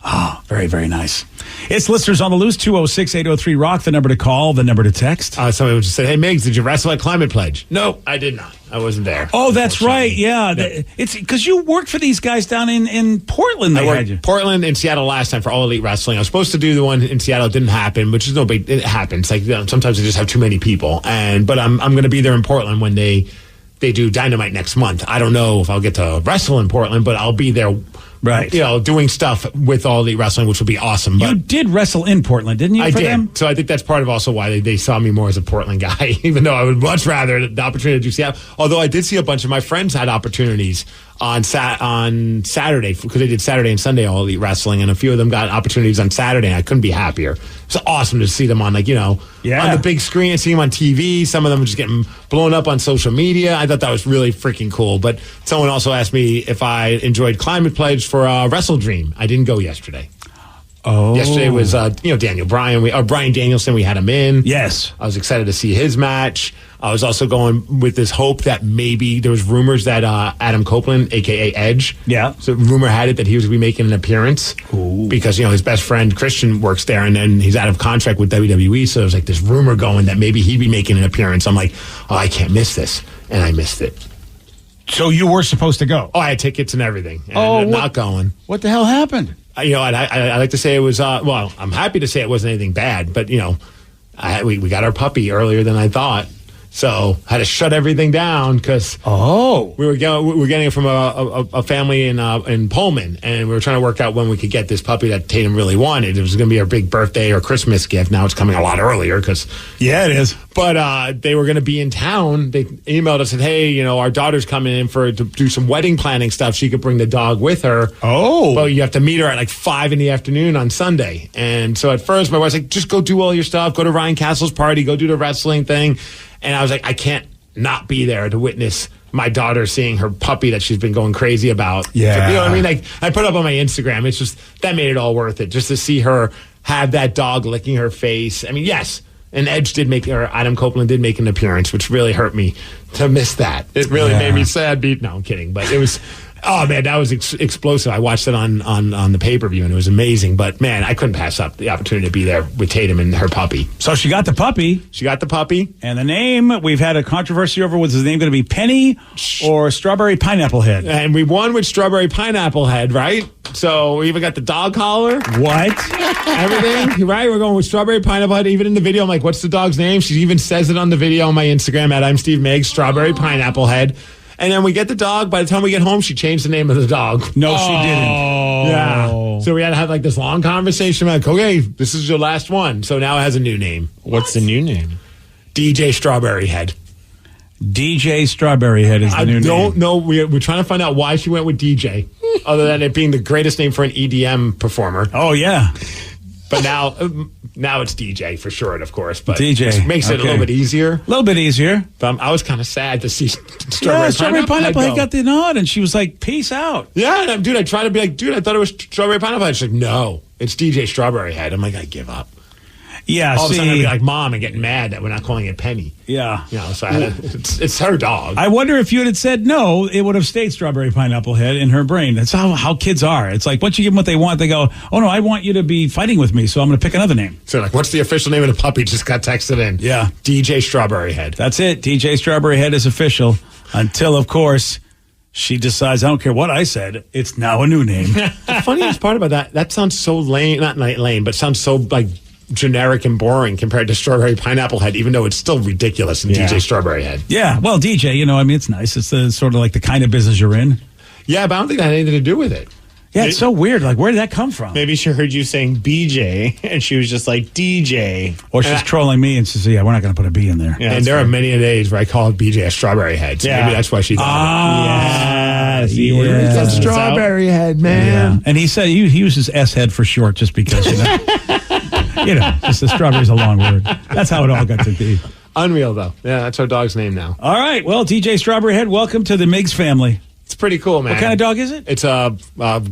Oh, very, very nice. It's listeners on the loose, 206-803-ROCK, the number to call, the number to text. Somebody just said, "Hey, Migs, did you wrestle at Climate Pledge?" No, I did not. I wasn't there. Oh, that's right. Yeah. It's because you worked for these guys down in Portland. I worked Portland and Seattle last time for All Elite Wrestling. I was supposed to do the one in Seattle. It didn't happen, which is no big. It happens. Sometimes they just have too many people. But I'm going to be there in Portland when they do Dynamite next month. I don't know if I'll get to wrestle in Portland, but I'll be there Right. Doing stuff with All Elite Wrestling, which would be awesome. But You did wrestle in Portland, didn't you? I for did. them? So I think that's part of also why they saw me more as a Portland guy, even though I would much rather the opportunity to do Seattle. Although I did see a bunch of my friends had opportunities on Saturday, because they did Saturday and Sunday All Elite Wrestling, and a few of them got opportunities on Saturday, and I couldn't be happier. It's awesome to see them on, on the big screen and see them on TV. Some of them just getting blown up on social media. I thought that was really freaking cool. But someone also asked me if I enjoyed Climate Pledge for Wrestle Dream. I didn't go yesterday. Oh. Yesterday was, Daniel Bryan. Brian Danielson, we had him in. Yes. I was excited to see his match. I was also going with this hope that maybe there was rumors that Adam Copeland, a.k.a. Edge. Yeah. So rumor had it that he was going to be making an appearance. Ooh. Because, his best friend Christian works there and then he's out of contract with WWE. So there's like this rumor going that maybe he'd be making an appearance. I'm like, I can't miss this. And I missed it. So you were supposed to go? Oh, I had tickets and everything. And I ended up not going. What the hell happened? I like to say it was, I'm happy to say it wasn't anything bad, but, we got our puppy earlier than I thought. So had to shut everything down because we were getting it from a family in Pullman, and we were trying to work out when we could get this puppy that Tatum really wanted. It was going to be our big birthday or Christmas gift. Now it's coming a lot earlier because it is. But they were going to be in town. They emailed us and said, "Hey, our daughter's coming in to do some wedding planning stuff. She could bring the dog with her. Oh, but you have to meet her at like 5 p.m. on Sunday." And so at first, my wife's like, "Just go do all your stuff. Go to Ryan Castle's party. Go do the wrestling thing." And I was like, I can't not be there to witness my daughter seeing her puppy that she's been going crazy about. Yeah. You know what I mean? Like, I put up on my Instagram. It's just, that made it all worth it. Just to see her have that dog licking her face. I mean, yes. And Adam Copeland did make an appearance, which really hurt me to miss that. It really made me sad. No, I'm kidding. But it was... Oh, man, that was explosive. I watched it on the pay-per-view, and it was amazing. But, man, I couldn't pass up the opportunity to be there with Tatum and her puppy. So she got the puppy. And the name, we've had a controversy over, was his name going to be Penny or Strawberry Pineapple Head? And we won with Strawberry Pineapple Head, right? So we even got the dog collar. What? Everything, right? We're going with Strawberry Pineapple Head. Even in the video, I'm like, what's the dog's name? She even says it on the video on my Instagram at I'm Steve Migs, Strawberry Pineapple Head. And then we get the dog. By the time we get home, she changed the name of the dog. No, she didn't. Yeah. So we had to have like this long conversation. Like, okay, this is your last one. So now it has a new name. What's the new name? DJ Strawberry Head. DJ Strawberry Head is the new name. I don't know. We're trying to find out why she went with DJ, other than it being the greatest name for an EDM performer. Oh, yeah. But now it's DJ for sure, of course. But DJ it makes it a little bit easier. A little bit easier. But I was kind of sad to see Strawberry Pineapple Head got the nod, and she was like, "Peace out." Yeah, dude. I tried to be like, dude, I thought it was Strawberry Pineapple Head. She's like, no, it's DJ Strawberry Head. I'm like, I give up. Yeah, all of a sudden I'd be like Mom and getting mad that we're not calling it Penny. Yeah. So it's her dog. I wonder if you had said no, it would have stayed Strawberry Pineapple Head in her brain. That's how kids are. It's like once you give them what they want, they go, oh no, I want you to be fighting with me, so I'm going to pick another name. So like, what's the official name of the puppy? Just got texted in. Yeah. DJ Strawberry Head. That's it. DJ Strawberry Head is official until, of course, she decides, I don't care what I said, it's now a new name. The funniest part about that sounds so lame, not lame, but sounds so like generic and boring compared to Strawberry Pineapple Head, even though it's still ridiculous in DJ Strawberry Head. Yeah, well, DJ, it's nice. It's sort of like the kind of business you're in. Yeah, but I don't think that had anything to do with it. Yeah, it's so weird. Like, where did that come from? Maybe she heard you saying BJ, and she was just like, DJ. Or she's trolling me and says, yeah, we're not going to put a B in there. Yeah, and there are many days where I call BJ a Strawberry Head. So maybe that's why she thought it. It's a Strawberry Head, man. Yeah. And he said he uses S Head for short just because, just the strawberry's a long word. That's how it all got to be. Unreal, though. Yeah, that's our dog's name now. All right. Well, DJ Strawberry Head, welcome to the Migs family. It's pretty cool, man. What kind of dog is it? It's a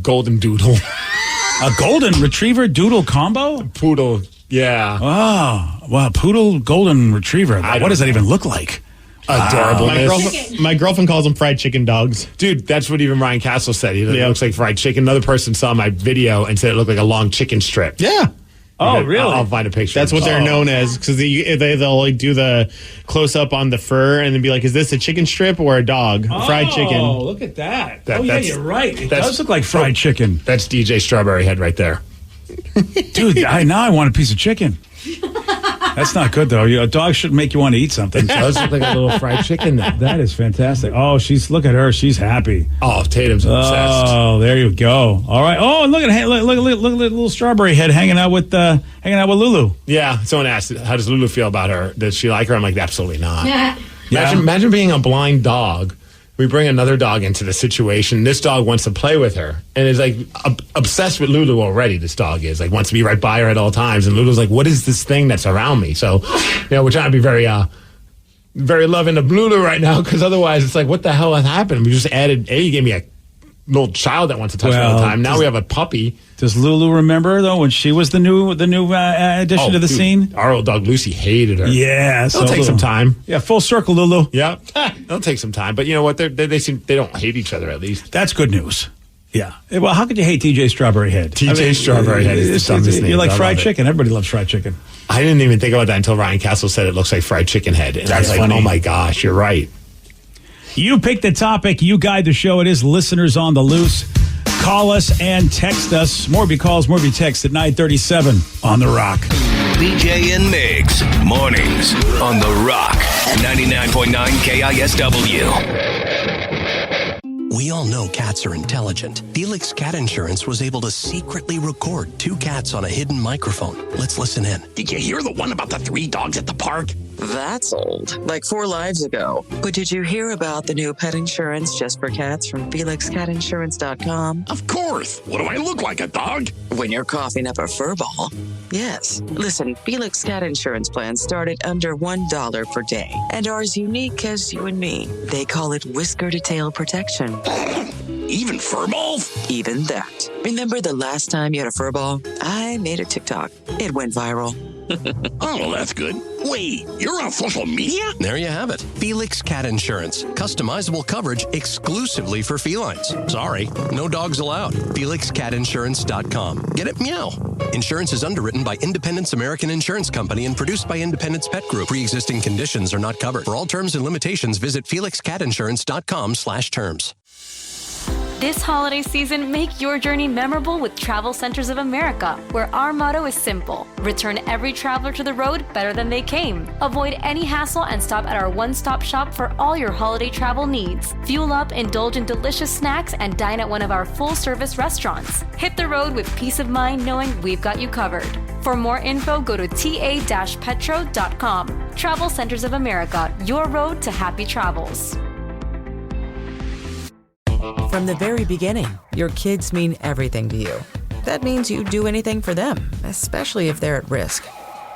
golden doodle. A golden retriever doodle combo? Poodle, yeah. Oh, wow. Poodle golden retriever. What does that even look like? Adorable. My girlfriend calls them fried chicken dogs. Dude, that's what even Ryan Castle said. It looks like fried chicken. Another person saw my video and said it looked like a long chicken strip. Yeah. Oh, really? I'll find a picture. That's what they're known as, because they'll like do the close up on the fur and then be like, "Is this a chicken strip or a dog? Fried chicken." Oh, look at that! Yeah, you're right. It does look like fried chicken. That's DJ Strawberry Head right there. Dude, now I want a piece of chicken. That's not good, though. A dog should make you want to eat something. It does look like a little fried chicken there. That is fantastic. Oh, look at her. She's happy. Oh, Tatum's obsessed. Oh, there you go. All right. Oh, and look at that little strawberry head hanging out with Lulu. Yeah. Someone asked, how does Lulu feel about her? Does she like her? I'm like, absolutely not. Yeah. Imagine being a blind dog. We bring another dog into the situation. This dog wants to play with her and is like obsessed with Lulu already. This dog is like wants to be right by her at all times. And Lulu's like, what is this thing that's around me? So, we're trying to be very loving of Lulu right now because otherwise it's like, what the hell has happened? We just added, you gave me a little child that wants to touch her all the time. Now we have a puppy. Does Lulu remember though when she was the new addition to the scene? Our old dog Lucy hated her. Yeah, it'll take some time. Yeah, full circle, Lulu. Yeah, it'll take some time. But you know what? They don't hate each other at least. That's good news. Yeah. Well, how could you hate TJ Strawberry Head? Strawberry Head is the dumbest name. You like fried chicken? Everybody loves fried chicken. I didn't even think about that until Ryan Castle said it looks like fried chicken head. And That's I was funny. like, oh my gosh, you're right. You pick the topic. You guide the show. It is Listeners on the Loose. Call us and text us. More of your calls, more of your texts at 937 on The Rock. BJ and Migs, mornings on The Rock, 99.9 KISW. We all know cats are intelligent. Felix Cat Insurance was able to secretly record 2 cats on a hidden microphone. Let's listen in. Did you hear the one about the 3 dogs at the park? That's old, like 4 lives ago. But did you hear about the new pet insurance just for cats from FelixCatInsurance.com? Of course. What do I look like, a dog? When you're coughing up a fur ball. Yes. Listen, Felix Cat Insurance plans start at under $1 per day and are as unique as you and me. They call it whisker to tail protection. Even fur balls? Even that. Remember the last time you had a fur ball? I made a TikTok. It went viral. Oh, that's good. Wait, you're on social media? There you have it. Felix Cat Insurance. Customizable coverage exclusively for felines. Sorry, no dogs allowed. FelixCatInsurance.com. Get it meow. Insurance is underwritten by Independence American Insurance Company and produced by Independence Pet Group. Pre-existing conditions are not covered. For all terms and limitations, visit FelixCatInsurance.com/terms. This holiday season, make your journey memorable with Travel Centers of America, where our motto is simple: return every traveler to the road better than they came. Avoid any hassle and stop at our one-stop shop for all your holiday travel needs. Fuel up, indulge in delicious snacks, and dine at one of our full-service restaurants. Hit the road with peace of mind knowing we've got you covered. For more info, go to ta-petro.com. Travel Centers of America, your road to happy travels. From the very beginning, your kids mean everything to you. That means you do anything for them, especially if they're at risk.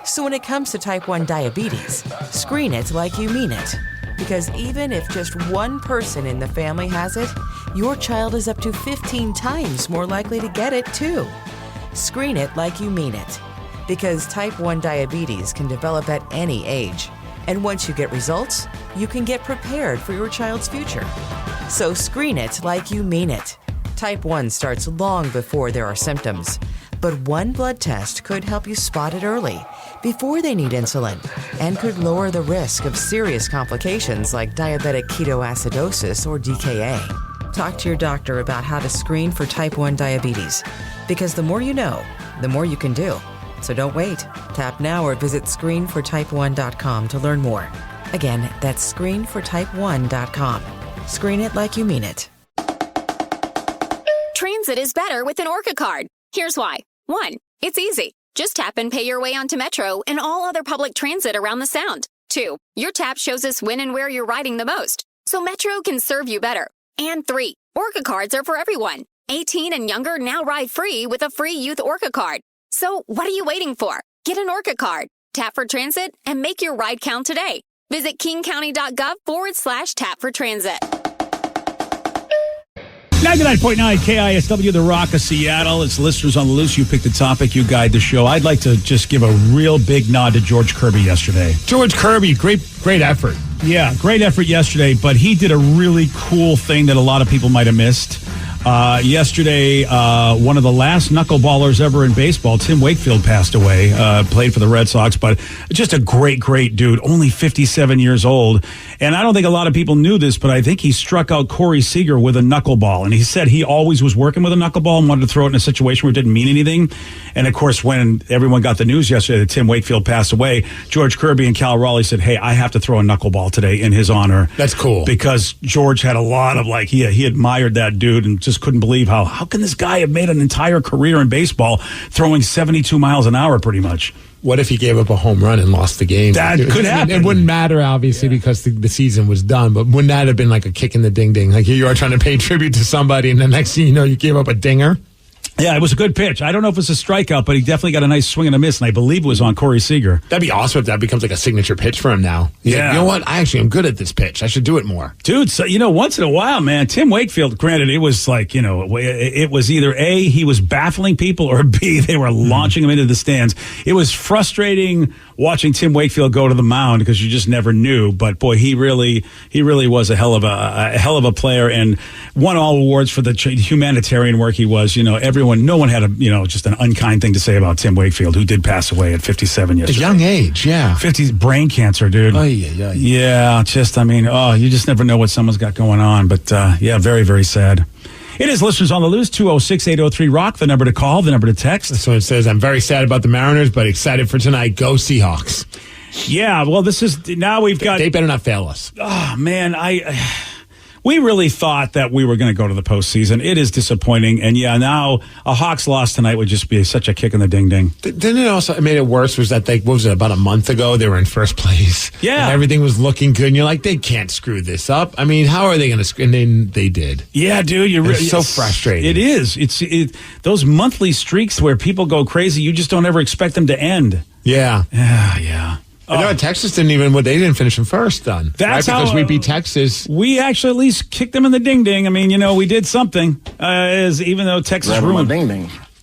So when it comes to type 1 diabetes, screen it like you mean it. Because even if just one person in the family has it, your child is up to 15 times more likely to get it too. Screen it like you mean it. Because type 1 diabetes can develop at any age. And once you get results, you can get prepared for your child's future. So screen it like you mean it. Type 1 starts long before there are symptoms. But one blood test could help you spot it early, before they need insulin, and could lower the risk of serious complications like diabetic ketoacidosis or DKA. Talk to your doctor about how to screen for type 1 diabetes. Because the more you know, the more you can do. So don't wait. Tap now or visit screenfortype1.com to learn more. Again, that's screenfortype1.com. Screen it like you mean it. Transit is better with an Orca card. Here's why. 1, it's easy. Just tap and pay your way onto Metro and all other public transit around the Sound. 2, your tap shows us when and where you're riding the most, so Metro can serve you better. And 3, Orca cards are for everyone. 18 and younger now ride free with a free youth Orca card. So what are you waiting for? Get an Orca card, tap for transit, and make your ride count today. Visit kingcounty.gov/tap for transit. 99.9 KISW, The Rock of Seattle. It's Listeners on the Loose. You pick the topic, you guide the show. I'd like to just give a real big nod to George Kirby yesterday. George Kirby, great effort. Yeah, great effort yesterday, but he did a really cool thing that a lot of people might have missed. Yesterday, one of the last knuckleballers ever in baseball, Tim Wakefield, passed away. Played for the Red Sox, but just a great, great dude. Only 57 years old. And I don't think a lot of people knew this, but I think he struck out Corey Seager with a knuckleball. And he said he always was working with a knuckleball and wanted to throw it in a situation where it didn't mean anything. And of course, when everyone got the news yesterday that Tim Wakefield passed away, George Kirby and Cal Raleigh said, hey, I have to throw a knuckleball today in his honor. That's cool. Because George had a lot of, he admired that dude and just couldn't believe how can this guy have made an entire career in baseball throwing 72 miles an hour pretty much. What if he gave up a home run and lost the game? That could happen. It wouldn't matter, obviously, because the season was done, but wouldn't that have been like a kick in the ding-ding? Like, here you are trying to pay tribute to somebody, and the next thing you know, you gave up a dinger? Yeah, it was a good pitch. I don't know if it's a strikeout, but he definitely got a nice swing and a miss, and I believe it was on Corey Seager. That'd be awesome if that becomes like a signature pitch for him now. He's like, you know what? I'm good at this pitch. I should do it more. Dude, so, once in a while, man, Tim Wakefield, granted, it was like, it was either A, he was baffling people, or B, they were launching him into the stands. It was frustrating watching Tim Wakefield go to the mound because you just never knew. But boy, he really was a hell of a player and won all awards for the humanitarian work he was. No one had just an unkind thing to say about Tim Wakefield, who did pass away at 57 years old. A young age, yeah. 50 brain cancer, dude. Oh, yeah. Yeah, you just never know what someone's got going on. But very, very sad. It is listeners on the loose, 206-803-ROCK, the number to call, the number to text. So it says, I'm very sad about the Mariners, but excited for tonight. Go Seahawks. Yeah, well, now we've got... They better not fail us. Oh, man, we really thought that we were going to go to the postseason. It is disappointing. And now a Hawks loss tonight would just be such a kick in the ding-ding. Then it made it worse was that about a month ago, they were in first place. Yeah. And everything was looking good. And you're like, they can't screw this up. I mean, how are they going to screw? And then they did. Yeah, dude. It's so frustrating. It is. It's those monthly streaks where people go crazy, you just don't ever expect them to end. Yeah. Yeah. Texas they didn't finish in first, then. That's right? Because we beat Texas. We actually at least kicked them in the ding-ding. I mean, we did something, even though Texas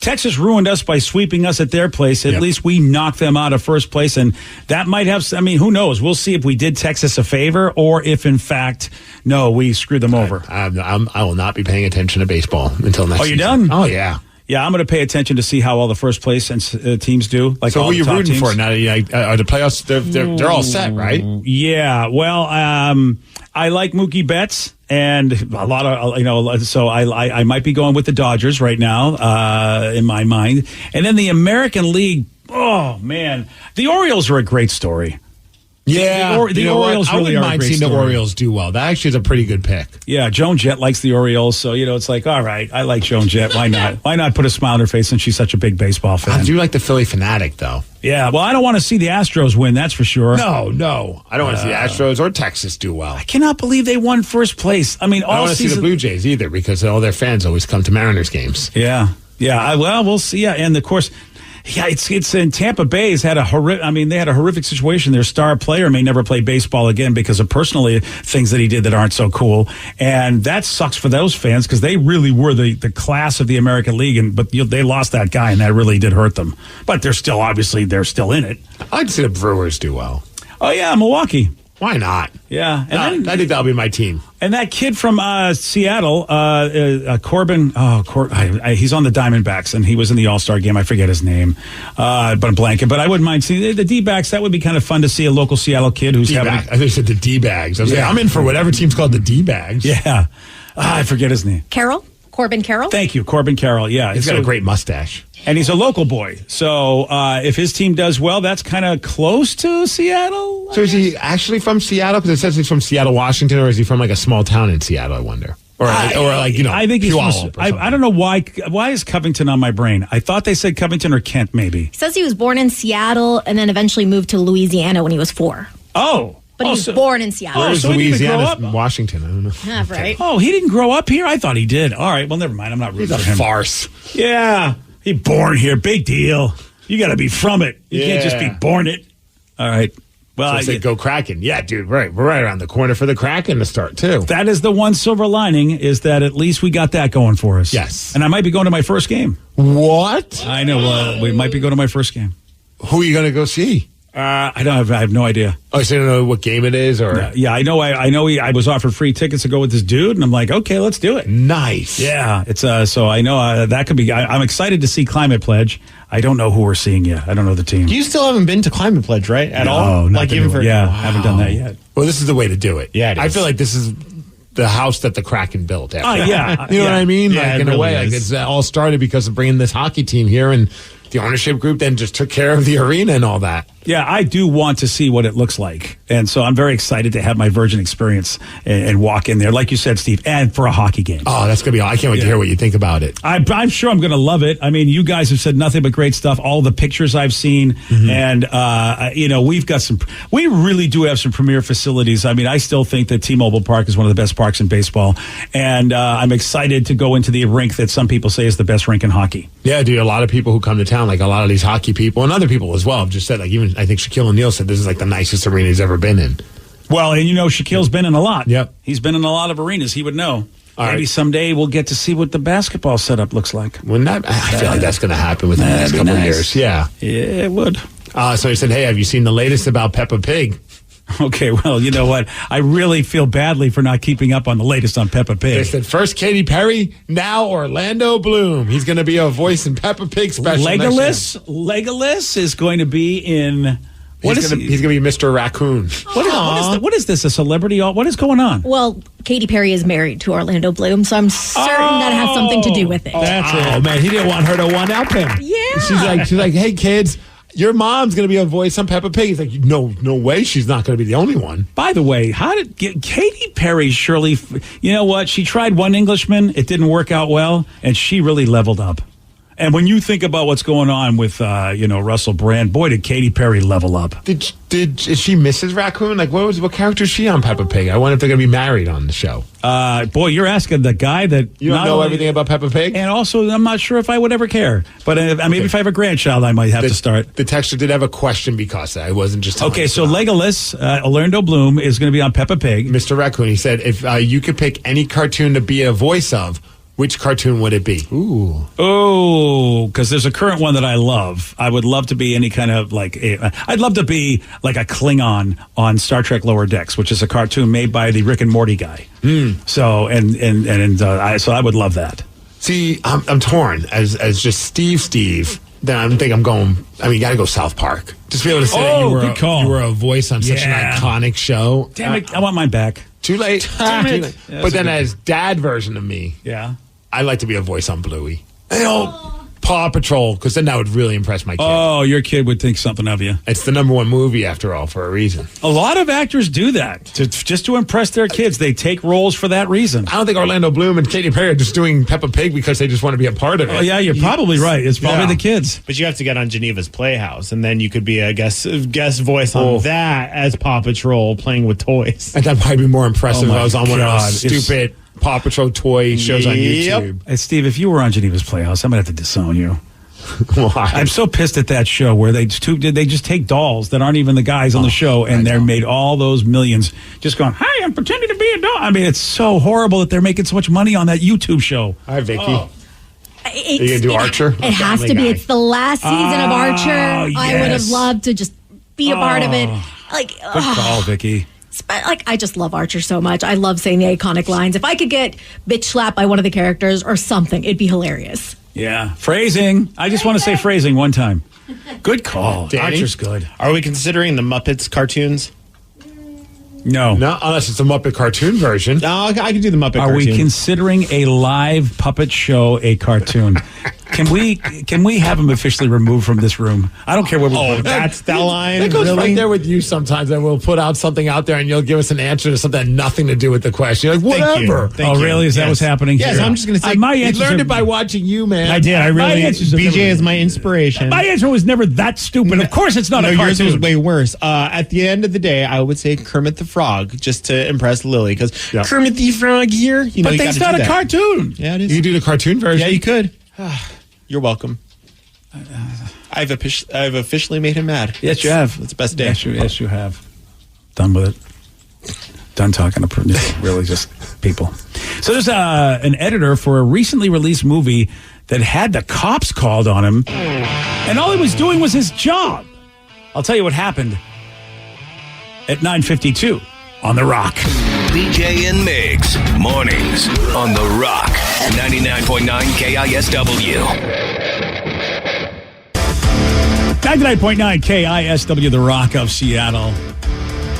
Texas ruined us by sweeping us at their place. At least we knocked them out of first place, and that might have, who knows? We'll see if we did Texas a favor or if, in fact, no, we screwed them over. I will not be paying attention to baseball until next season. You done? Oh, yeah. Yeah, I'm going to pay attention to see how all the first place teams do. So who are you rooting for now? Are the playoffs? They're all set, right? Yeah. Well, I like Mookie Betts, and a lot of So I might be going with the Dodgers right now in my mind, and then the American League. Oh man, the Orioles are a great story. Yeah, the Orioles I really wouldn't are mind a great seeing story. the Orioles do well. That actually is a pretty good pick. Yeah, Joan Jett likes the Orioles, so it's like, all right, I like Joan Jett. Why not? Why not put a smile on her face since she's such a big baseball fan? I do like the Philly Fanatic, though. Yeah, well, I don't want to see the Astros win, that's for sure. No. I don't want to see the Astros or Texas do well. I cannot believe they won first place. I mean, I don't want to see the Blue Jays either because all their fans always come to Mariners games. Yeah. Well, we'll see. Yeah, and of course. Yeah, it's in Tampa Bay has had they had a horrific situation. Their star player may never play baseball again because of personally things that he did that aren't so cool. And that sucks for those fans because they really were the class of the American League. But they lost that guy and that really did hurt them. But they're still in it. I'd see the Brewers do well. Oh, yeah, Milwaukee. Why not? Yeah. And I think that'll be my team. And that kid from Seattle, Corbin, he's on the Diamondbacks, and he was in the All-Star game. I forget his name, but I'm blanking. But I wouldn't mind seeing the D-backs. That would be kind of fun to see a local Seattle kid who's having... I think you said the D-bags. I was like, I'm in for whatever team's called the D-bags. Yeah. I forget his name. Corbin Carroll? Thank you, Corbin Carroll. Yeah. He's got a great mustache. And he's a local boy. So if his team does well, that's kind of close to Seattle. So is he actually from Seattle? Because it says he's from Seattle, Washington, or is he from like a small town in Seattle, I wonder? I think he's from, I don't know why. Why is Covington on my brain? I thought they said Covington or Kent, maybe. He says he was born in Seattle and then eventually moved to Louisiana when he was 4. Oh. But he was born in Seattle. Where's Louisiana? Washington. I don't know. Yeah, right. Oh, he didn't grow up here? I thought he did. All right. Well, never mind. I'm not rooting for him. He's a farce. Yeah. He born here. Big deal. You got to be from it. You can't just be born it. All right. Well, I said go Kraken. Yeah, dude. Right. We're right around the corner for the Kraken to start, too. That is the one silver lining is that at least we got that going for us. Yes. And I might be going to my first game. What? I know. We might be going to my first game. Who are you going to go see? I have no idea. Oh, so you don't know what game it is, or Yeah, I know. I was offered free tickets to go with this dude, and I'm like, okay, let's do it. Nice. Yeah, it's so I know that could be. I'm excited to see Climate Pledge. I don't know who we're seeing yet. I don't know the team. You still haven't been to Climate Pledge, right? At all? Not even for haven't done that yet. Well, this is the way to do it. Yeah, it is. I feel like this is the house that the Kraken built. After. Yeah, you know what I mean? Yeah, like it in a really way, like is. it's all started because of bringing this hockey team here, and the ownership group then just took care of the arena and all that. Yeah, I do want to see what it looks like. And so I'm very excited to have my Virgin experience and walk in there, like you said, Steve, and for a hockey game. Oh, that's going to be I can't wait to hear what you think about it. I'm sure I'm going to love it. I mean, you guys have said nothing but great stuff. All the pictures I've seen. And, we really do have some premier facilities. I mean, I still think that T-Mobile Park is one of the best parks in baseball. And I'm excited to go into the rink that some people say is the best rink in hockey. Yeah, dude, a lot of people who come to town, like a lot of these hockey people and other people as well, have just said, like, even I think Shaquille O'Neal said this is like the nicest arena he's ever been in. Well, and Shaquille's been in a lot. Yep. He's been in a lot of arenas. He would know. All Maybe right. someday we'll get to see what the basketball setup looks like. Wouldn't that? I feel like that's going to happen within the next couple of years. Yeah. Yeah, it would. So he said, hey, have you seen the latest about Peppa Pig? Okay, well, you know what? I really feel badly for not keeping up on the latest on Peppa Pig. They said first Katy Perry, now Orlando Bloom. He's going to be a voice in Peppa Pig special. Legolas is going to be in... He's going to be Mr. Raccoon. What is this? A celebrity? What is going on? Well, Katy Perry is married to Orlando Bloom, so I'm certain that has something to do with it. That's it. Oh, man, he didn't want her to one-up him. Yeah. She's like, hey, kids, your mom's going to be a voice on Peppa Pig. He's like, no way, she's not going to be the only one. By the way, how did Katy Perry surely... You know what? She tried One Englishman. It didn't work out well, and she really leveled up. And when you think about what's going on with, Russell Brand, boy, did Katy Perry level up. Is she Mrs. Raccoon? Like, what character is she on Peppa Pig? I wonder if they're going to be married on the show. Boy, you're asking the guy that... You don't know everything about Peppa Pig? And also, I'm not sure if I would ever care. But maybe if I have a grandchild, I might have to start. The texter did have a question because I wasn't just telling Okay, so Legolas, Orlando Bloom, is going to be on Peppa Pig. Mr. Raccoon, he said, if you could pick any cartoon to be a voice of, which cartoon would it be? Ooh. Oh, because there's a current one that I love. I would love to be any kind of I'd love to be like a Klingon on Star Trek Lower Decks, which is a cartoon made by the Rick and Morty guy. So so I would love that. See, I'm torn as just Steve. Then I think I'm going. I mean, you got to go South Park. Just be able to say that you were a voice on such an iconic show. Damn it! I want mine back. Too late. Damn it. Yeah, but then as dad version of me, I'd like to be a voice on Bluey. Paw Patrol, because then that would really impress my kid. Oh, your kid would think something of you. It's the #1 movie, after all, for a reason. A lot of actors do that just to impress their kids. They take roles for that reason. I don't think Orlando Bloom and Katy Perry are just doing Peppa Pig because they just want to be a part of it. Oh, yeah, you're probably right. It's probably the kids. But you have to get on Geneva's Playhouse, and then you could be a guest voice on that as Paw Patrol playing with toys. And that might be more impressive if I was on one of God. those stupid Paw Patrol toy shows on YouTube. Hey, Steve, if you were on Geneva's Playhouse, I'm going to have to disown you. Why? I'm so pissed at that show where they just take dolls that aren't even the guys on the show, and they're made all those millions just going, hey, I'm pretending to be a doll. I mean, it's so horrible that they're making so much money on that YouTube show. Hi, Vicky. Oh. Are you going to do Archer? It has to be. It's the last season of Archer. Yes. I would have loved to just be a part of it. Good call, Vicky. I just love Archer so much. I love saying the iconic lines. If I could get bitch slapped by one of the characters or something, it'd be hilarious. Yeah. Phrasing. I just want to say phrasing one time. Good call. Danny? Archer's good. Are we considering the Muppets cartoons? No. No, unless it's a Muppet cartoon version. No, I can do the Muppet Are cartoon. we considering a live puppet show a cartoon? Can we have him officially removed from this room? I don't care what we're Oh, that's that line? That goes really? right there with you sometimes, and we'll put out something out there, and you'll give us an answer to something that had nothing to do with the question. You're like, Thank you. whatever. Thank you. Really? Is that what's happening Yes, here? I'm just going to say my He answers learned are- it by watching you, man. I did. I My really. answers have BJ never- is my inspiration. My answer was never that stupid. Of course, it's not No, a yours cartoon. was way worse. At the end of the day, I would say Kermit the Frog, just to impress Lily, because Kermit the Frog here. You know, But you that's gotta not do a that. cartoon. Yeah, it is. You can do the cartoon version. Yeah, you could. You're welcome. I've officially made him mad. Yes, you have. It's the best day. Yes, you have. Done with it. Done talking to really just people. So there's an editor for a recently released movie that had the cops called on him, and all he was doing was his job. I'll tell you what happened at 9:52 on The Rock. BJ and Migs, mornings on The Rock, 99.9 KISW. 99.9 KISW, The Rock of Seattle.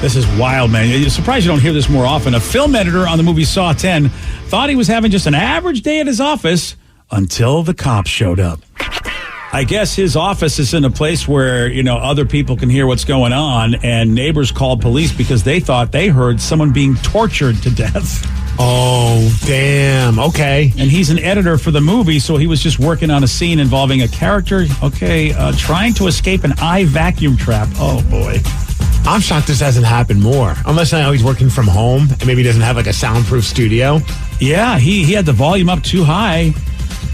This is wild, man. You're surprised you don't hear this more often. A film editor on the movie Saw 10 thought he was having just an average day at his office until the cops showed up. I guess his office is in a place where, other people can hear what's going on, and neighbors called police because they thought they heard someone being tortured to death. Oh, damn. Okay. And he's an editor for the movie, so he was just working on a scene involving a character, trying to escape an eye vacuum trap. Oh, boy. I'm shocked this hasn't happened more. Unless I know he's working from home and maybe he doesn't have like a soundproof studio. Yeah, he had the volume up too high.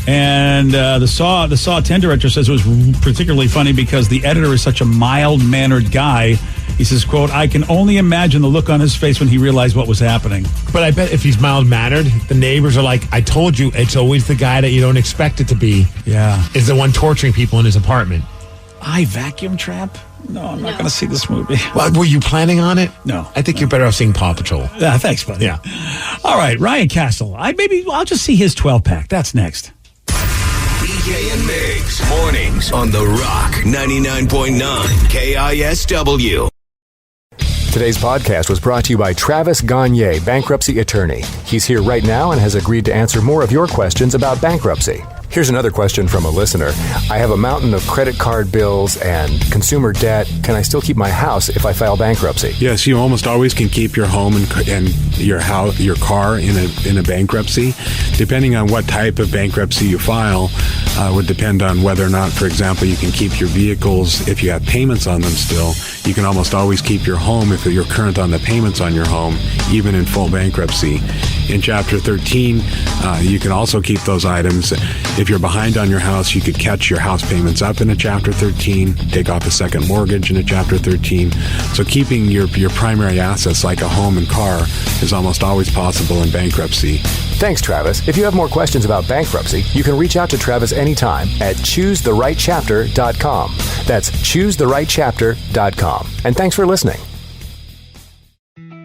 And the Saw 10 director says it was particularly funny because the editor is such a mild-mannered guy. He says, quote, I can only imagine the look on his face when he realized what was happening. But I bet if he's mild-mannered, the neighbors are like, I told you, it's always the guy that you don't expect it to be. Yeah. Is the one torturing people in his apartment. Eye vacuum trap? No, I'm not going to see this movie. Well, were you planning on it? No. I think you're better off seeing Paw Patrol. Yeah, thanks, buddy. Yeah. All right, Ryan Castle. I'll just see his 12-pack. That's next. BJ and Migs, mornings on The Rock, 99.9 KISW. Today's podcast was brought to you by Travis Gagne, bankruptcy attorney. He's here right now and has agreed to answer more of your questions about bankruptcy. Here's another question from a listener. I have a mountain of credit card bills and consumer debt. Can I still keep my house if I file bankruptcy? Yes, you almost always can keep your home and your house, your car in a bankruptcy. Depending on what type of bankruptcy you file, would depend on whether or not, for example, you can keep your vehicles if you have payments on them still. You can almost always keep your home if you're current on the payments on your home, even in full bankruptcy. In Chapter 13, you can also keep those items. If you're behind on your house, you could catch your house payments up in a Chapter 13, take off a second mortgage in a Chapter 13. So keeping your primary assets like a home and car is almost always possible in bankruptcy. Thanks, Travis. If you have more questions about bankruptcy, you can reach out to Travis anytime at choosetherightchapter.com. That's choosetherightchapter.com. And thanks for listening.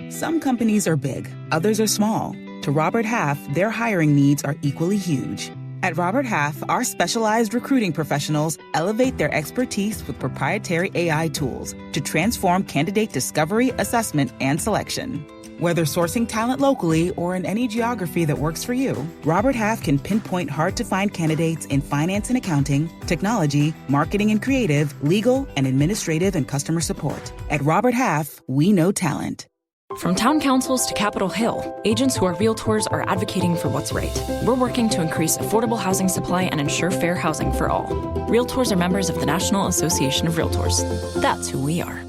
Some companies are big, others are small. To Robert Half, their hiring needs are equally huge. At Robert Half, our specialized recruiting professionals elevate their expertise with proprietary AI tools to transform candidate discovery, assessment, and selection. Whether sourcing talent locally or in any geography that works for you, Robert Half can pinpoint hard-to-find candidates in finance and accounting, technology, marketing and creative, legal, and administrative and customer support. At Robert Half, we know talent. From town councils to Capitol Hill, agents who are realtors are advocating for what's right. We're working to increase affordable housing supply and ensure fair housing for all. Realtors are members of the National Association of Realtors. That's who we are.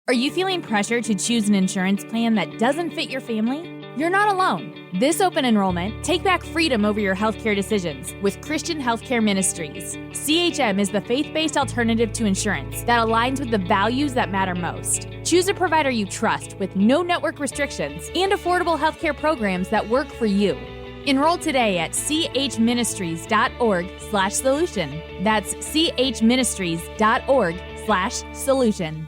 Are you feeling pressure to choose an insurance plan that doesn't fit your family? You're not alone. This open enrollment, take back freedom over your healthcare decisions with Christian Healthcare Ministries. CHM is the faith-based alternative to insurance that aligns with the values that matter most. Choose a provider you trust with no network restrictions and affordable healthcare programs that work for you. Enroll today at chministries.org/solution. That's chministries.org/solution.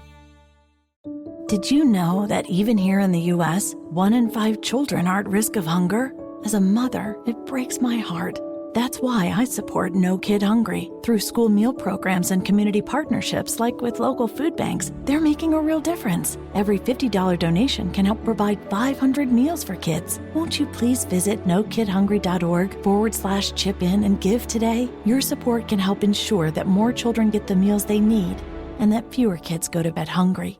Did you know that even here in the U.S., 1 in 5 children are at risk of hunger? As a mother, it breaks my heart. That's why I support No Kid Hungry. Through school meal programs and community partnerships like with local food banks, they're making a real difference. Every $50 donation can help provide 500 meals for kids. Won't you please visit nokidhungry.org/chip in and give today? Your support can help ensure that more children get the meals they need and that fewer kids go to bed hungry.